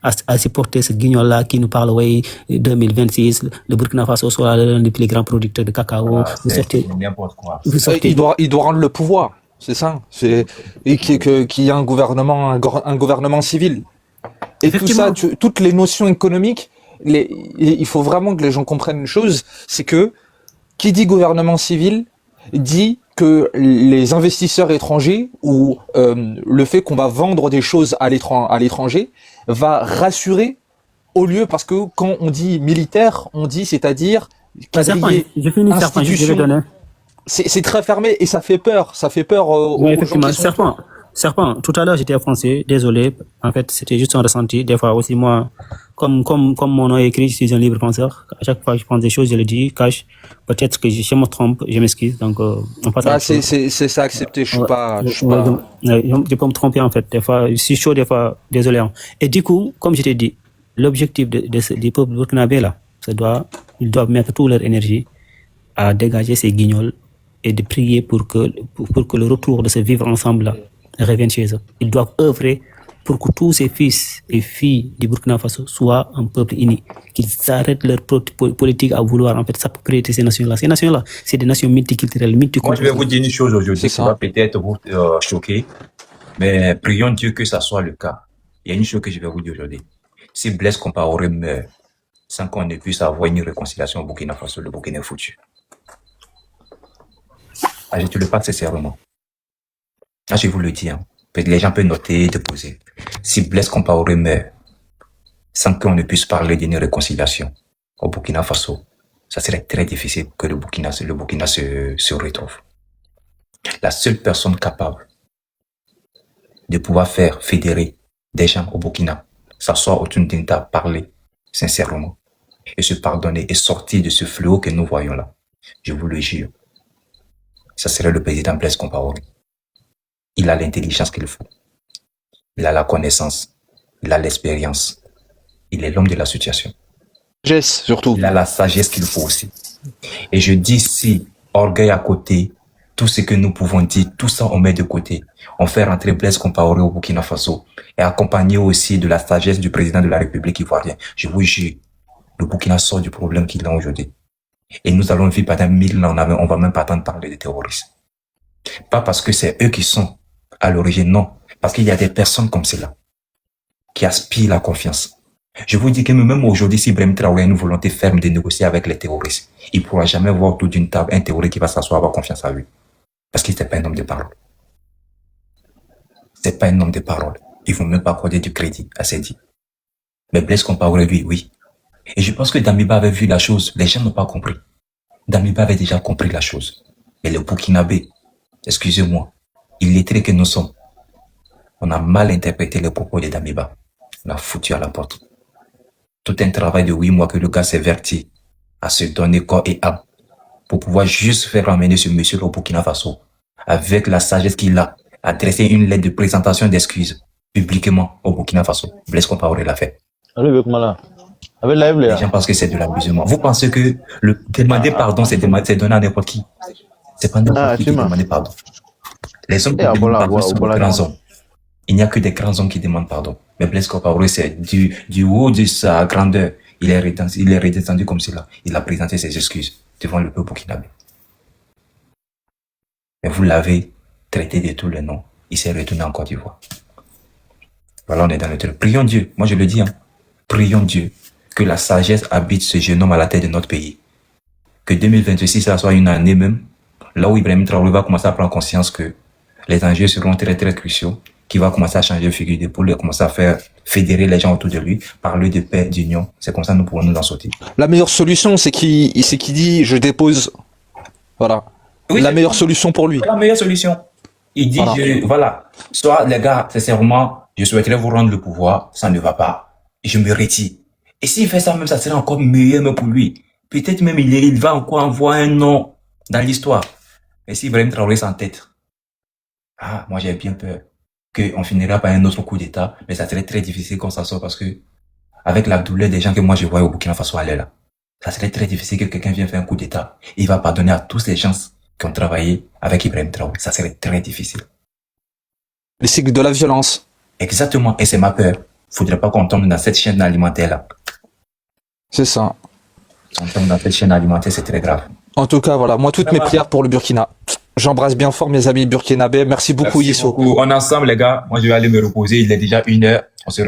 à supporter ce guignol-là qui nous parle, oui, 2026, le Burkina Faso sera l'un des plus grands producteurs de cacao. Il doit rendre le pouvoir, c'est ça. Et qu'il y ait un gouvernement civil. Et tout ça, toutes les notions économiques, il faut vraiment que les gens comprennent une chose, c'est que qui dit gouvernement civil dit que les investisseurs étrangers ou le fait qu'on va vendre des choses à l'étranger va rassurer au lieu, parce que quand on dit militaire, on dit c'est-à-dire institution. C'est très fermé et ça fait peur. Ça fait peur aux gens. Serpent, tout à l'heure j'étais français, désolé. En fait, c'était juste un ressenti. Des fois aussi, moi, comme mon nom est écrit, je suis un libre penseur. À chaque fois que je pense des choses, je le dis, cache. Peut-être que je me trompe, je m'excuse. Donc, on passe à c'est ça, accepté. Je peux me tromper, en fait. Des fois, je suis chaud, des fois, désolé. Hein. Et du coup, comme je t'ai dit, l'objectif des peuples burkinabés, là, ils doivent mettre toute leur énergie à dégager ces guignols et de prier pour que le retour de ce vivre ensemble là revienne chez eux. Ils doivent œuvrer pour que tous ces fils et filles du Burkina Faso soient un peuple uni, qu'ils arrêtent leur politique à vouloir en fait s'approprier ces nations-là. Ces nations-là, c'est des nations multiculturelles, multiculturelles. Moi, je vais vous dire une chose aujourd'hui qui va peut-être vous choquer, mais prions Dieu que ça soit le cas. Il y a une chose que je vais vous dire aujourd'hui. Si Blaise Compaoré meurt sans qu'on ne puisse avoir une réconciliation au Burkina Faso, le Burkina est foutu. Je te le passe sincèrement. Je vous le dis, hein. Les gens peuvent noter, déposer. Si Blaise Compaoré meurt sans qu'on ne puisse parler d'une réconciliation au Burkina Faso, ça serait très difficile que le Burkina se retrouve. La seule personne capable de pouvoir faire fédérer des gens au Burkina, s'asseoir autour d'une table, parler sincèrement et se pardonner et sortir de ce fléau que nous voyons là, je vous le jure, ça serait le président Blaise Compaoré. Il a l'intelligence qu'il faut. Il a la connaissance. Il a l'expérience. Il est l'homme de la situation. Sagesse, surtout. Il a la sagesse qu'il faut aussi. Et je dis, si orgueil à côté, tout ce que nous pouvons dire, tout ça on met de côté. On fait rentrer Blaise Compaoré au Burkina Faso et accompagné aussi de la sagesse du président de la République ivoirienne. Je vous jure, le Burkina sort du problème qu'il a aujourd'hui. Et nous allons vivre pendant 1000 ans, on va même pas attendre parler de terroristes. Pas parce que c'est eux qui sont à l'origine, non. Parce qu'il y a des personnes comme cela qui aspirent la confiance. Je vous dis que même aujourd'hui, si Ibrahim Traoré a une volonté ferme de négocier avec les terroristes, il ne pourra jamais voir autour d'une table un terroriste qui va s'asseoir avoir confiance à lui. Parce qu'il n'est pas un homme de parole. C'est pas un homme de parole. Il ne faut même pas accorder du crédit à ses dits. Mais Blaise Compaoré, lui, oui. Et je pense que Damiba avait vu la chose. Les gens n'ont pas compris. Damiba avait déjà compris la chose. Et le Burkinabé, excusez-moi, illettré que nous sommes, on a mal interprété les propos de Damiba. On a foutu à la porte. Tout un travail de 8 mois que le gars s'est verti à se donner corps et âme pour pouvoir juste faire ramener ce monsieur au Burkina Faso avec la sagesse qu'il a, adresser une lettre de présentation d'excuses publiquement au Burkina Faso. Blaise Compaoré l'a fait. Les gens pensent que c'est de l'amusement. Vous pensez que le demander pardon, c'est donner à n'importe qui. C'est pas n'importe qui demande pardon. Les hommes qui demandent pardon sont des grands hommes. Il n'y a que des grands hommes qui demandent pardon. Mais Blaise Compaoré, c'est du haut de sa grandeur. Il est redescendu comme cela. Il a présenté ses excuses devant le peuple burkinabé. Mais vous l'avez traité de tous les noms. Il s'est retourné en Côte d'Ivoire. Voilà, on est dans le truc. Prions Dieu. Moi, je le dis, prions Dieu que la sagesse habite ce jeune homme à la tête de notre pays. Que 2026, ça soit une année même, là où Ibrahim Traoré va commencer à prendre conscience que les enjeux seront très, très cruciaux, qu'il va commencer à changer de figure d'épaule, commencer à faire fédérer les gens autour de lui, parler de paix, d'union. C'est comme ça que nous pourrons nous en sortir. La meilleure solution, c'est qu'il dit, je dépose. Voilà. Oui, la meilleure solution pour lui. La meilleure solution. Il dit, voilà. Soit, les gars, sincèrement, je souhaiterais vous rendre le pouvoir, ça ne va pas. Je me retire. Et s'il fait ça même, ça serait encore mieux même pour lui. Peut-être même il va encore envoyer un nom dans l'histoire. Et si Ibrahim Traoré s'entête, moi j'ai bien peur qu'on finira par un autre coup d'État, mais ça serait très difficile qu'on s'en sorte parce que, avec la douleur des gens que moi je vois au Burkina Faso aller là, ça serait très difficile que quelqu'un vienne faire un coup d'État. Il va pardonner à tous ces gens qui ont travaillé avec Ibrahim Traoré. Ça serait très difficile. Le cycle de la violence. Exactement, et c'est ma peur. Faudrait pas qu'on tombe dans cette chaîne alimentaire là. C'est ça. Si on tombe dans cette chaîne alimentaire, c'est très grave. En tout cas, voilà, moi toutes mes prières pour le Burkina. J'embrasse bien fort mes amis burkinabés. Merci beaucoup, Yisso. On est ensemble, les gars. Moi, je vais aller me reposer. Il est déjà 1h. On se